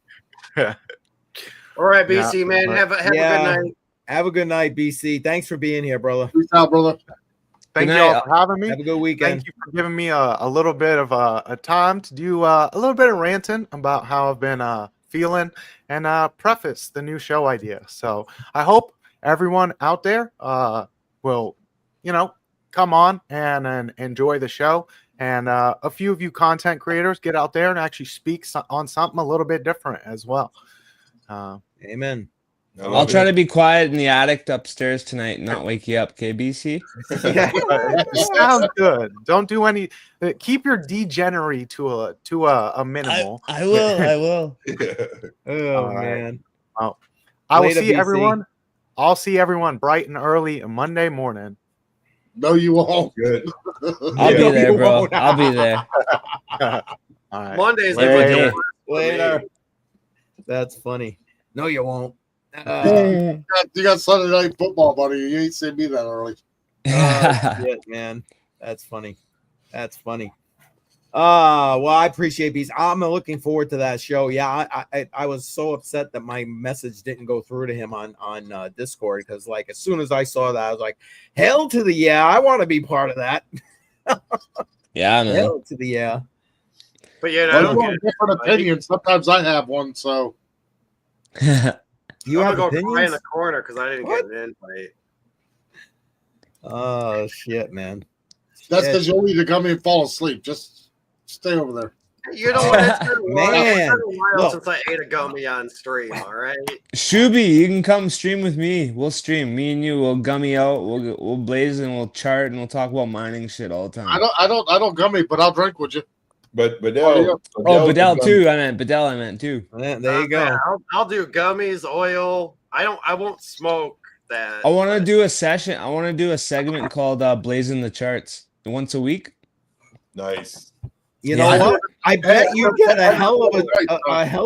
All right, BC, man. Have a good night. Have a good night, BC. Thanks for being here, brother. Peace out, brother. Thank you all for having me. Have a good weekend. Thank you for giving me a little bit of a time to do a little bit of ranting about how I've been feeling and preface the new show idea. So I hope everyone out there will, come on and enjoy the show. And a few of you content creators get out there and actually speak on something a little bit different as well. Amen. I'll try to be quiet in the attic upstairs tonight and not wake you up, KBC. Sounds good. Don't do any. Keep your degenery to a minimal. I will. Oh man. I will see everyone. I'll see everyone bright and early Monday morning. No, you won't. Good. I'll be there, bro. I'll be there. All right. Monday's later. That's funny. No, you won't. You got Sunday night football, buddy. You ain't seen me that early. Shit, man. That's funny. Well, I appreciate these. I'm looking forward to that show. Yeah, I was so upset that my message didn't go through to him on Discord, because like as soon as I saw that, I was like, hell to the yeah, I want to be part of that. Yeah, man. Hell to the yeah. But yeah, I don't get different opinions. Sometimes I have one, so you have go opinions? cry in the corner because I didn't get an invite. Oh shit, man. That's because you'll need to come in and fall asleep. Just stay over there. You know what? It's been a while. Man. It's been a while since I ate a gummy on stream. All right. Shuby, you can come stream with me. We'll stream. Me and you will gummy out. We'll blaze and we'll chart and we'll talk about mining shit all the time. I don't gummy, but I'll drink with you. But Bedell. Bedell too. I meant too. There you go. Yeah, I'll do gummies, oil. I won't smoke that. I want to do a session. I want to do a segment called Blazing the Charts once a week. Nice. You know what? I bet you get a hell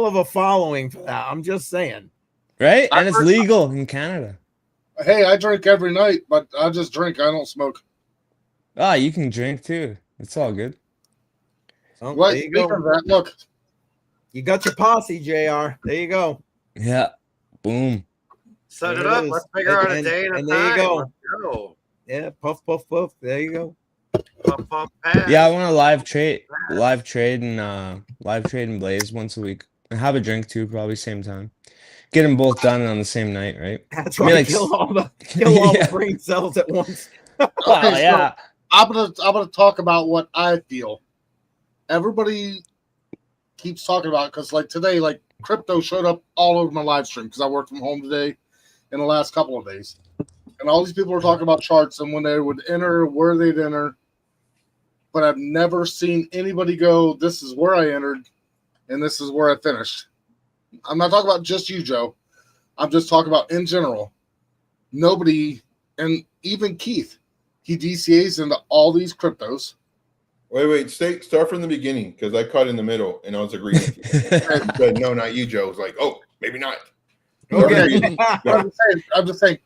of a following for that. I'm just saying. Right? And it's legal in Canada. Hey, I drink every night, but I just drink. I don't smoke. Ah, you can drink too. It's all good. So, Well, there you go. That, look, you got your posse, JR. There you go. Yeah. Boom. Set There it up. is. Let's figure out a day and a and time. there you go. Let's go. Yeah, puff, puff, puff. There you go. Puff, puff, pass. Yeah, I want to live trade and blaze once a week. And have a drink too, probably same time. Get them both done on the same night, right? That's right. Kill all the brain cells at once. Well, yeah. I'm gonna talk about what I feel. Everybody keeps talking about, because like today, like crypto showed up all over my live stream because I worked from home today in the last couple of days. And all these people were talking about charts and when they would enter, where they'd enter. But I've never seen anybody go, this is where I entered and this is where I finished. I'm not talking about just you, Joe. I'm just talking about in general. Nobody, and even Keith, he DCAs into all these cryptos. Wait. Start from the beginning because I caught in the middle and I was agreeing with you. You said, no, not you, Joe. I was like, oh, maybe not. Okay. I'm just saying.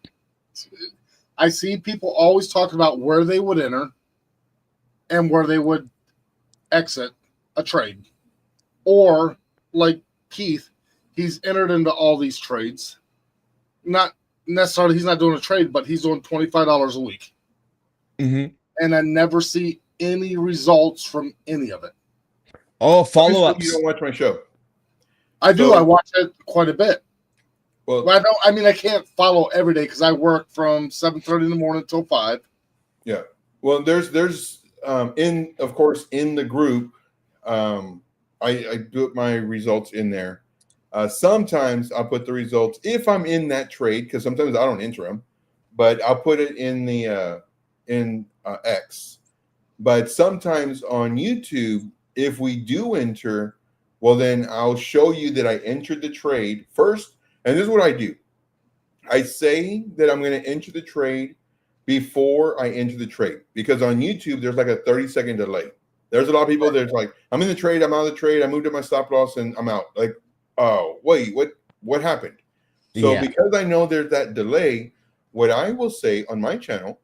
I see people always talk about where they would enter and where they would exit a trade. Or like Keith, he's entered into all these trades. Not necessarily he's not doing a trade, but he's doing $25 a week. Mm-hmm. And I never see any results from any of it. Oh, follow-ups. You don't watch my show. I do. I watch it quite a bit. Well, I can't follow every day because I work from 7:30 in the morning till 5. Yeah. Well, there's in the group, I put my results in there. Sometimes I'll put the results if I'm in that trade because sometimes I don't enter them, but I'll put it in the X. But sometimes on YouTube, if we do enter, well, then I'll show you that I entered the trade first. And this is what I do. I say that I'm going to enter the trade before I enter the trade because on YouTube, there's like a 30-second delay. There's a lot of people that's like, I'm in the trade, I'm out of the trade, I moved up my stop loss and I'm out. Like, oh, wait, what happened? So because I know there's that delay, what I will say on my channel,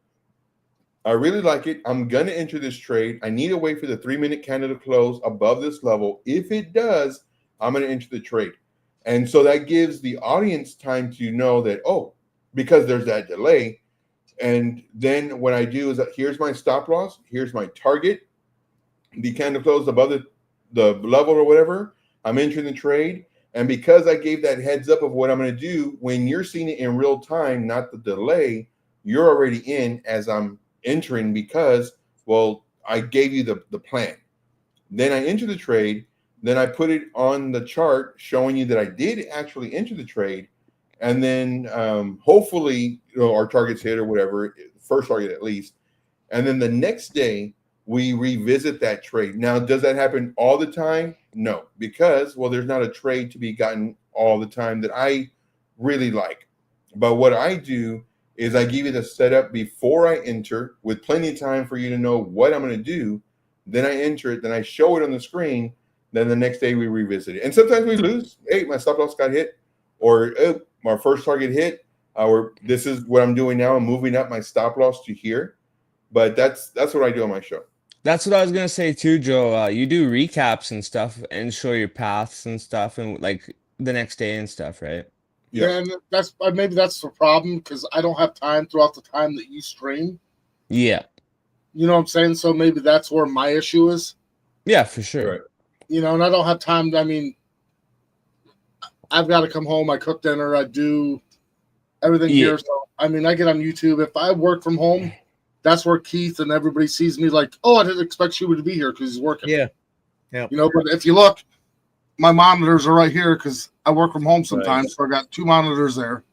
I really like it. I'm going to enter this trade. I need to wait for the 3-minute candle to close above this level. If it does, I'm going to enter the trade. And so that gives the audience time to know that, oh, because there's that delay. And then what I do is that here's my stop loss. Here's my target. The candle closed above the level or whatever. I'm entering the trade. And because I gave that heads up of what I'm going to do, when you're seeing it in real time, not the delay, you're already in as I'm entering because, well, I gave you the plan. Then I enter the trade. Then I put it on the chart showing you that I did actually enter the trade. And then hopefully our target's hit or whatever, first target at least. And then the next day, we revisit that trade. Now, does that happen all the time? No, because, well, there's not a trade to be gotten all the time that I really like. But what I do is I give you the setup before I enter with plenty of time for you to know what I'm going to do. Then I enter it. Then I show it on the screen. Then the next day we revisit it. And sometimes we lose. Hey, my stop loss got hit. Or my first target hit. Or this is what I'm doing now. I'm moving up my stop loss to here. But that's what I do on my show. That's what I was gonna say too, Joe. You do recaps and stuff and show your paths and stuff and like the next day and stuff, right? Yeah, and that's maybe that's the problem because I don't have time throughout the time that you stream. Yeah. You know what I'm saying? So maybe that's where my issue is. Yeah, for sure. Right. You know, and I don't have time. I mean, I've got to come home. I cook dinner. I do everything here. So, I mean, I get on YouTube. If I work from home, that's where Keith and everybody sees me like, oh, I didn't expect you to be here because he's working. Yeah. You know, but if you look, my monitors are right here because I work from home sometimes. Right. So I got 2 monitors there.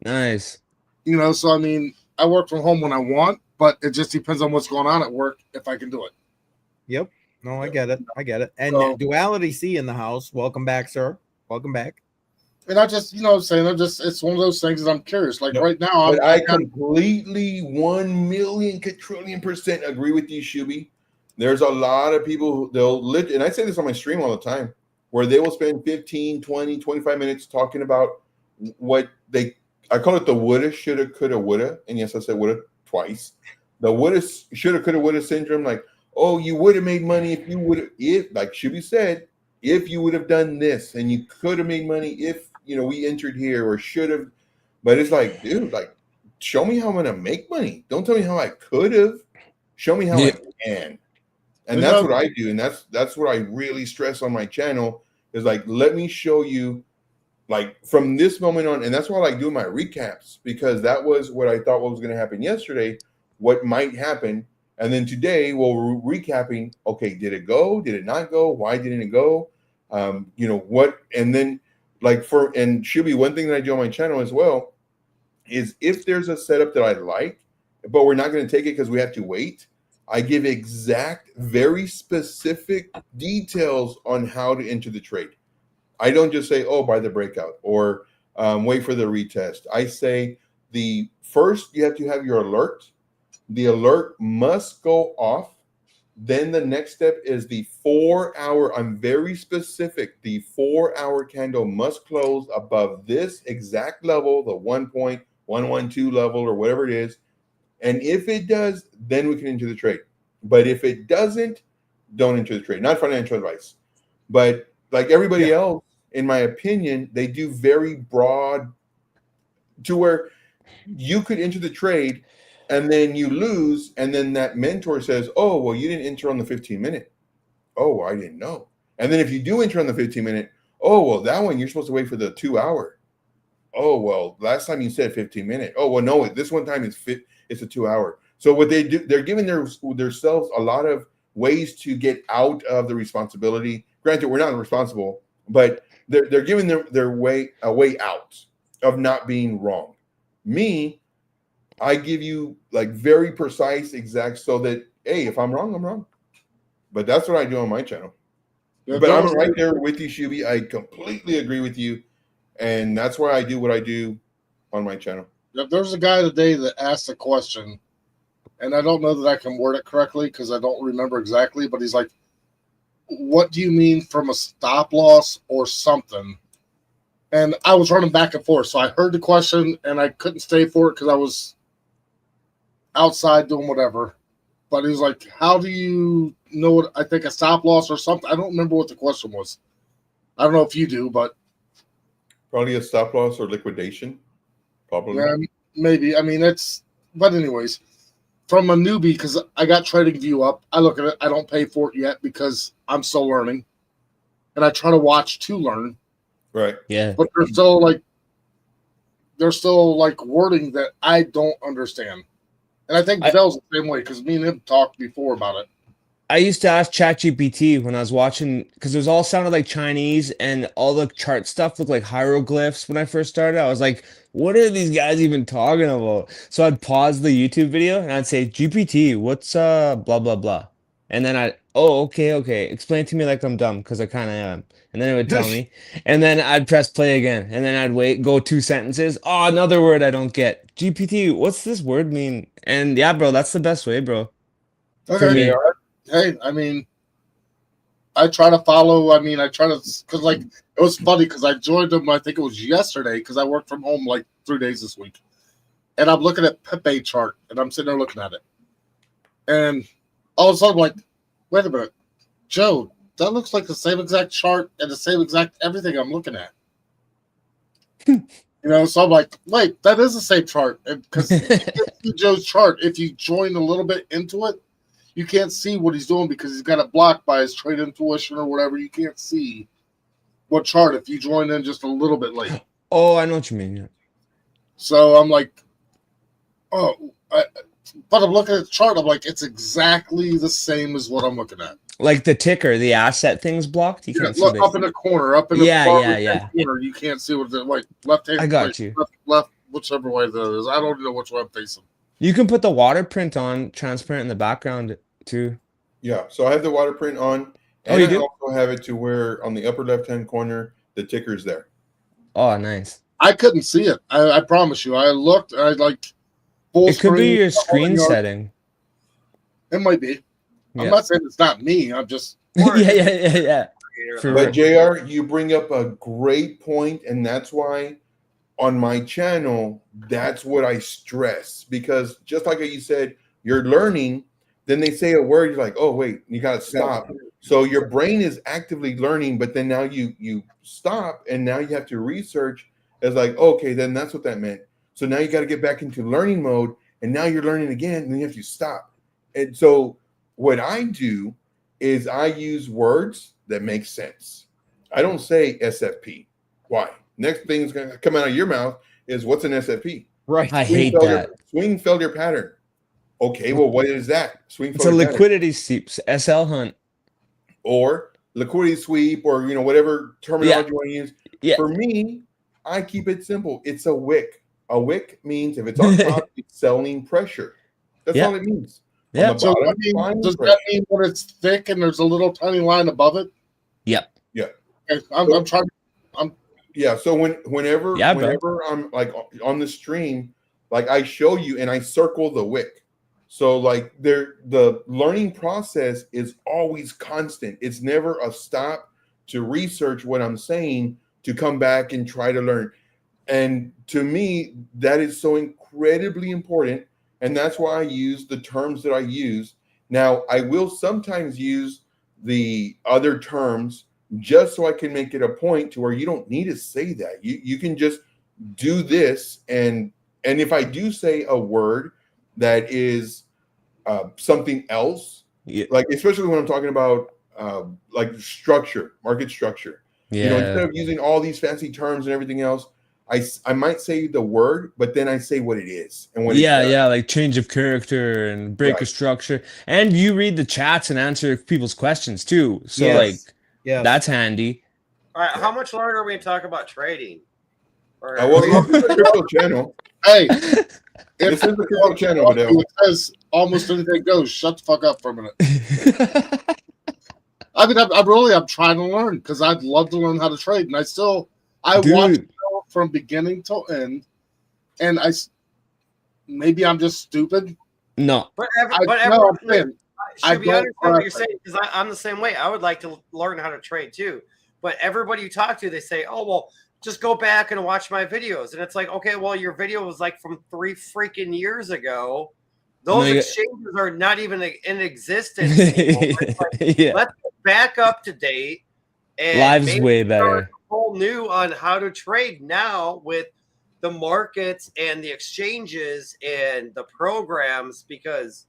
Nice. You know, so I mean, I work from home when I want, but it just depends on what's going on at work if I can do it. Yep. No, I get it. And Duality C in the house. Welcome back, sir. Welcome back. And I just, you know what I'm saying? It's one of those things that I'm curious. Like right now, I completely 1,000,000,000,000% agree with you, Shuby. There's a lot of people who they'll live, and I say this on my stream all the time, where they will spend 15, 20, 25 minutes talking about what I call it the woulda, shoulda, coulda, woulda. And yes, I said woulda twice. The woulda, shoulda, coulda, woulda syndrome, like, oh, you would have made money if you would have, like Shuby said, if you would have done this, and you could have made money if, you know, we entered here or should have. But it's like, dude, like, show me how I'm going to make money. Don't tell me how I could have. Show me how I can. And that's what I do. And that's what I really stress on my channel is like, let me show you like from this moment on. And that's why I like doing my recaps, because that was what I thought was going to happen yesterday, what might happen. And then today we're recapping, okay, did it go? Did it not go? Why didn't it go? You know what? And then and should be one thing that I do on my channel as well is if there's a setup that I like, but we're not going to take it because we have to wait. I give exact, very specific details on how to enter the trade. I don't just say, "Oh, buy the breakout," or wait for the retest. I say first you have to have your alert. The alert must go off. Then the next step is the 4-hour. I'm very specific. The 4-hour candle must close above this exact level, the 1.112 level or whatever it is. And if it does, then we can enter the trade. But if it doesn't, don't enter the trade. Not financial advice. But like everybody else, in my opinion, they do very broad to where you could enter the trade and then you lose. And then that mentor says, "Oh, well, you didn't enter on the 15-minute. Oh, I didn't know." And then if you do enter on the 15-minute, "Oh, well, that one, you're supposed to wait for the 2-hour. Oh, well, last time you said 15-minute. Oh, well, no, this one time it's a 2-hour. So what they do, they're giving themselves a lot of ways to get out of the responsibility. Granted, we're not responsible, but they're giving their way a way out of not being wrong. Me, I give you like very precise, exact, so that hey, if I'm wrong, I'm wrong. But that's what I do on my channel. Yeah, but I'm right there with you, Shuby. I completely agree with you, and that's why I do what I do on my channel. There's a guy today that asked a question, and I don't know that I can word it correctly because I don't remember exactly, but he's like, "What do you mean from a stop loss or something?" And I was running back and forth, so I heard the question, and I couldn't stay for it because I was outside doing whatever. But he was like, "How do you know what I think a stop loss or something?" I don't remember what the question was. I don't know if you do, but probably a stop loss or liquidation. Probably. Yeah, maybe. I mean, but anyways, from a newbie, because I got TradingView up, I look at it. I don't pay for it yet because I'm still learning, and I try to watch to learn. Right. Yeah. But they're still like wording that I don't understand, and I think Dell's the same way because me and him talked before about it. I used to ask ChatGPT when I was watching because it was all sounded like Chinese and all the chart stuff looked like hieroglyphs when I first started. I was like, what are these guys even talking about? So I'd pause the YouTube video and I'd say, GPT, what's blah blah blah. And then okay. Explain to me like I'm dumb because I kind of am. And then it would tell me. And then I'd press play again. And then I'd wait, go 2 sentences. Oh, another word I don't get. GPT, what's this word mean? And yeah, bro, that's the best way, bro. For me. Hey, I mean, I try to follow. I mean, I try to because like it was funny because I joined them. I think it was yesterday because I worked from home like 3 days this week, and I'm looking at Pepe chart and I'm sitting there looking at it, and all of a sudden I'm like, wait a minute, Joe, that looks like the same exact chart and the same exact everything I'm looking at. So I'm like, wait, that is the same chart, and because Joe's chart, if you join a little bit into it. You can't see what he's doing because he's got it blocked by his trade intuition or whatever. You can't see what chart if you join in just a little bit late. Oh, I know what you mean. Yeah. So I'm like, but I'm looking at the chart. I'm like, it's exactly the same as what I'm looking at. Like the ticker, the asset thing's blocked. You can't see look up in the corner, up in the corner. You can't see what the left hand. I got you. Left, whichever way that is. I don't even know which way I'm facing. You can put the water print on transparent in the background too. Yeah, so I have the water print on, and I also have it to where on the upper left-hand corner the ticker's there. Oh, nice. I couldn't see it. I promise you. I looked. I like. It could be your screen setting. It might be. Yeah. I'm not saying it's not me. I'm just. Yeah. But JR, you bring up a great point, and that's why. On my channel, that's what I stress because just like you said, you're learning, then they say a word, you're like, oh, wait, you got to stop. So your brain is actively learning, but then now you stop and now you have to research as like, okay, then that's what that meant. So now you got to get back into learning mode and now you're learning again and then you have to stop. And so what I do is I use words that make sense. I don't say SFP. Why? Next thing is going to come out of your mouth is what's an SFP? Right. I hate that. Swing failure pattern. Okay, well, what is that? It's a liquidity seeps, SL hunt. Or liquidity sweep or whatever terminology you want to use. Yeah. For me, I keep it simple. It's a wick. A wick means if it's on top, it's selling pressure. That's Yeah. all it means. Yeah. On the So bottom, I mean, buying does pressure. that mean when it's thick and there's a little tiny line above it? Yep. Yeah. Okay, I'm trying. Yeah. So whenever Yeah, bro. I'm like on the stream, like I show you and I circle the wick. So like the learning process is always constant. It's never a stop to research what I'm saying to come back and try to learn. And to me, that is so incredibly important. And that's why I use the terms that I use. Now, I will sometimes use the other terms just so I can make it a point to where you don't need to say that. You can just do this. And if I do say a word that is something else, Yeah. like especially when I'm talking about like structure, market structure, instead of using all these fancy terms and everything else, I might say the word, but then I say what it is and what it does. Like change of character and break a Right. structure. And you read the chats and answer people's questions too. So Yes. like that's handy. All right, how much longer are we going to talk about trading? Or Well, this is a crypto channel. Hey, This is a crypto channel, Vidal. It says almost anything goes. Shut the fuck up for a minute. I mean, I'm trying to learn because I'd love to learn how to trade, and I watch it from beginning to end, and maybe I'm just stupid. No. But everyone should be understanding what you're saying because I'm the same way. I would like to learn how to trade too. But everybody you talk to, they say, "Oh well, just go back and watch my videos." And it's like, okay, well, your video was like from 3 freaking years ago. Those exchanges are not even in existence anymore. Like, let's get back up to date. And Live's way better. Whole new on how to trade now with the markets and the exchanges and the programs because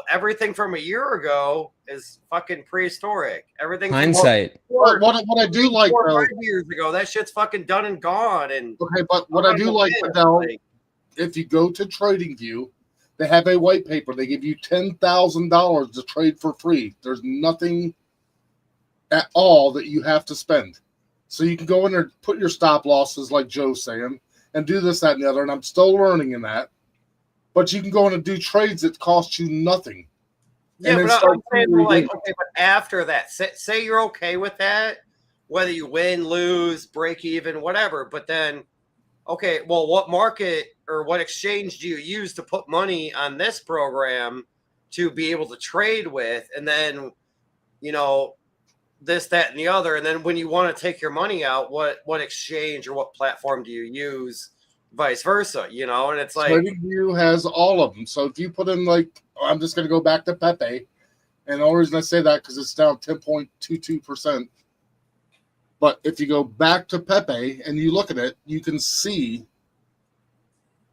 everything from a year ago is fucking prehistoric. Everything hindsight. What I do like 4 or 5 years ago, that shit's fucking done and gone. And okay, but what I do like, Adele, if you go to TradingView, they have a white paper. They give you $10,000 to trade for free. There's nothing at all that you have to spend. So you can go in there, put your stop losses, like Joe's saying, and do this, that, and the other. And I'm still learning in that. But you can go in and do trades that cost you nothing. Yeah, but I'm saying, like, okay, but after that, say you're okay with that, whether you win, lose, break even, whatever. But then, okay, well, what market or what exchange do you use to put money on this program to be able to trade with? And then, this, that, and the other. And then when you want to take your money out, what exchange or what platform do you use? Vice versa, and it's like TradingView has all of them. So if you put in I'm just going to go back to Pepe, and the only reason I say that because it's down 10.22%. But if you go back to Pepe and you look at it, you can see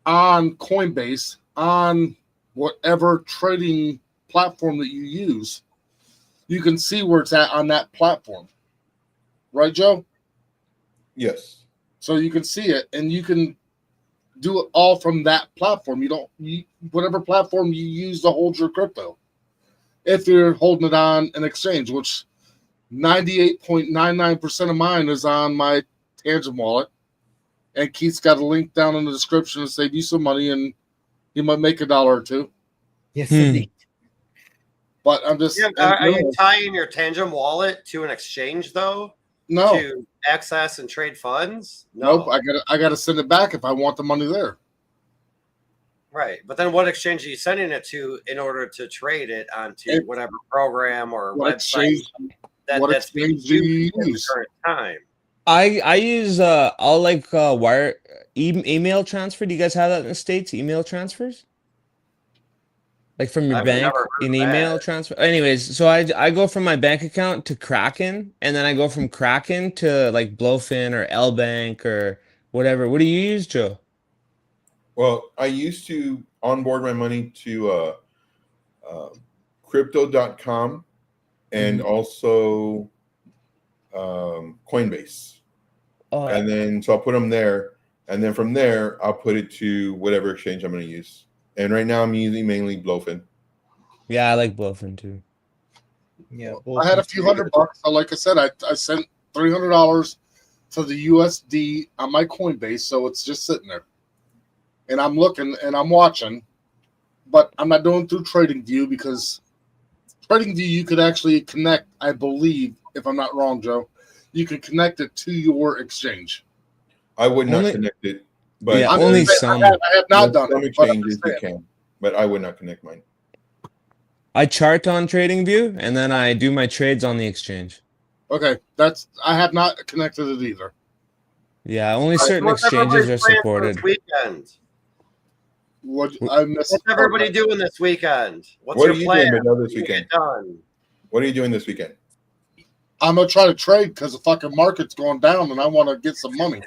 on Coinbase, on whatever trading platform that you use, you can see where it's at on that platform. Right, Joe? Yes. So you can see it, and you can do it all from that platform. Whatever platform you use to hold your crypto. If you're holding it on an exchange, which 98.99% of mine is on my Tangent wallet. And Keith's got a link down in the description to save you some money, and you might make $1 or $2. Yes, indeed. But I'm just. Are you tying your Tangent wallet to an exchange though? No. To access and trade funds? No. Nope. I gotta send it back if I want the money there. Right. But then what exchange are you sending it to in order to trade it onto whatever program or website that's being used at the current time? I use I'll wire email transfer. Do you guys have that in the States? Email transfers? Like from your bank in email transfer. Anyways, so I go from my bank account to Kraken, and then I go from Kraken to like Blowfin or L Bank or whatever. What do you use, Joe? Well, I used to onboard my money to crypto.com and also Coinbase. And then so I'll put them there, and then from there I'll put it to whatever exchange I'm going to use. And right now I'm using mainly Blowfin. Yeah, I like Blowfin too. Yeah, I had a few $100. So like I said, I sent $300 to the USD on my Coinbase, so it's just sitting there. And I'm looking and I'm watching, but I'm not doing through TradingView because TradingView you could actually connect, I believe, if I'm not wrong, Joe, you can connect it to your exchange. I would not Only- connect it, but Yeah, I'm only just saying, some. I have not done some it. But I'm exchanges just you saying. can, but I would not connect mine. I chart on TradingView, and then I do my trades on the exchange. Okay, I have not connected it either. Yeah, only So certain what's exchanges everybody's are plans for supported. this weekend? What I missed? What's everybody doing this weekend? What's What your are you plan? doing, Miguel, this to get weekend? done? What are you doing this weekend? I'm gonna try to trade because the fucking market's going down, and I want to get some money.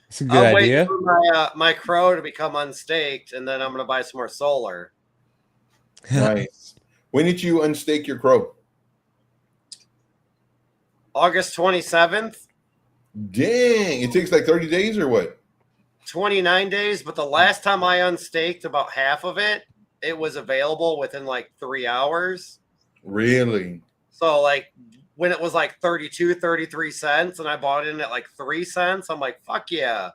It's a good I'm waiting idea. for my crow to become unstaked, and then I'm gonna buy some more solar. Nice. When did you unstake your crow? August 27th, Dang, it takes like 30 days or what? 29 days. But the last time I unstaked about half of it, it was available within like 3 hours. Really? So like when it was like 32, 33 cents, and I bought it in at like 3 cents, I'm like, fuck yeah.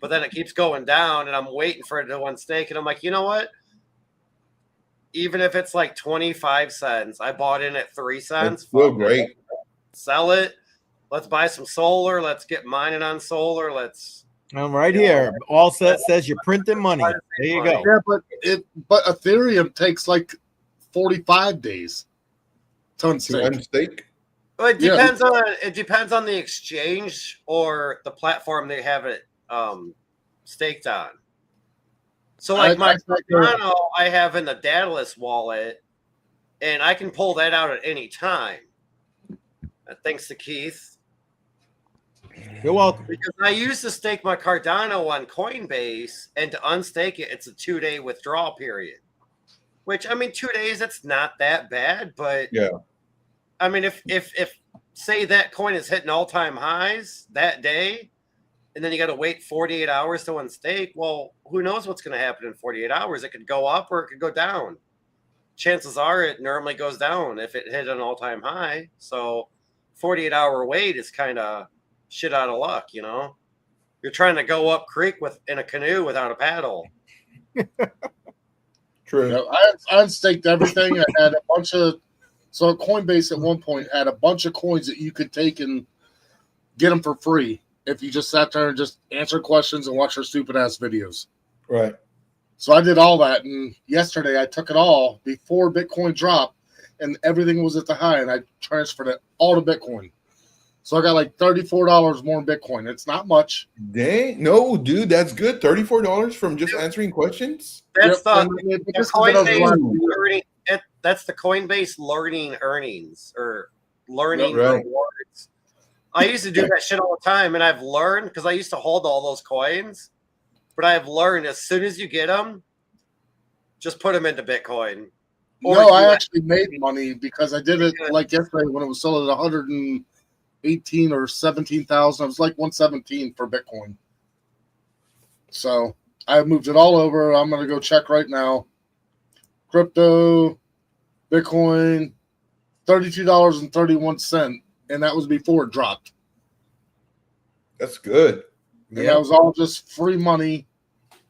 But then it keeps going down, and I'm waiting for it to unstake, and I'm like, you know what? Even if it's like 25 cents, I bought in at 3 cents. That's still Fuck it. great. Sell it. Let's buy some solar. Let's get mining on solar. I'm right here. All set says you're printing money. There you go. Yeah, but Ethereum takes like 45 days to To unstake. unstake? Well, it Yeah. depends on the exchange or the platform they have it staked on. So like my Cardano I have in the Daedalus wallet, and I can pull that out at any time. Thanks to Keith. You're welcome. Because I used to stake my Cardano on Coinbase, and to unstake it, it's a 2-day withdrawal period. Which, I mean, 2 days, it's not that bad, but Yeah. I mean, if say that coin is hitting all-time highs that day, and then you got to wait 48 hours to unstake, well, who knows what's going to happen in 48 hours? It could go up or it could go down. Chances are it normally goes down if it hit an all-time high. So 48-hour wait is kind of shit out of luck, you know? You're trying to go up creek in a canoe without a paddle. True. You know, I unstaked everything. I had a bunch of Coinbase at one point had a bunch of coins that you could take and get them for free if you just sat there and just answer questions and watch her stupid ass videos. Right. So I did all that, and yesterday I took it all before Bitcoin dropped, and everything was at the high, and I transferred it all to Bitcoin. So I got like $34 more in Bitcoin. It's not much. Dang. No, dude, that's good. $34 from just answering questions? That's Yep, the this has been over the last year. that's the Coinbase learning earnings or learning Right. rewards. I used to do that shit all the time, and I've learned because I used to hold all those coins. But I've learned as soon as you get them, just put them into Bitcoin. No, I actually made money because I did it like yesterday when it was still at 118 or 17,000. It was like 117 for Bitcoin. So I moved it all over. I'm going to go check right now. Crypto, Bitcoin, $32.31, and that was before it dropped. That's good. And that was all just free money.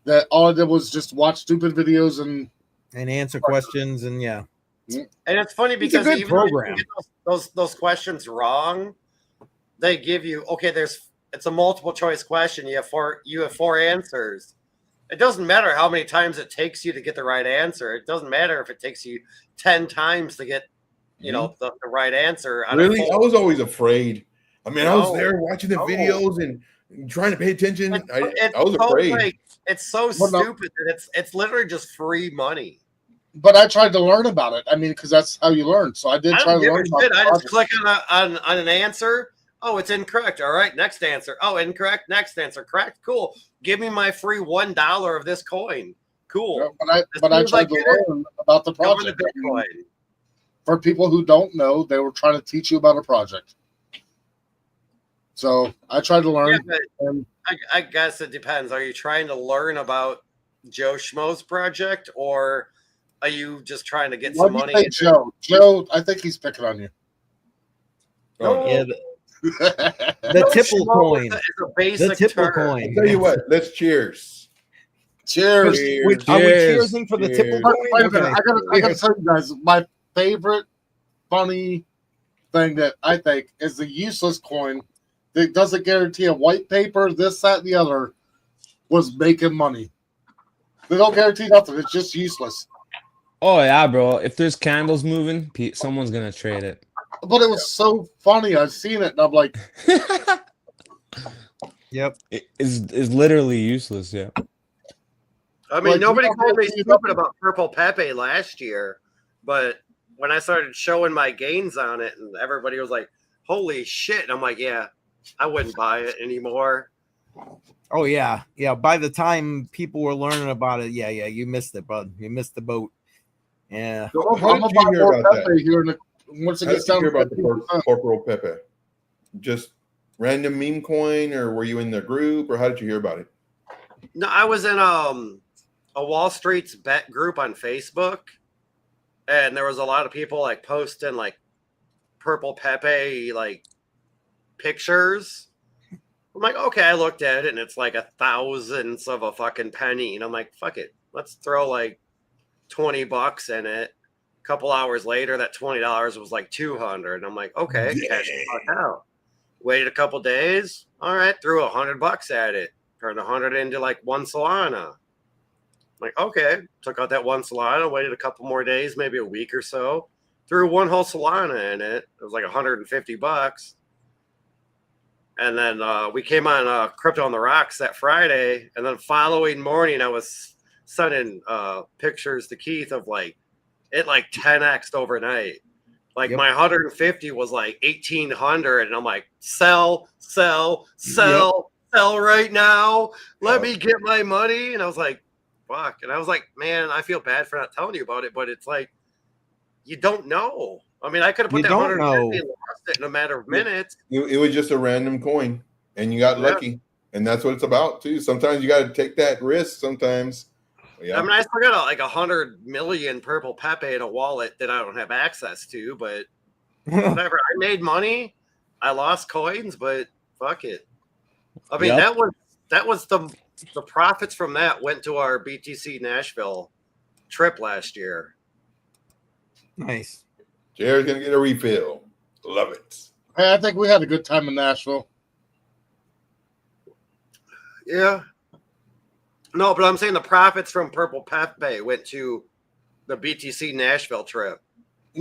That all I did was just watch stupid videos and answer questions, and yeah. And it's funny It's a because good even program. if you get those questions wrong, they give you it's a multiple choice question. You have four answers. It doesn't matter how many times it takes you to get the right answer. It doesn't matter if it takes you 10 times to get the right answer. Really? I was always afraid. I mean, I was No. there watching the No. videos and trying to pay attention. It's I was so, afraid. like, it's so stupid that it's literally just free money. But I tried to learn about it. I mean, because that's how you learn. So I did I try don't to give learn a about shit. the I just project. click on an answer. Oh, it's incorrect. All right, next answer. Oh, incorrect. Next answer. Correct. Cool. Give me my free $1 of this coin. Cool. Yeah, but I tried to learn about the Go into project. Bitcoin. For people who don't know, they were trying to teach you about a project. So I tried to learn. Yeah, but I guess it depends. Are you trying to learn about Joe Schmo's project, or Are you just trying to get Why some do you money? say Joe? Joe, I think he's picking on you. Oh, Yeah, the the tipple Schmo coin. is a The basic tipple term. coin. I'll tell you what, let's cheers. Cheers. Wait, are we Cheers. cheersing for the tipple Cheers. coin? Wait a minute. Okay. I gotta tell you guys, my favorite funny thing that I think is the useless coin that doesn't guarantee a white paper, this, that, and the other was making money. They don't guarantee nothing. It's just useless. Oh yeah, bro. If there's candles moving, someone's gonna trade it. But it was so funny. I've seen it, and I'm like, Yep. It is literally useless. Yeah. I mean, Like, nobody you know, called me you- stupid about Purple Pepe last year, but when I started showing my gains on it, and everybody was like, "Holy shit!" and I'm like, "Yeah, I wouldn't buy it anymore." Oh yeah, yeah. By the time people were learning about it, yeah, you missed it, bud. You missed the boat. Yeah. So I'm how gonna did buy you hear more about Pepe that? here once it How gets did you down hear to about the 50%. Corporal Pepe? Just random meme coin, or were you in the group, or how did you hear about it? No, I was in a Wall Street's bet group on Facebook, and there was a lot of people like posting like Purple Pepe like pictures. I'm like, okay, I looked at it and it's like a thousandth of a fucking penny, and I'm like, fuck it, let's throw like $20 in it. A couple hours later, that $20 was like 200, and I'm like, okay, cash the fuck out. Waited a couple days, all right, threw $100 at it, turned 100 into like one Solana. Like, okay, took out that one Solana, waited a couple more days, maybe a week or so, threw one whole Solana in it. It was like $150. And then we came on Crypto on the Rocks that Friday. And then following morning, I was sending pictures to Keith of like it like 10x'd overnight. Like Yep. my 150 was like 1,800. And I'm like, sell right now. Let me get my money. And I was like, fuck. And I was like, man, I feel bad for not telling you about it, but it's like, you don't know. I mean, I could have put You that don't 150 know. and lost it in a matter of minutes. It was just a random coin, and you got Yeah. lucky, and that's what it's about too. Sometimes you got to take that risk. Sometimes, yeah. I mean, I still got like 100 million Purple Pepe in a wallet that I don't have access to, but whatever. I made money. I lost coins, but fuck it. I mean, Yep. that was the profits from that went to our BTC Nashville trip last year. Nice. Jared's gonna get a refill. Love it. Hey, I think we had a good time in Nashville. Yeah. No, but I'm saying the profits from Purple Pepe went to the BTC Nashville trip.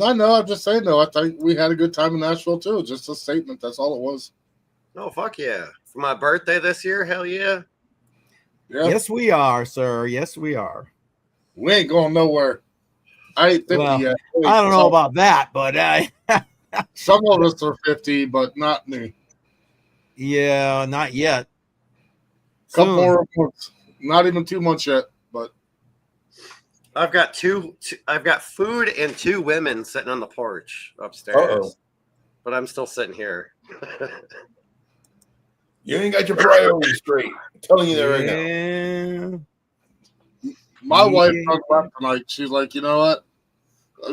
I know. I'm just saying, though. I think we had a good time in Nashville, too. Just a statement. That's all it was. No, fuck yeah. For my birthday this year, hell yeah. Yeah. Yes, we are, sir. Yes, we are. We ain't going nowhere. I ain't 50 Well, yet. I don't know about that, but Some of us are 50, but not me. yeah, not yet. Couple Soon. more months. Not even 2 months yet, but I've got two I've got food and two women sitting on the porch upstairs. Uh-oh. But I'm still sitting here. You ain't got your priorities straight. I'm telling you that right now. Yeah. my wife Yeah. talked about tonight. She's like, you know what?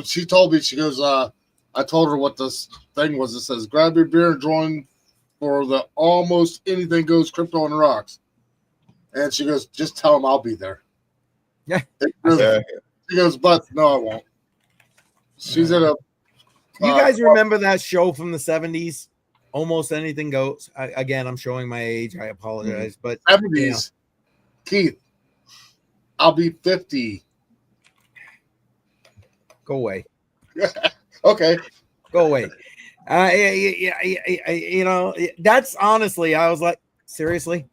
She told me, she goes, I told her what this thing was. It says, grab your beer and join for the almost anything goes crypto on the rocks. And she goes, just tell him I'll be there. Yeah. Yeah. She goes, but no, I won't. She's at a. You guys remember that show from the 70s? Almost anything goes. Again, I'm showing my age. I apologize, but 70s. Keith, I'll be 50. go away. Okay. Go away. You know, that's honestly, I was like, seriously?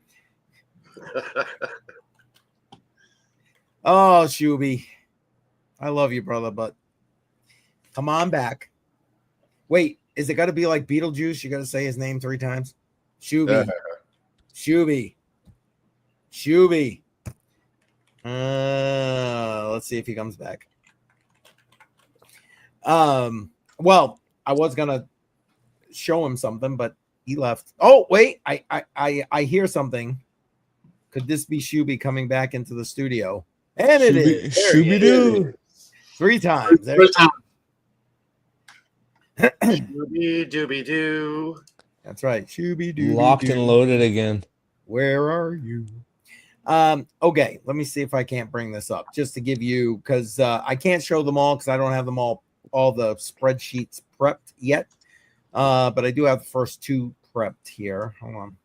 Oh, Shuby. I love you, brother, but come on back. Wait, is it got to be like Beetlejuice? You got to say his name 3 times? Shuby. Shuby. Shuby. Let's see if he comes back. Well, I was gonna show him something, but he left. Oh, wait, I hear something. Could this be Shuby coming back into the studio? And it is. Shooby doo. 3 times. There First time. Dooby dooby doo. That's right. Shooby-dooby-doo. Locked and loaded again. Where are you? Okay, let me see if I can't bring this up just to give you, because I can't show them all because I don't have them all the spreadsheets prepped yet. But I do have the first 2 prepped here. Hold on.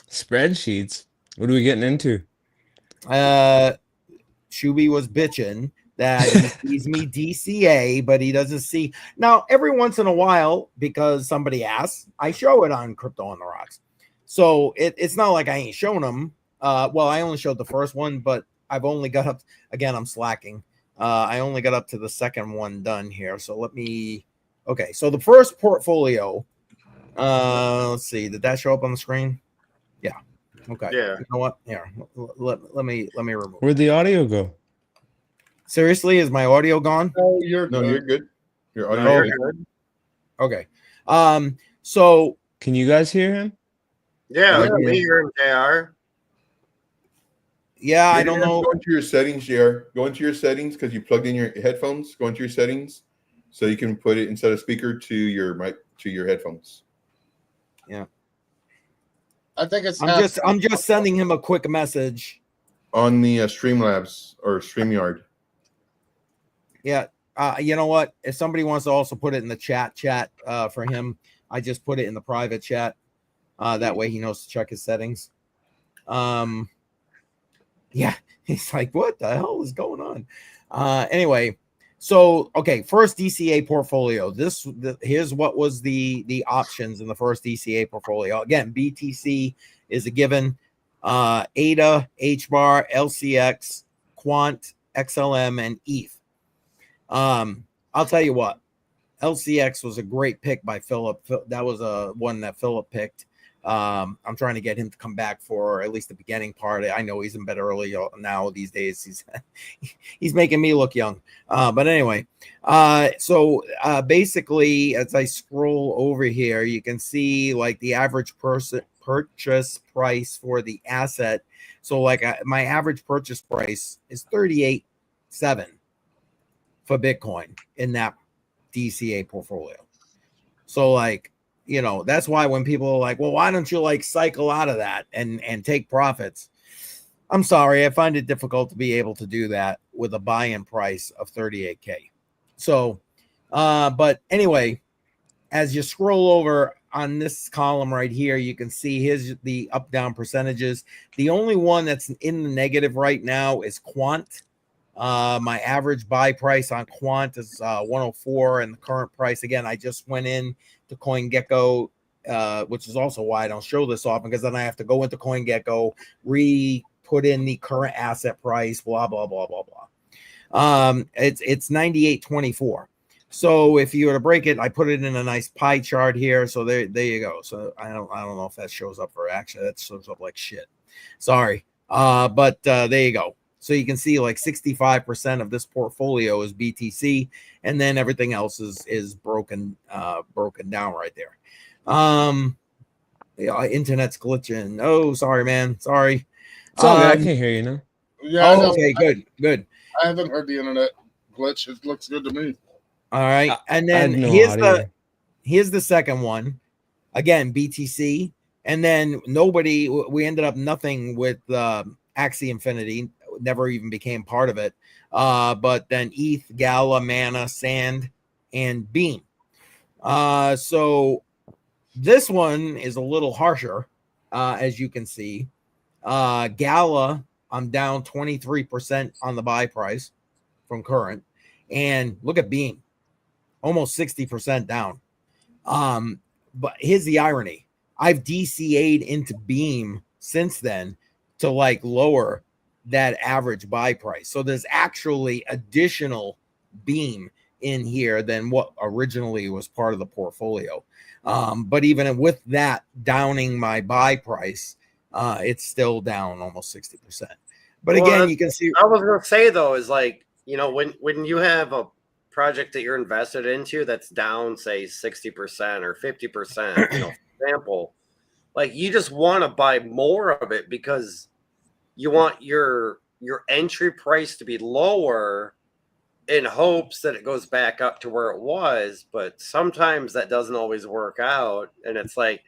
Spreadsheets. What are we getting into? Shuby was bitching that he sees me DCA, but he doesn't see. Now, every once in a while, because somebody asks, I show it on Crypto on the Rocks. So it's not like I ain't shown them. Well, I only showed the first one, but I've only got up. Again, I'm slacking. I only got up to the second one done here. So let me. Okay, so the first portfolio. Let's see. Did that show up on the screen? Yeah. Okay. Yeah. You know what? Here, let me remove. Where'd the audio go? Seriously, is my audio gone? Oh, you're No, good. you're good. Your audio. No, is you're good. Okay. So Can you guys hear him? Yeah, Yeah. me here in JR. yeah, I Maybe don't you have to know. Go into your settings, JR. Go into your settings because you plugged in your headphones. Go into your settings so you can put it instead of speaker to your mic to your headphones. I think it's. I'm just sending him a quick message. On the Streamlabs or StreamYard. Yeah. You know what? If somebody wants to also put it in the chat for him, I just put it in the private chat. That way he knows to check his settings. Yeah, he's like, what the hell is going on? Anyway, so okay, first DCA portfolio. Here's what was the options in the first DCA portfolio. Again, BTC is a given. ADA, HBAR, LCX, Quant, XLM, and ETH. I'll tell you what, LCX was a great pick by Philip. That was a one that Philip picked. I'm trying to get him to come back for at least the beginning part. I know he's in bed early now these days. He's making me look young. But anyway, so basically, as I scroll over here, you can see like the average purchase price for the asset. So like my average purchase price is 38.7 for Bitcoin in that DCA portfolio. So like, you know, that's why when people are like, well, why don't you like cycle out of that and take profits? I'm sorry, I find it difficult to be able to do that with a buy-in price of 38K. So, but anyway, as you scroll over on this column right here, you can see here's the up-down percentages. The only one that's in the negative right now is Quant. My average buy price on Quant is 104, and the current price, again, I just went in to CoinGecko, which is also why I don't show this often, because then I have to go into CoinGecko, put in the current asset price, blah blah blah blah blah. It's 98.24. So if you were to break it, I put it in a nice pie chart here. So there you go. So I don't know if that shows up for action. That shows up like shit. Sorry. But there you go. So you can see like 65% of this portfolio is BTC, and then everything else is broken down right there. Yeah, internet's glitching. Oh, sorry, man. Sorry. It's all good. I can hear you now. Yeah, I know. Okay, good. I haven't heard the internet glitch. It looks good to me. All right. And then here's the second one. Again, BTC. And then we ended up nothing with Axie Infinity. Never even became part of it. But then ETH, Gala, Mana, Sand, and Beam. So this one is a little harsher, as you can see. Gala, I'm down 23% on the buy price from current. And look at Beam, almost 60% down. But here's the irony. I've DCA'd into Beam since then to like lower that average buy price. So there's actually additional Beam in here than what originally was part of the portfolio. But even with that downing my buy price, it's still down almost 60%. But again, you can see. I was going to say though, is like, you know, when you have a project that you're invested into that's down, say 60% or 50%, you know, for example, like you just want to buy more of it because you want your entry price to be lower in hopes that it goes back up to where it was, but sometimes that doesn't always work out. And it's like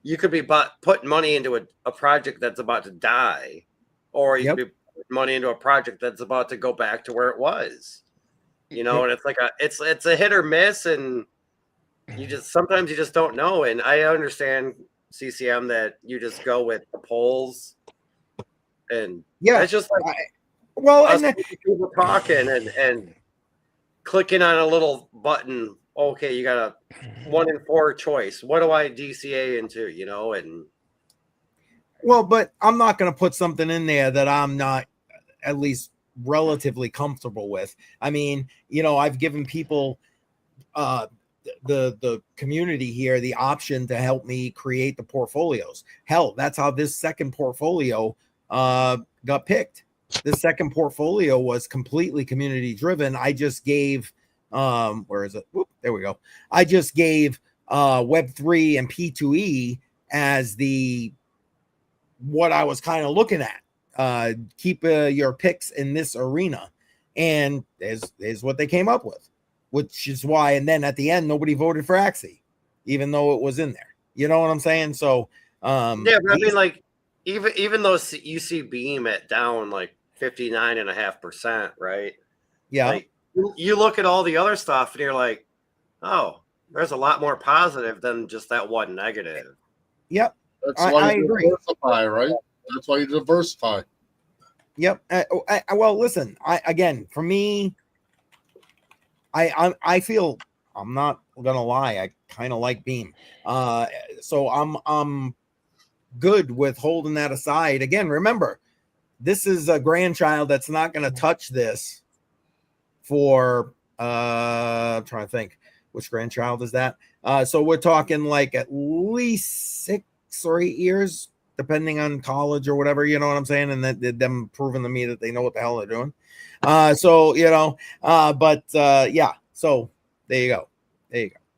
you could be putting money into a project that's about to die, or you could be putting money into a project that's about to go back to where it was. And it's like it's a hit or miss, and sometimes you just don't know. And I understand, CCM, that you just go with the polls, and it's just like people talking and clicking on a little button. Okay, you got a 1 in 4 choice. What do I DCA into? And but I'm not going to put something in there that I'm not at least relatively comfortable with. I mean, I've given people the community here the option to help me create the portfolios. Hell, that's how this second portfolio got picked. This second portfolio was completely community driven. I just gave where is it? Whoop, there we go. I just gave Web3 and P2E as what I was kind of looking at. Keep your picks in this arena, and is what they came up with, which is why. And then at the end, nobody voted for Axie, even though it was in there. You know what I'm saying? So yeah, but I mean, like even though you see Beam at down like 59.5%, right? Yeah. Like you look at all the other stuff and you're like, oh, there's a lot more positive than just that one negative. Yep. That's why you diversify, right? That's why you diversify. Yep. Well, listen, for me, I feel, I'm not gonna lie, I kind of like Beam. So I'm good with holding that aside. Again, remember, this is a grandchild that's not going to touch this for I'm trying to think which grandchild is that. So we're talking like at least 6 or 8 years, depending on college or whatever, you know what I'm saying? And that them proving to me that they know what the hell they're doing. So yeah, so there you go.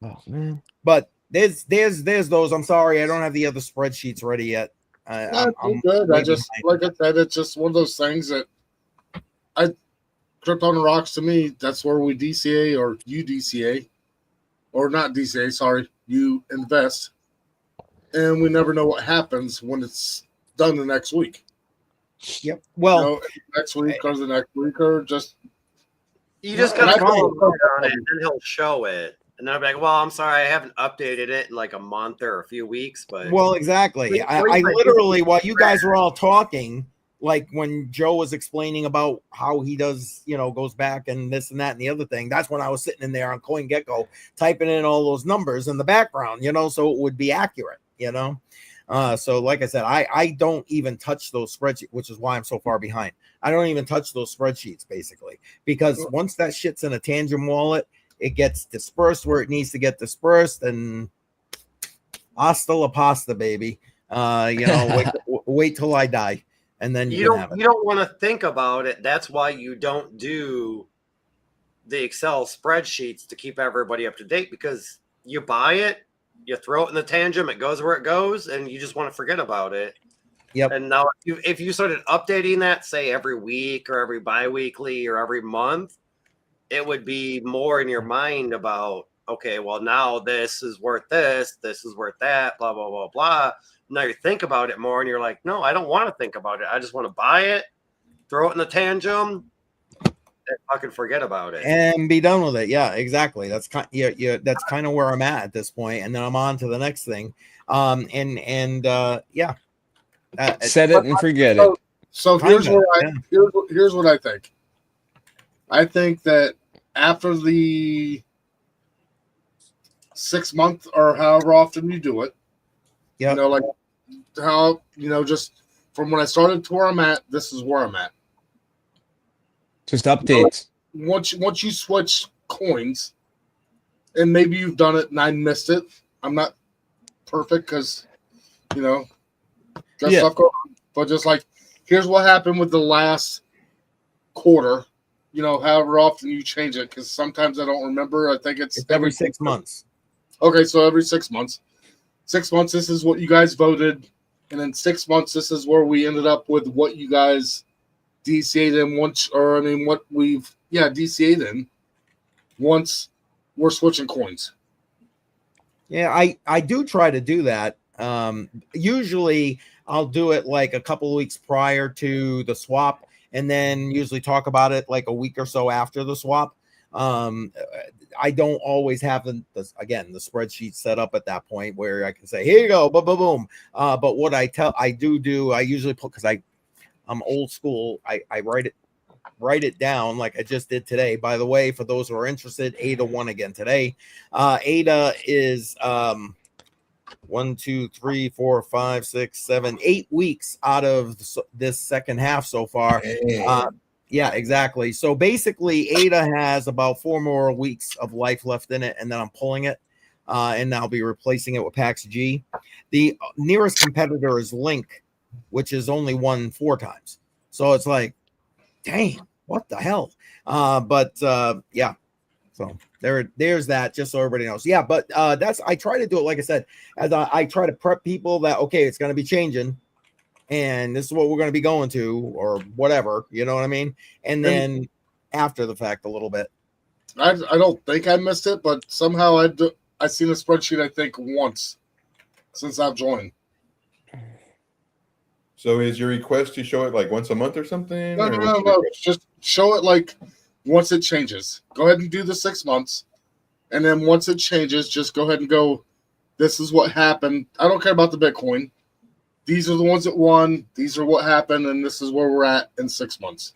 Oh man. But there's those. I'm sorry, I don't have the other spreadsheets ready yet. I'm good. Like I said, it's just one of those things that Crypto on the Rocks, to me, that's where we DCA or you DCA, or not DCA, sorry, you invest. And we never know what happens when it's done the next week. Yep. Well, next week or the next week, or just you just gotta go on it, and then he'll show it. And then I'll be like, well, I'm sorry, I haven't updated it in like a month or a few weeks. But exactly. I literally, while you guys were all talking, like when Joe was explaining about how he does, goes back and this and that and the other thing, that's when I was sitting in there on CoinGecko typing in all those numbers in the background, so it would be accurate, So like I said, I don't even touch those spreadsheets, which is why I'm so far behind. I don't even touch those spreadsheets basically, because once that shit's in a Tangent wallet, it gets dispersed where it needs to get dispersed, and hasta la pasta, baby. Wait till I die, and then you don't want to think about it. That's why you don't do the Excel spreadsheets to keep everybody up to date, because you buy it, you throw it in the Tangent, it goes where it goes, and you just want to forget about it. Yep. And now if you started updating that, say every week or every bi-weekly or every month, it would be more in your mind about, okay, well, now this is worth this is worth that, blah, blah, blah, blah. Now you think about it more and you're like, no, I don't want to think about it. I just want to buy it, throw it in the Tangent, and fucking forget about it. And be done with it. Yeah, exactly. That's that's kind of where I'm at this point. And then I'm on to the next thing. Yeah. Set it and forget it. So here's what I think. I think that after the 6 month or however often you do it, like how, just from when I started to where I'm at, this is where I'm at. Just updates. Once you switch coins, and maybe you've done it and I missed it. I'm not perfect because, stuff goes on. But just like, here's what happened with the last quarter. However often you change it, because sometimes I don't remember. I think it's every 6 months. Okay, so every 6 months. 6 months, this is what you guys voted. And then 6 months, this is where we ended up with what you guys DCA'd in what we've DCA then once we're switching coins. Yeah, I do try to do that. Usually I'll do it like a couple of weeks prior to the swap, and then usually talk about it like a week or so after the swap. I don't always have the spreadsheet set up at that point where I can say, here you go, boom, boom, boom. But what I usually put, because I'm old school, I write it down like I just did today. By the way, for those who are interested, ADA won again today. ADA is 1, 2, 3, 4, 5, 6, 7, 8 weeks out of this second half so far. Yeah, exactly. So basically, ADA has about 4 more weeks of life left in it, and then I'm pulling it, and I'll be replacing it with PAX G. The nearest competitor is Link, which is only won 4 times. So it's like, dang, what the hell? Yeah. So there's that, just so everybody knows. Yeah, but I try to do it, like I said, as I try to prep people that, okay, it's going to be changing, and this is what we're going to be going to, or whatever, you know what I mean? And then after the fact a little bit. I don't think I missed it, but somehow I seen a spreadsheet, I think, once since I've joined. So is your request to show it like once a month or something? No. Just show it like once it changes. Go ahead and do the 6 months. And then once it changes, just go ahead and go, this is what happened. I don't care about the Bitcoin. These are the ones that won. These are what happened, and this is where we're at in 6 months.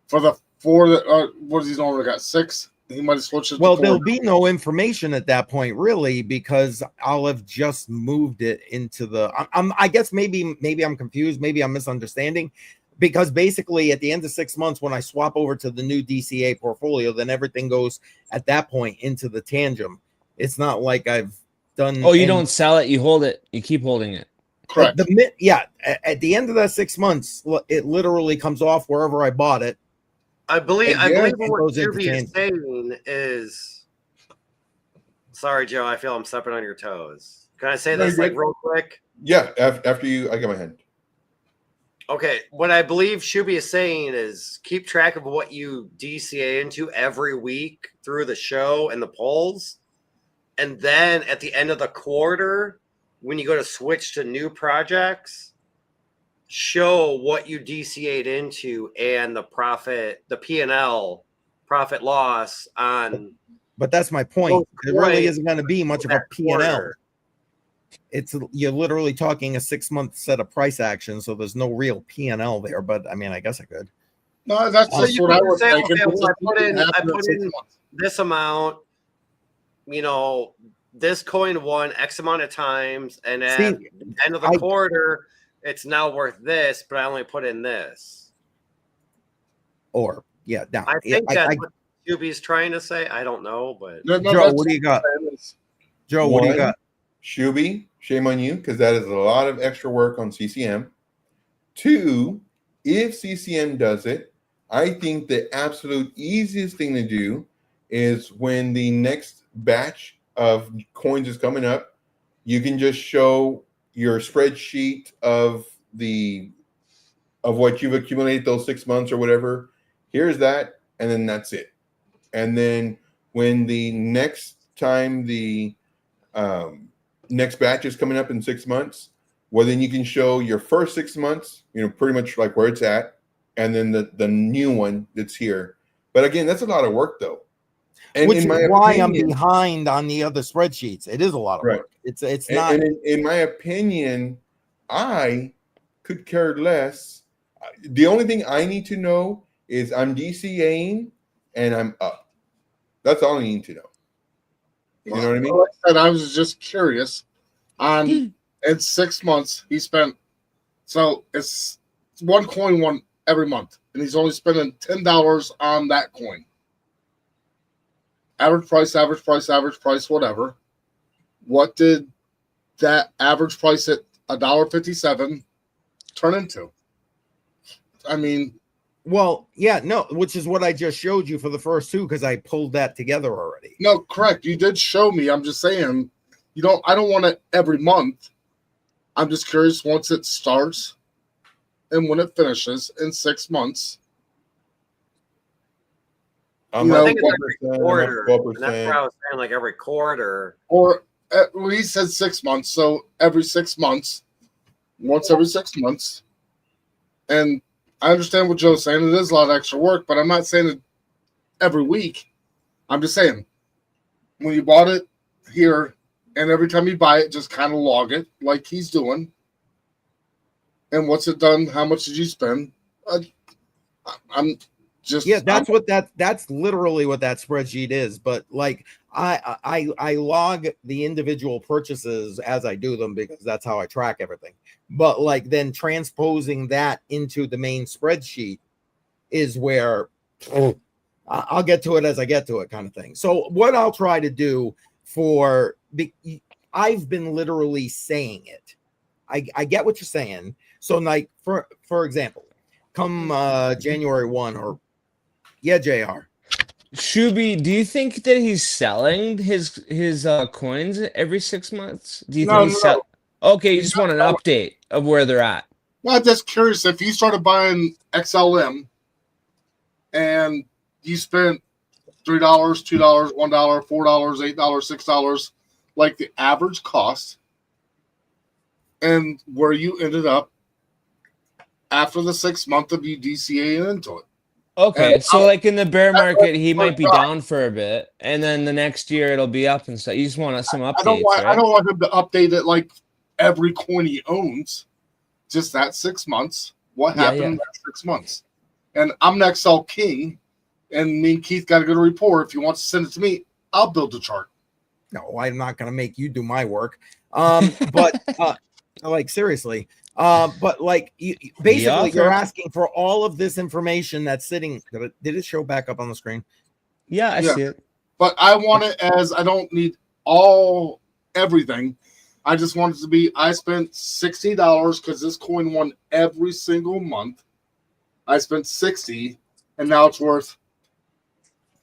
For the 4 that what does he normally got? 6? He might have switched it. Well, there'll be no information at that point, really, because I'll have just moved it into the. I guess maybe I'm confused. Maybe I'm misunderstanding, because basically at the end of 6 months, when I swap over to the new DCA portfolio, then everything goes at that point into the tangent. It's not like I've done. Oh, you don't sell it; you hold it. You keep holding it. Correct. At the end of that 6 months, it literally comes off wherever I bought it. I believe what Juby is into saying is. Sorry, Joe. I feel I'm stepping on your toes. Can I say No, this you're like good. real quick? Yeah, after you, I got my hand. Okay, what I believe Shuby is saying is keep track of what you DCA into every week through the show and the polls. And then at the end of the quarter, when you go to switch to new projects, show what you DCA'd into and the profit, the P&L, profit loss on. But that's my point. It really isn't going to be much of a P&L. Quarter. You're literally talking a 6 month set of price action, so there's no real P&L there. But I mean, I guess I could. No, that's So just what I was thinking. Okay, well, I put in 6 months. this amount, this coin won X amount of times, and at the end of the quarter, it's now worth this, but I only put in this. Or, yeah. Now, I think that's what Juby's trying to say. I don't know, but. Joe, what do you got? Joe, what do you got? Shuby, shame on you, because that is a lot of extra work on CCM. 2, if CCM does it, I think the absolute easiest thing to do is when the next batch of coins is coming up, you can just show your spreadsheet of what you've accumulated those 6 months or whatever. Here's that, and then that's it. And then when the next time the next batch is coming up in 6 months, well, then you can show your first 6 months, pretty much like where it's at, and then the new one that's here. But again, that's a lot of work, though. And which is why I'm behind on the other spreadsheets. It is a lot of work. It's not. And in my opinion, I could care less. The only thing I need to know is I'm DCAing and I'm up. That's all I need to know. You know what I mean? Like I said, I was just curious. In 6 months, he spent. So it's one coin one every month, and he's only spending $10 on that coin. Average price, whatever. What did that average price at $1.57 turn into? I mean, well, yeah, no, which is what I just showed you for the first 2, because I pulled that together already. No, correct. You did show me. I'm just saying, I don't want it every month. I'm just curious once it starts and when it finishes in 6 months. I'm I up think it's every 12%, I'm quarter. up And that's 12%. why I was saying like every quarter. Or well, he said 6 months, so every 6 months, once every 6 months. And I understand what Joe's saying. It is a lot of extra work, but I'm not saying it every week. I'm just saying when you bought it here, and every time you buy it, just kind of log it like he's doing. And what's it done? How much did you spend? I'm just that's literally what that spreadsheet is. But like I log the individual purchases as I do them because that's how I track everything. But like then transposing that into the main spreadsheet is where I'll get to it as I get to it, kind of thing. So what I'll try to do I've been literally saying it. I get what you're saying. So like for example, come January 1 or JR. Shuby, do you think that he's selling his coins every 6 months? Do you No, think he's no. Okay, you just want an update of where they're at. Well, I'm just curious if you started buying XLM and you spent $3, $2, $1, $4, $8, $6, like the average cost, and where you ended up after the 6 month of you DCA into it. Okay, And so like in the bear market, he might be God. down for a bit, and then the next year it'll be up and stuff. You just want some updates, I right? don't want him to update it like every coin he owns. Just that 6 months. What happened in that 6 months? And I'm an Excel king, and me and Keith got a good report. If you want to send it to me, I'll build a chart. No, I'm not going to make you do my work. But like seriously, but like basically you're asking for all of this information that's sitting. Did it show back up on the screen? Yeah, I see it. But I want it as I don't need everything. I just want it to be I spent $60 because this coin won every single month. I spent $60 and now it's worth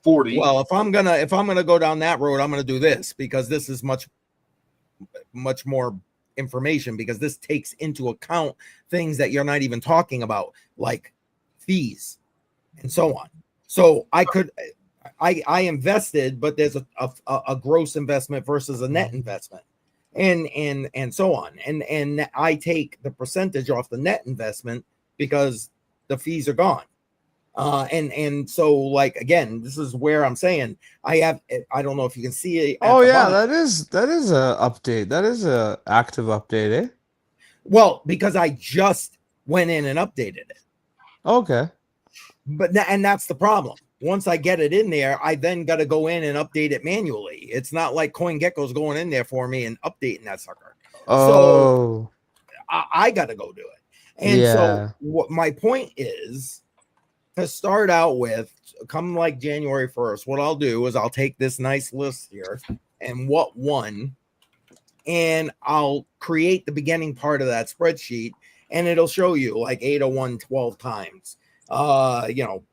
$40. Well, if I'm gonna go down that road, I'm gonna do this because this is much more information because this takes into account things that you're not even talking about, like fees and so on. So I invested, but there's a gross investment versus a net investment, and so on. And I take the percentage off the net investment because the fees are gone. And so like again, this is where I'm saying I don't know if you can see it. Oh yeah, that is a update. That is a active update, eh? Well, because I just went in and updated it. Okay. But that's the problem. Once I get it in there, I then got to go in and update it manually. It's not like CoinGecko's going in there for me and updating that sucker. Oh. So I got to go do it. And so what my point is, to start out with, come like January 1st, what I'll do is I'll take this nice list here and what won, and I'll create the beginning part of that spreadsheet, and it'll show you like ADA won 12 times,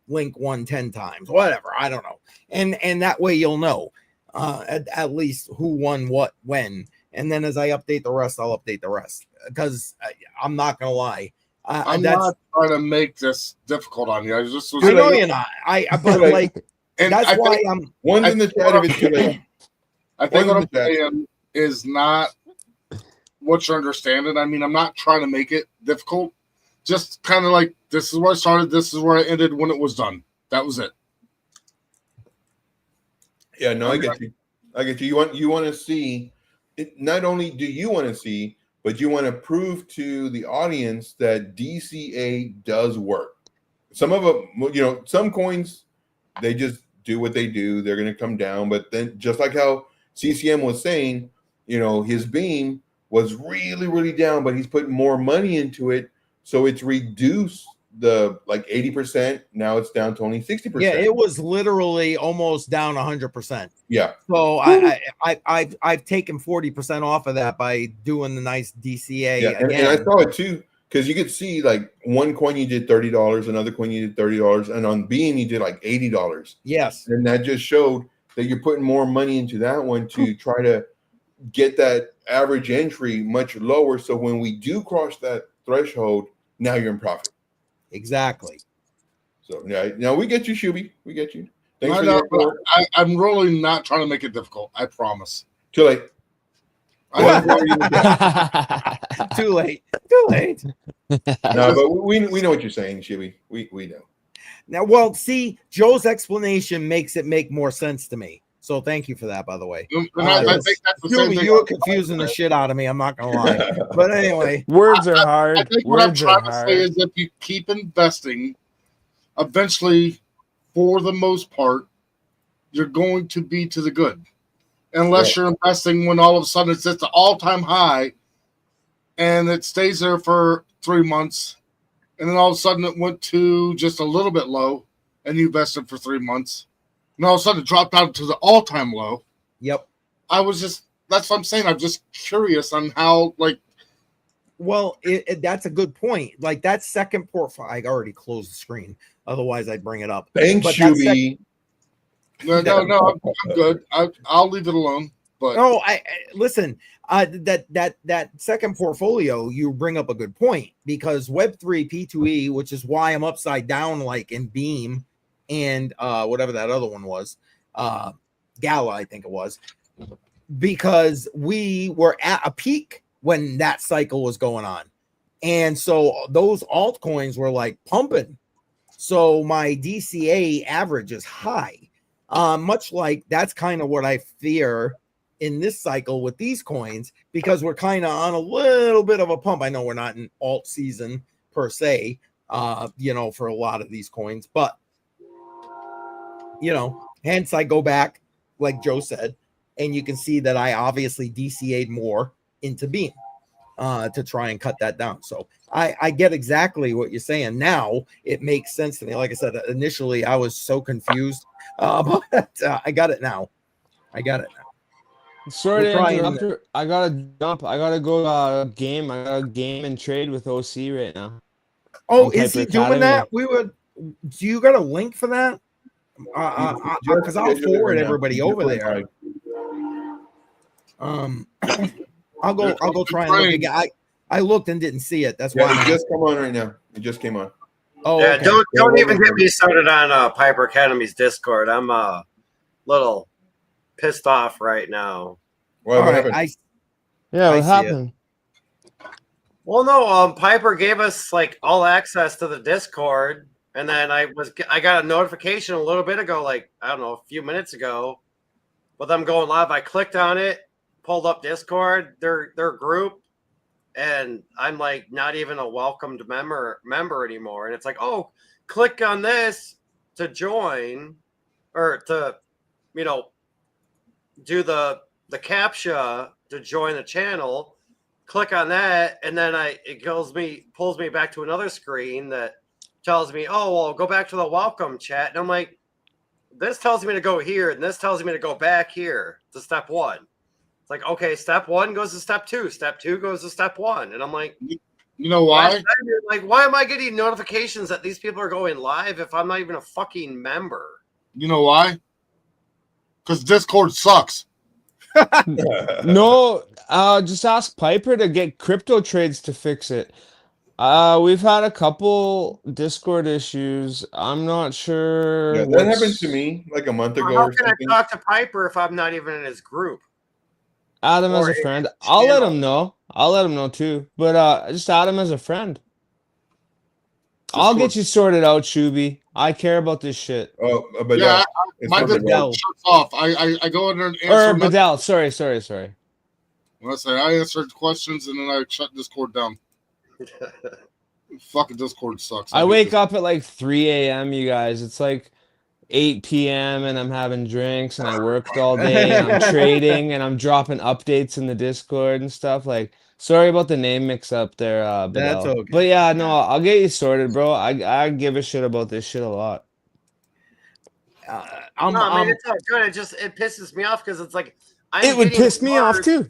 Link won 10 times, whatever, I don't know. And that way you'll know at least who won what when. And then as I update the rest, I'll update the rest because I'm not going to lie. I'm not trying to make this difficult on you. I know you're not. But like, and that's why I'm. One's in the chat if it's too late. I think what I'm saying is not what you're understanding. I mean, I'm not trying to make it difficult. Just kind of like this is where I started. This is where I ended when it was done. That was it. Yeah, no, I get you. I get you. You want to see. Not only do you want to see, but you want to prove to the audience that DCA does work. Some of them, some coins, they just do what they do. They're going to come down. But then just like how CCM was saying, his beam was really, really down, but he's putting more money into it. So it's reduced the 80%. Now it's down to only 60%. Yeah, it was literally almost down 100%. Yeah. So I've taken 40% off of that by doing the nice DCA. Yeah, and I saw it too because you could see like one coin you did $30, another coin you did $30, and on Beam you did like $80. Yes, and that just showed that you're putting more money into that one to try to get that average entry much lower. So when we do cross that threshold, now you're in profit. Exactly. So yeah, now we get you, Shuby. We get you. Thanks I for know, the but effort. I'm really not trying to make it difficult. I promise. Too late. I know. Too late. Too late. No, but we know what you're saying, Shibi. We know. Now, well, see, Joe's explanation makes it make more sense to me. So thank you for that, by the way. And I think that's the same Julie, thing. you were confusing the shit out of me. I'm not gonna lie. But anyway, Words are I hard. think what I'm Words are trying to say hard. is if you keep investing, eventually, for the most part, you're going to be to the good. Unless you're investing when all of a sudden it's at the all-time high and it stays there for 3 months, and then all of a sudden it went to just a little bit low, and you invested for 3 months, and all of a sudden it dropped down to the all-time low. yep. That's what I'm saying. I'm just curious on how, like, Well, that's a good point. Like that second portfolio, I already closed the screen. Otherwise, I'd bring it up. Thanks, But that Shuby. no, I'm good. I'll leave it alone. But No, I listen. That second portfolio, you bring up a good point because Web3 P2E, which is why I'm upside down, like in Beam and whatever that other one was, Gala, I think it was, because we were at a peak when that cycle was going on, and so those altcoins were like pumping. So my DCA average is high. Much like that's kind of what I fear in this cycle with these coins, because we're kind of on a little bit of a pump. I know we're not in alt season per se, for a lot of these coins, but hence I go back, like Joe said, and you can see that I obviously DCA'd more into Beam to try and cut that down. So I get exactly what you're saying. Now it makes sense to me. Like I said, initially I was so confused, but I got it now. Sorry We're to trying interrupt you. I gotta jump. I gotta go game. I gotta game and trade with OC right now. Oh, on is he Piper doing Academy. that? Do you got a link for that? Because I'll forward everybody over there. I'll go try and look again. I looked and didn't see it. That's why It just come on right now. It just came on. Oh, yeah, okay. don't even get me started on Piper Academy's Discord. I'm a little pissed off right now. What All happened? right, Yeah, I what see happened? Well, no, Piper gave us like all access to the Discord, and then I got a notification a little bit ago, like I don't know, a few minutes ago, with them going live. I clicked on it, pulled up Discord, their group, and I'm like not even a welcomed member anymore. And it's like, oh, click on this to join, or to, do the CAPTCHA to join the channel. Click on that, and then it pulls me back to another screen that tells me, oh, well, go back to the welcome chat. And I'm like, this tells me to go here, and this tells me to go back here to step 1. It's like, okay, step 1 goes to step 2. Step 2 goes to step 1. And I'm like, you know why? Like, why am I getting notifications that these people are going live if I'm not even a fucking member? You know why? Because Discord sucks. No, just ask Piper to get crypto trades to fix it. We've had a couple Discord issues. I'm not sure. Yeah, that happened to me like a month ago How or can something. I talk to Piper if I'm not even in his group? Add him as Or a friend. his I'll let channel? him know. I'll let him know too. But just add him as a friend. I'll get you sorted out, Shuby. I care about this shit. Oh, but Yeah, it's my for Discord Bedell. shuts off. I go in there and Or answer. Bedell. Sorry. When I say I answered questions and then I shut Discord down. Fucking Discord sucks. I wake up at like 3 a.m., you guys. It's like 8 p.m. and I'm having drinks and I worked all day and I'm trading and I'm dropping updates in the Discord and stuff. Like, sorry about the name mix up there, Bedell. That's okay. But yeah, no, I'll get you sorted, bro. I give a shit about this shit a lot. I mean, it's not good. It pisses me off because it's like it would piss me off too.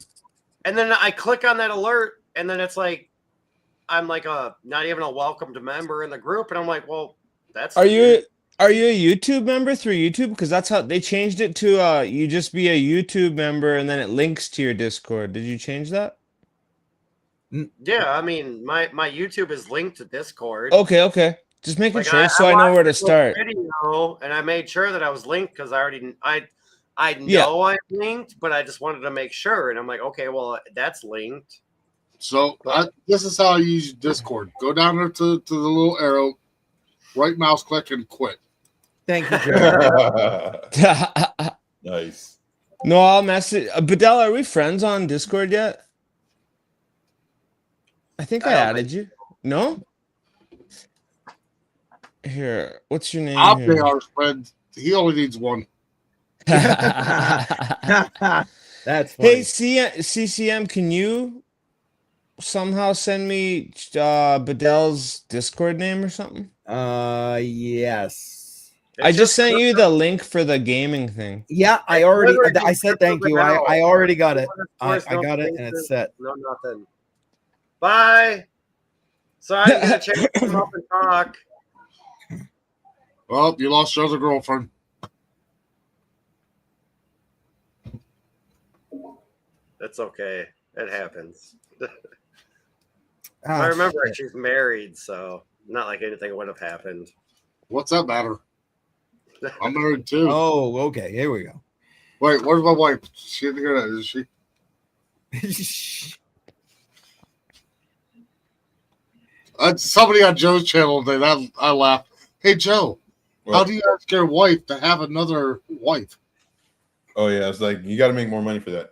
And then I click on that alert, and then it's like I'm like not even a welcomed member in the group, and I'm like, well, that's. Are you a YouTube member through YouTube? Because that's how they changed it to you just be a YouTube member and then it links to your Discord. Did you change that? Yeah, I mean, my YouTube is linked to Discord. Okay. Just making Like, sure so I know watched where to this start. video, and I made sure that I was linked because I Yeah. know I'm linked, but I just wanted to make sure. And I'm like, okay, well, that's linked. So this is how I use Discord. Go down there to the little arrow, right mouse click, and quit. Thank you, JR. Nice. No, I'll message. Bedell, are we friends on Discord yet? I think I I don't added think you. No? Here, what's your name I'll be here? our friend. He only needs one. That's Hey, funny. CCM, can you somehow send me Bedell's Discord name or something? Yes. I just sent you the link for the gaming thing. Yeah, I said thank you. I already got it. I got it, and it's set. No, nothing. Bye. So I didn't get a chance to come up and talk. Well, you lost your other girlfriend. That's okay. It happens. Ah, I remember shit. she's married, so not like anything would have happened. What's that matter? I'm married too. Oh, okay. Here we go. Wait, where's my wife? She didn't hear that, is she? Somebody on Joe's channel today, that I laughed. Hey Joe, how do you ask your wife to have another wife? Oh yeah, it's like you got to make more money for that.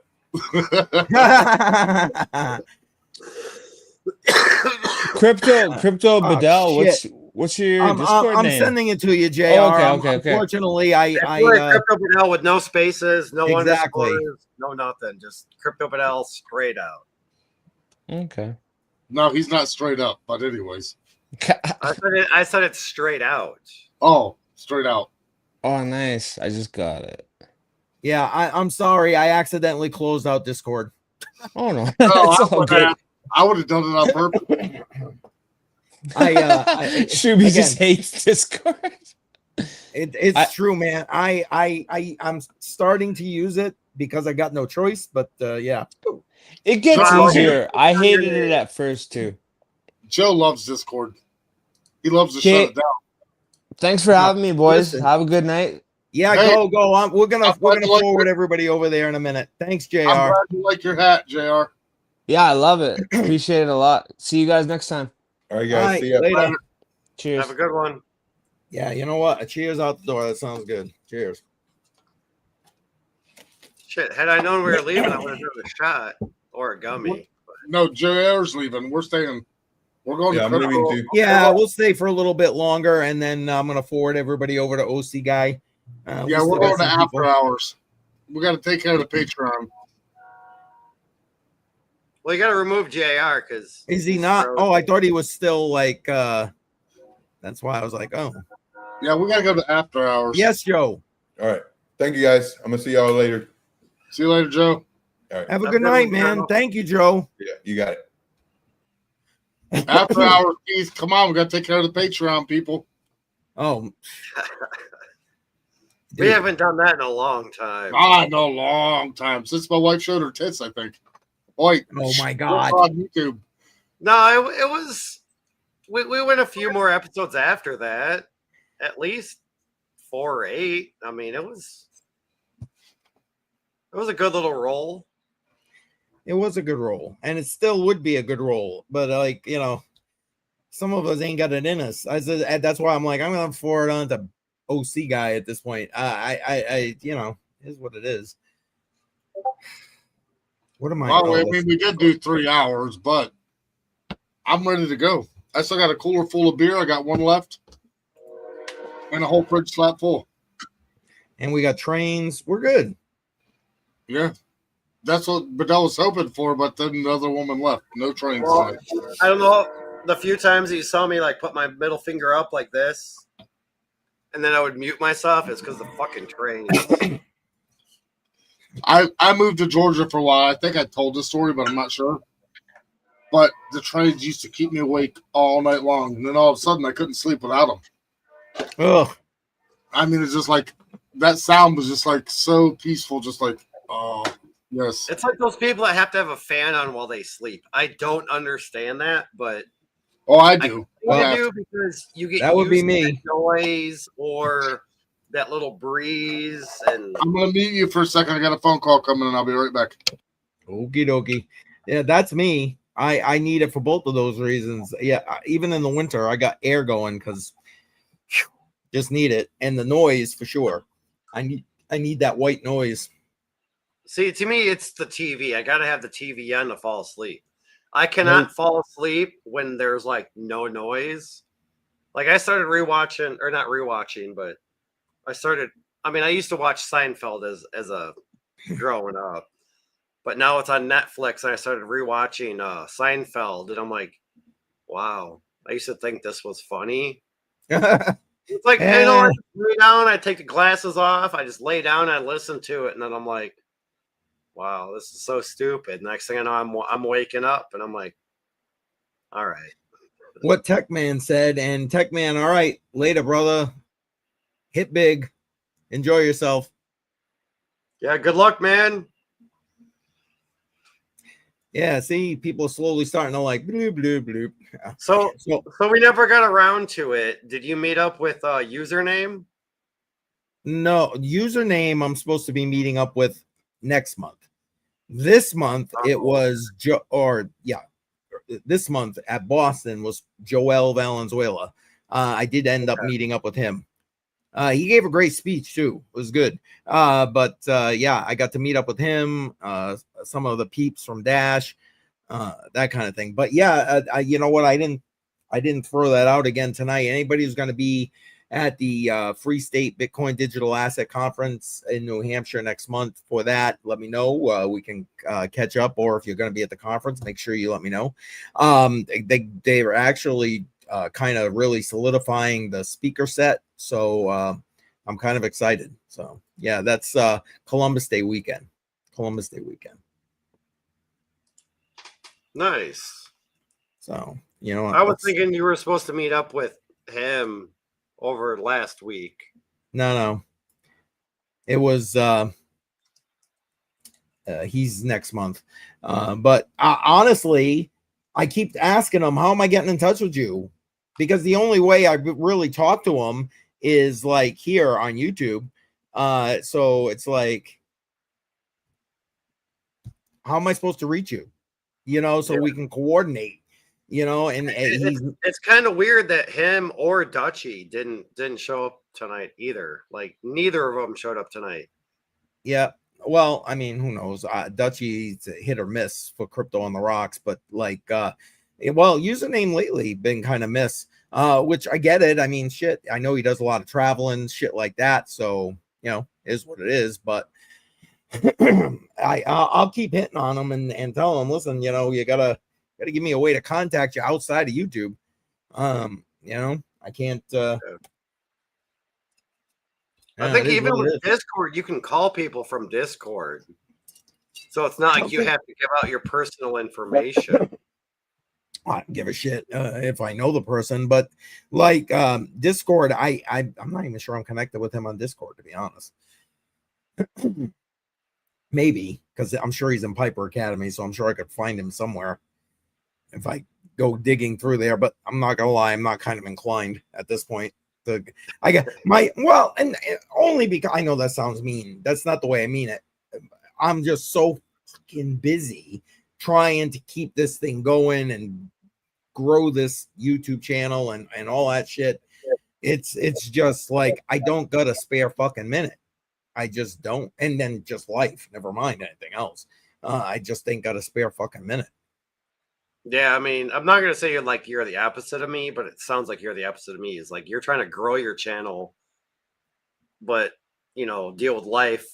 Crypto Bedell, what's your Discord I'm name? sending it to you, JR. Okay. Unfortunately, Crypto Bedell with no spaces, no Exactly. underscores, no nothing. Just Crypto Bedell straight out. Okay. No, he's not straight up, but anyways. I said it straight out. Oh, straight out. Oh, nice. I just got it. Yeah, I'm sorry. I accidentally closed out Discord. Oh no, No, that's all good. I would have done it on purpose. Shuby just hates Discord. It's true, man. I'm starting to use it because I got no choice. But yeah, it gets easier. I hated it at first too. Joe loves Discord. He loves to shut it down. Thanks for having me, boys. Listen. Have a good night. Yeah, Hey, go. We're gonna like forward everybody over there in a minute. Thanks, JR. I'm glad you like your hat, JR. Yeah, I love it. Appreciate it a lot. See you guys next time. All right, guys. See ya. Later. Cheers. Have a good one. Yeah, you know what? A cheers out the door. That sounds good. Cheers. Shit, had I known we were leaving, I would have done a shot or a gummy. No, JR's leaving. We're staying. We're going to I'm leaving too. Yeah, we'll stay for a little bit longer, and then I'm gonna forward everybody over to OC Guy. Yeah, we're going to after hours. We got to take care of the Patreon. Well, you got to remove JR because is he not? Oh, I thought he was still like. That's why I was like, oh. Yeah, we got to go to after hours. Yes, Joe. All right. Thank you, guys. I'm gonna see y'all later. See you later, Joe. All right. Have a good night, man. Thank you, Joe. Yeah, you got it. After hours, Keith. Come on, we got to take care of the Patreon people. Oh. We haven't done that in a long time. I know, long time since my wife showed her tits. I think. Wait. Oh my God. On YouTube. No, it was. We went a few more episodes after that, at least 4 or 8. I mean, it was a good little roll. It was a good role, and it still would be a good role. But like some of us ain't got it in us. I said that's why I'm like I'm gonna forward on to OC Guy at this point. I is what it is. What am I? Well, I mean, we did do 3 hours, but I'm ready to go. I still got a cooler full of beer. I got one left, and a whole fridge slap full. And we got trains. We're good. Yeah, that's what Bedell was hoping for, but then the other woman left. No trains. Well, I don't know. The few times that you saw me like put my middle finger up like this, and then I would mute myself, it's because the fucking train. I moved to Georgia for a while. I think I told this story, but I'm not sure. But the trains used to keep me awake all night long, and then all of a sudden I couldn't sleep without them. Ugh. I mean, it's just like that sound was just like so peaceful, just like, oh, yes. It's like those people that have to have a fan on while they sleep. I don't understand that, but Oh, I do. I do because you get That would be used to me. that noise or that little breeze, and I'm gonna mute you for a second. I got a phone call coming, and I'll be right back. Okie dokie. Yeah, that's me. I need it for both of those reasons. Yeah, even in the winter, I got air going because just need it, and the noise for sure. I need that white noise. see, to me, it's the TV. I gotta have the TV on to fall asleep. I cannot fall asleep when there's like no noise. Like I started rewatching, or not rewatching, but I started. I mean, I used to watch Seinfeld as a growing up, but now it's on Netflix, and I started rewatching Seinfeld, and I'm like, wow, I used to think this was funny. It's like, you know, I just lay down, I take the glasses off, I just lay down, I listen to it, and then I'm like, wow, this is so stupid. Next thing I know, I'm waking up, and I'm like, all right. What Tech Man said, and Tech Man, all right, later, brother. Hit big. Enjoy yourself. Yeah, good luck, man. Yeah, see, people slowly starting to like bloop, bloop, bloop. So we never got around to it. Did you meet up with username? No, username I'm supposed to be meeting up with next month. This month it was this month at Boston was Joel Valenzuela. I did end up meeting up with him. He gave a great speech too. It was good. But yeah, I got to meet up with him, some of the peeps from Dash, that kind of thing. But yeah, you know what? I didn't throw that out again tonight. Anybody who's going to be at the Free State Bitcoin Digital Asset Conference in New Hampshire next month for that, let me know. We can catch up, or if you're going to be at the conference, make sure you let me know. They were actually kind of really solidifying the speaker set, so I'm kind of excited. So yeah, that's Columbus Day weekend. Nice. So you know, I was thinking you were supposed to meet up with him over last week. No, it was he's next month. But honestly, I keep asking him, how am I getting in touch with you? Because the only way I really talk to him is like here on YouTube. So it's like, how am I supposed to reach you? You know, so we can coordinate. You know, and it's kind of weird that him or Dutchy didn't show up tonight either. Like neither of them showed up tonight. Yeah. Well, I mean, who knows? Dutchy's a hit or miss for crypto on the rocks, but like, well, username lately been kind of miss, which I get it. I mean, shit, I know he does a lot of traveling, shit like that. So, you know, is what it is. But I'll keep hitting on him and tell him, listen, you know, you gotta give me a way to contact you outside of YouTube. You know, I can't. I think even with Discord, you can call people from Discord. So it's not like you have to give out your personal information. I don't give a shit if I know the person, but like Discord, I'm not even sure I'm connected with him on Discord, to be honest. Maybe, because I'm sure he's in Piper Academy, so I'm sure I could find him somewhere if I go digging through there. But I'm not gonna lie, I'm not kind of inclined at this point. I get and only because I know that sounds mean. That's not the way I mean it. I'm just so fucking busy trying to keep this thing going and grow this YouTube channel and all that shit. It's just like I don't got a spare fucking minute. I just don't. And then just life, never mind anything else. I just ain't got a spare fucking minute. Yeah, I mean, I'm not gonna say you're the opposite of me, but it sounds like you're the opposite of me. Is like you're trying to grow your channel, but you know, deal with life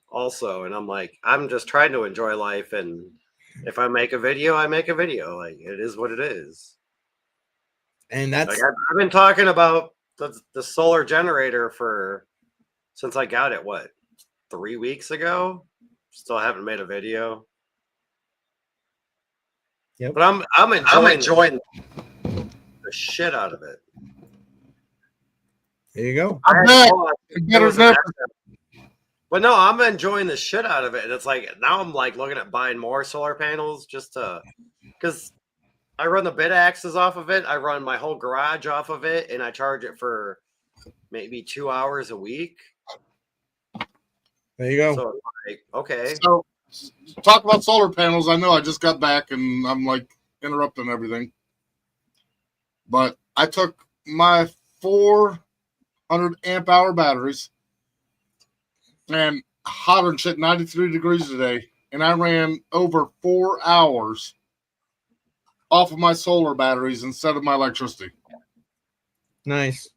also. And I'm like, I'm just trying to enjoy life, and if I make a video, I make a video. Like it is what it is. And that's like I've been talking about the solar generator since I got it. What, 3 weeks ago? Still haven't made a video. Yep. But I'm enjoying the shit out of it. There you go. But no, I'm enjoying the shit out of it. And it's like now I'm like looking at buying more solar panels just to, because I run the bit axes off of it. I run my whole garage off of it, and I charge it for maybe 2 hours a week. There you go. So like, okay. So, talk about solar panels. I know I just got back and I'm like interrupting everything. But I took my 400 amp hour batteries and hotter than shit, 93 degrees today. And I ran over 4 hours off of my solar batteries instead of my electricity. Nice.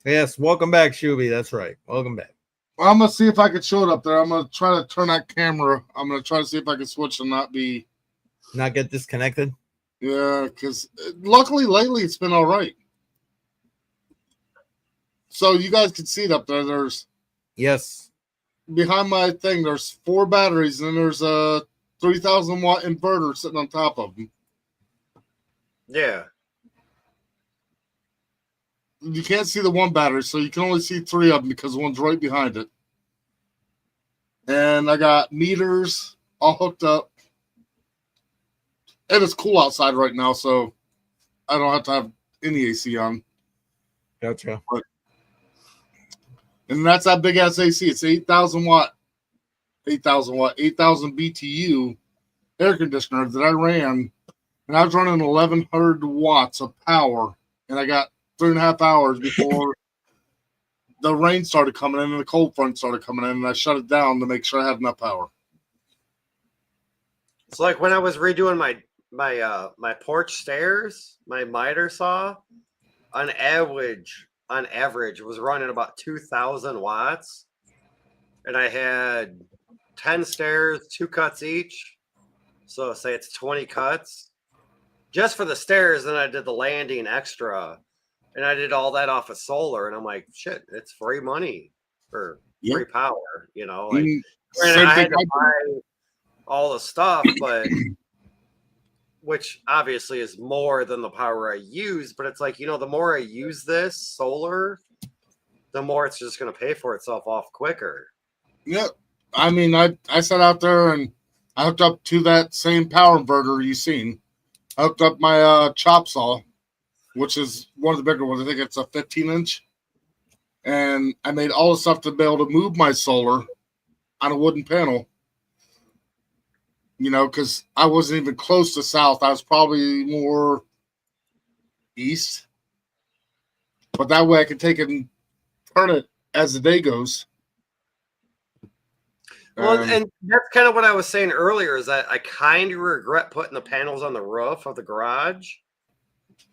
Yes, welcome back, Shuby. That's right. Welcome back. I'm going to see if I can show it up there. I'm going to try to turn that camera. I'm going to try to see if I can switch and not get disconnected. Yeah, because luckily lately it's been all right. So you guys can see it up there. There's behind my thing. There's 4 batteries, and then there's a 3,000 watt inverter sitting on top of them. Yeah. You can't see the one battery, so you can only see 3 of them because one's right behind it. And I got meters all hooked up. And it's cool outside right now, so I don't have to have any AC on. Gotcha. And that's that big ass AC. It's 8,000 BTU air conditioner that I ran. And I was running 1,100 watts of power. And I got 3.5 hours before the rain started coming in and the cold front started coming in. And I shut it down to make sure I had enough power. It's like when I was redoing my porch stairs, my miter saw on average was running about 2,000 watts, and I had 10 stairs, 2 cuts each, so say it's 20 cuts just for the stairs. Then I did the landing extra, and I did all that off of solar, and I'm like, shit, it's free money for free power, you know. Like, granted, I had to buy all the stuff, but which obviously is more than the power I use, but it's like, you know, the more I use this solar, the more it's just going to pay for itself off quicker. Yep. I mean, I sat out there and I hooked up to that same power inverter you seen. I hooked up my chop saw, which is one of the bigger ones. I think it's a 15-inch. And I made all the stuff to be able to move my solar on a wooden panel. You know, because I wasn't even close to south. I was probably more east. But that way I could take it and turn it as the day goes. Well, and that's kind of what I was saying earlier, is that I kind of regret putting the panels on the roof of the garage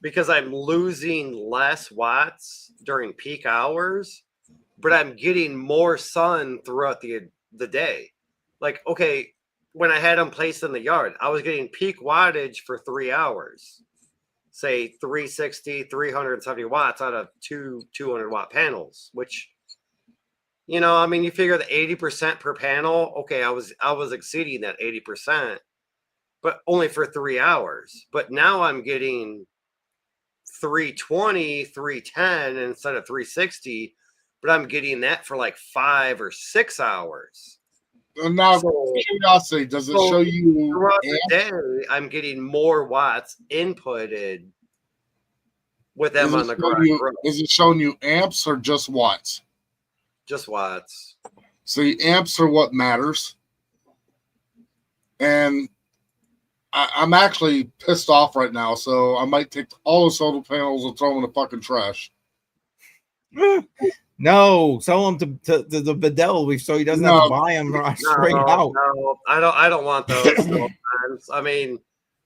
because I'm losing less watts during peak hours, but I'm getting more sun throughout the day. Like, okay, when I had them placed in the yard, I was getting peak wattage for 3 hours, say 360, 370 watts out of 200 watt panels, which, you know, I mean, you figure the 80% per panel. Okay, I was exceeding that 80%, but only for 3 hours. But now I'm getting 320, 310 instead of 360, but I'm getting that for like 5 or 6 hours. And now, curiosity, does it show you throughout the day? I'm getting more watts inputted with them on the garage. Is it showing you amps or just watts? Just watts. So the amps are what matters. And I'm actually pissed off right now, so I might take all the solar panels and throw them in the fucking trash. No, sell them to the Vidal so he doesn't have to buy them straight out. No, I don't want those. I mean,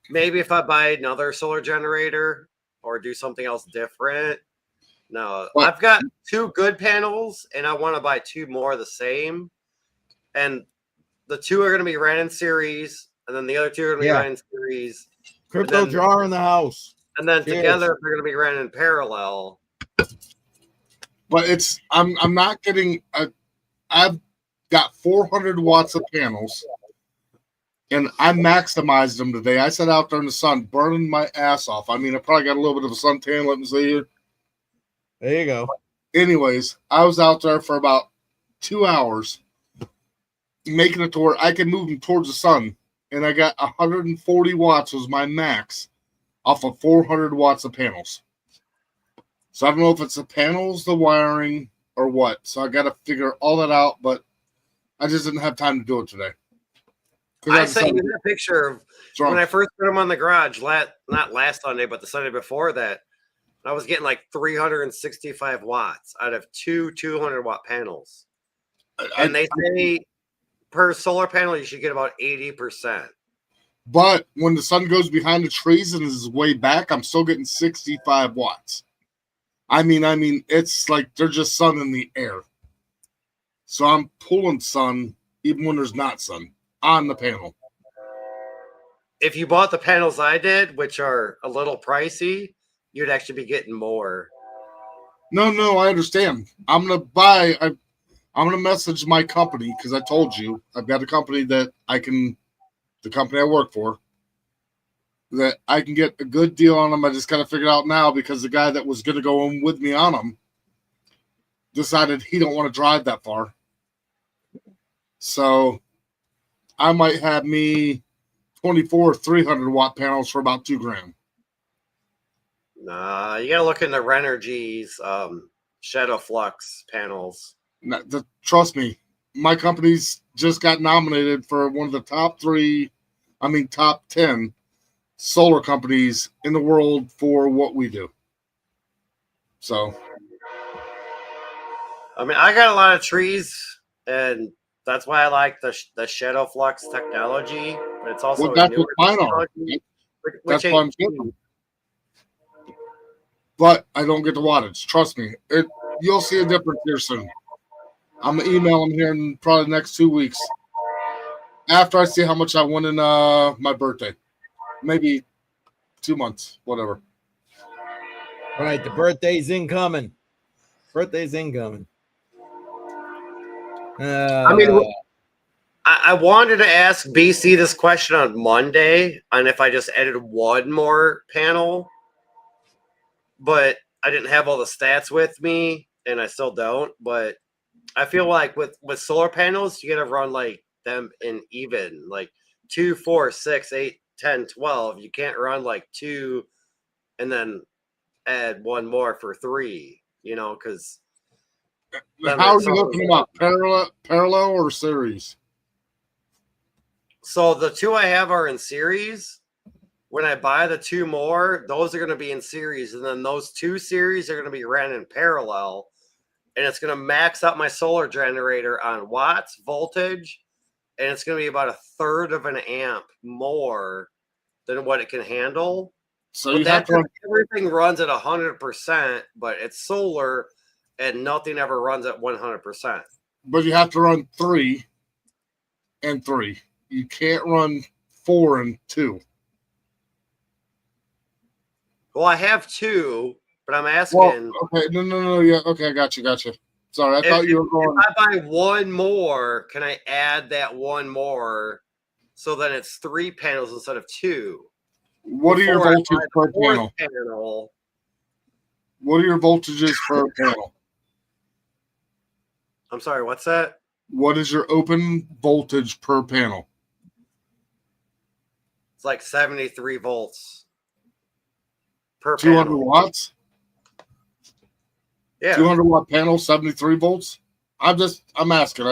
maybe if I buy another solar generator or do something else different. No, I've got 2 good panels, and I want to buy 2 more of the same. And the 2 are going to be ran in series, and then the other 2 are going to be ran in series. Crypto jar in the house. And then together they're going to be ran in parallel. But I'm not getting I've got 400 watts of panels, and I maximized them today. I sat out there in the sun, burning my ass off. I mean, I probably got a little bit of a suntan. Let me see here. There you go. Anyways, I was out there for about 2 hours, making it to where I can move them towards the sun, and I got 140 watts was my max off of 400 watts of panels. So I don't know if it's the panels, the wiring, or what. So I got to figure all that out, but I just didn't have time to do it today. I sent you that picture of when I first put them on the garage, not last Sunday, but the Sunday before that. I was getting like 365 watts out of two 200-watt panels. And they say per solar panel, you should get about 80%. But when the sun goes behind the trees and is way back, I'm still getting 65 watts. I mean, it's like they're just sun in the air. So I'm pulling sun even when there's not sun on the panel. If you bought the panels I did, which are a little pricey, you'd actually be getting more. No, I understand. I'm gonna message my company because I told you I've got a company that the company I work for, that I can get a good deal on them. I just gotta figure it out now because the guy that was gonna go in with me on them decided he don't want to drive that far. So I might have me 24 300-watt panels for about $2,000. Nah, you gotta look into Renergy's Shadow Flux panels. Trust me, my company's just got nominated for one of the top 10 solar companies in the world for what we do. So, I mean, I got a lot of trees, and that's why I like the Shadow Flux technology. But it's also that's what mine are. That's why I'm getting. But I don't get the wattage. Trust me, you'll see a difference here soon. I'm gonna email them here in probably the next 2 weeks after I see how much I won in my birthday. Maybe 2 months, whatever. All right, the birthday's incoming. Birthday's incoming. I mean, I wanted to ask BC this question on Monday, and if I just added one more panel, but I didn't have all the stats with me, and I still don't. But I feel like with solar panels, you got to run like them in even, like 2, 4, 6, 8, 10, 12. You can't run like 2 and then add one more for 3, because how are you hooking them up? Parallel or series? So the 2 I have are in series. When I buy the 2 more, those are going to be in series, and then those 2 series are going to be ran in parallel, and it's going to max out my solar generator on watts, voltage, and it's going to be about 1/3 of an amp more than what it can handle. So you have to everything runs at 100%, but it's solar, and nothing ever runs at 100%. But you have to run 3 and 3. You can't run 4 and 2. Well, I have 2, but I'm asking. Well, okay, no, yeah, okay, I got you. Sorry, I thought you were going. If I buy one more, can I add that one more so then it's 3 panels instead of 2? What are your voltages per panel? What are your voltages per panel? I'm sorry, what's that? What is your open voltage per panel? It's like 73 volts per 200 panel. watts? Yeah. 200-watt panel, 73 volts? I'm asking.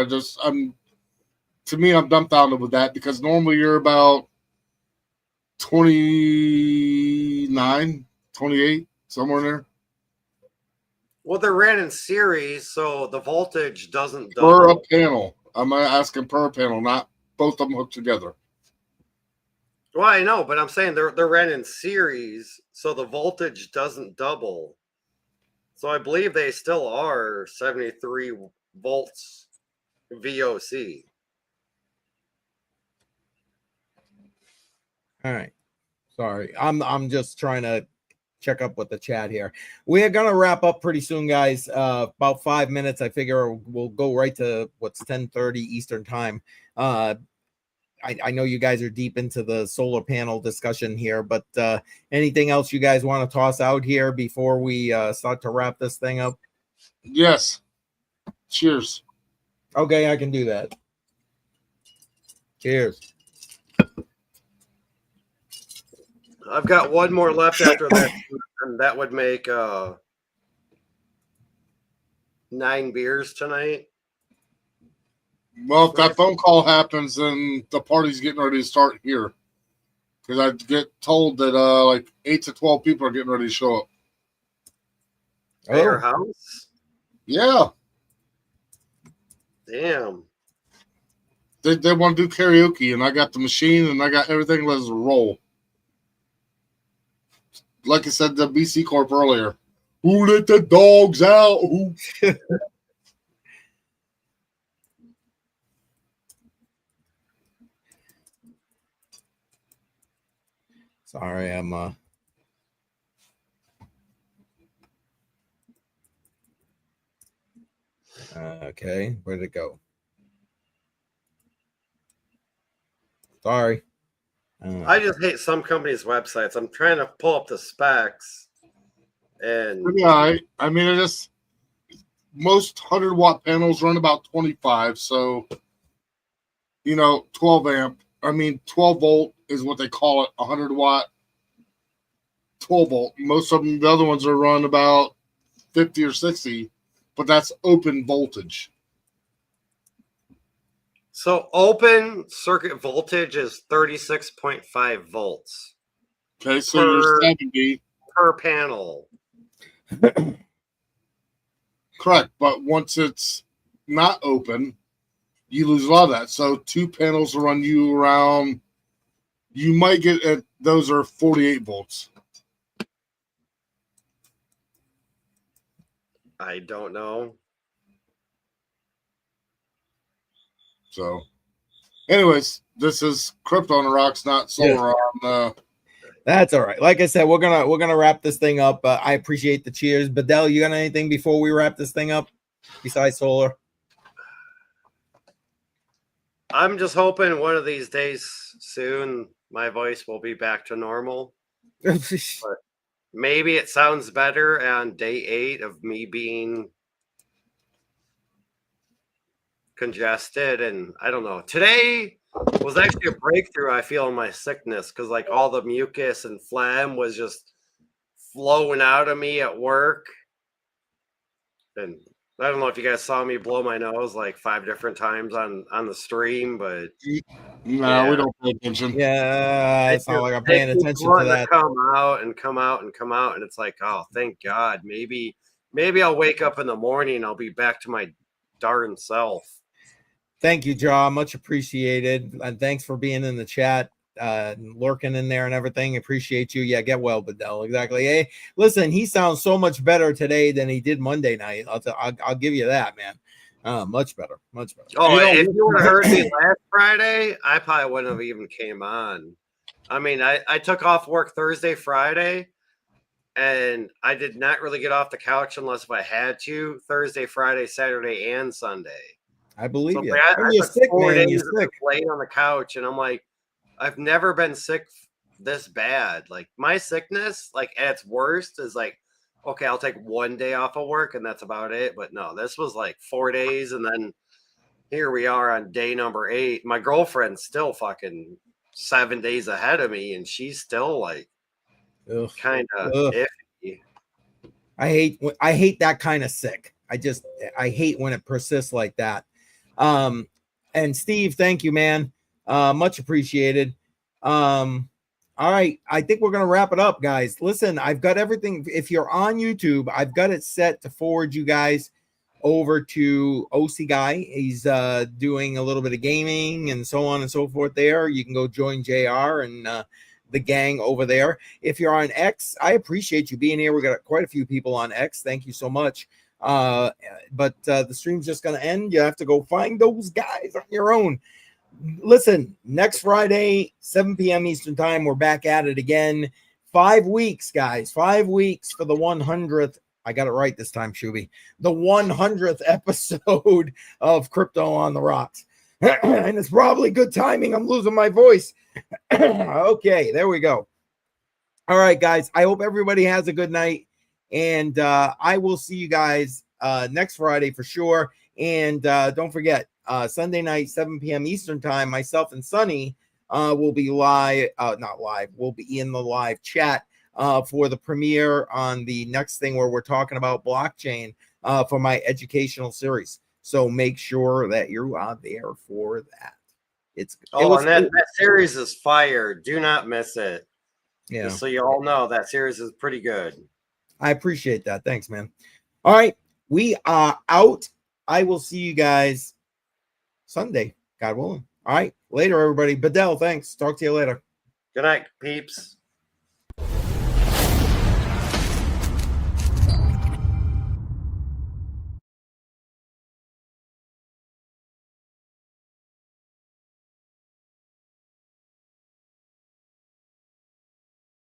To me, I'm dumbfounded with that because normally you're about 29, 28, somewhere in there. Well, they're ran in series, so the voltage doesn't Per double. a panel. I'm asking per panel, not both of them hooked together. Well, I know, but I'm saying they're ran in series, so the voltage doesn't double. So I believe they still are 73 volts VOC. All right. Sorry. I'm just trying to check up with the chat here. We are gonna wrap up pretty soon, guys. About 5 minutes. I figure we'll go right to what's 10:30 Eastern time. I know you guys are deep into the solar panel discussion here, but anything else you guys want to toss out here before we start to wrap this thing up? Yes. Cheers. Okay, I can do that. Cheers. I've got one more left after that, and that would make 9 beers tonight. Well, if that phone call happens, then the party's getting ready to start here. Because I get told that like 8 to 12 people are getting ready to show up. At your house? Yeah. Damn. They want to do karaoke, and I got the machine, and I got everything. Let's roll. Like I said to BC Corp earlier, who let the dogs out? Who? Sorry, I'm okay, where'd it go? Sorry. I just hate some companies' websites. I'm trying to pull up the specs, and Yeah, I mean, most 100-watt panels run about 25. So, 12 amp. I mean, 12 volt is what they call it. 100-watt, 12 volt. Most of them, the other ones are run about 50 or 60, but that's open voltage. so open circuit voltage is 36.5 volts Okay, so you're 70. per panel. Correct, but once it's not open, you lose a lot of that. So 2 panels will run you around. You might get at those are 48 volts. I don't know. So, anyways, this is Crypto on the Rocks, not Solar on. That's all right. Like I said, we're gonna wrap this thing up. I appreciate the cheers. Bedell, you got anything before we wrap this thing up besides solar? I'm just hoping one of these days soon my voice will be back to normal. But maybe it sounds better on day 8 of me being congested, and I don't know. Today was actually a breakthrough, I feel, in my sickness, because like all the mucus and phlegm was just flowing out of me at work. And I don't know if you guys saw me blow my nose like 5 different times on the stream, but No, we don't pay attention. Yeah, it's not like I'm paying attention to that. Come out, and it's like, oh, thank God. Maybe I'll wake up in the morning and I'll be back to my darn self. Thank you, Jaw. Much appreciated. And thanks for being in the chat, lurking in there and everything. Appreciate you. Yeah, get well, Bedell. Exactly. Hey, listen, he sounds so much better today than he did Monday night. I'll give you that, man. Much better. Much better. Oh, if you would have heard me last Friday, I probably wouldn't have even came on. I mean, I took off work Thursday, Friday, and I did not really get off the couch unless if I had to Thursday, Friday, Saturday, and Sunday. I believe So you. I You're took sick, 4 man. days You're sick. laying on the couch, and I'm like, I've never been sick this bad. Like my sickness, like at its worst, is like, okay, I'll take 1 day off of work, and that's about it. But no, this was like 4 days, and then here we are on day number 8. My girlfriend's still fucking 7 days ahead of me, and she's still like kind of iffy. I hate that kind of sick. I hate when it persists like that. And Steve, thank you, man. Much appreciated. All right. I think we're going to wrap it up, guys. Listen, I've got everything. If you're on YouTube, I've got it set to forward you guys over to OC Guy. He's doing a little bit of gaming and so on and so forth there. You can go join JR and the gang over there. If you're on X, I appreciate you being here. We got quite a few people on X. Thank you so much. But the stream's just going to end. You have to go find those guys on your own. Listen, next Friday, 7 p.m. Eastern time, we're back at it again. 5 weeks, guys. 5 weeks for the 100th. I got it right this time, Shuby. The 100th episode of Crypto on the Rocks. And it's probably good timing. I'm losing my voice. Okay, there we go. All right, guys. I hope everybody has a good night. And I will see you guys next Friday for sure. And don't forget, Sunday night, 7 p.m. Eastern time, myself and Sonny will be live, not live, we'll be in the live chat for the premiere on the next thing where we're talking about blockchain for my educational series. So make sure that you are there for that. That series is fire. Do not miss it. Yeah. Just so you all know, that series is pretty good. I appreciate that. Thanks, man. All right. We are out. I will see you guys Sunday, God willing. All right. Later, everybody. Bedell, thanks. Talk to you later. Good night, peeps.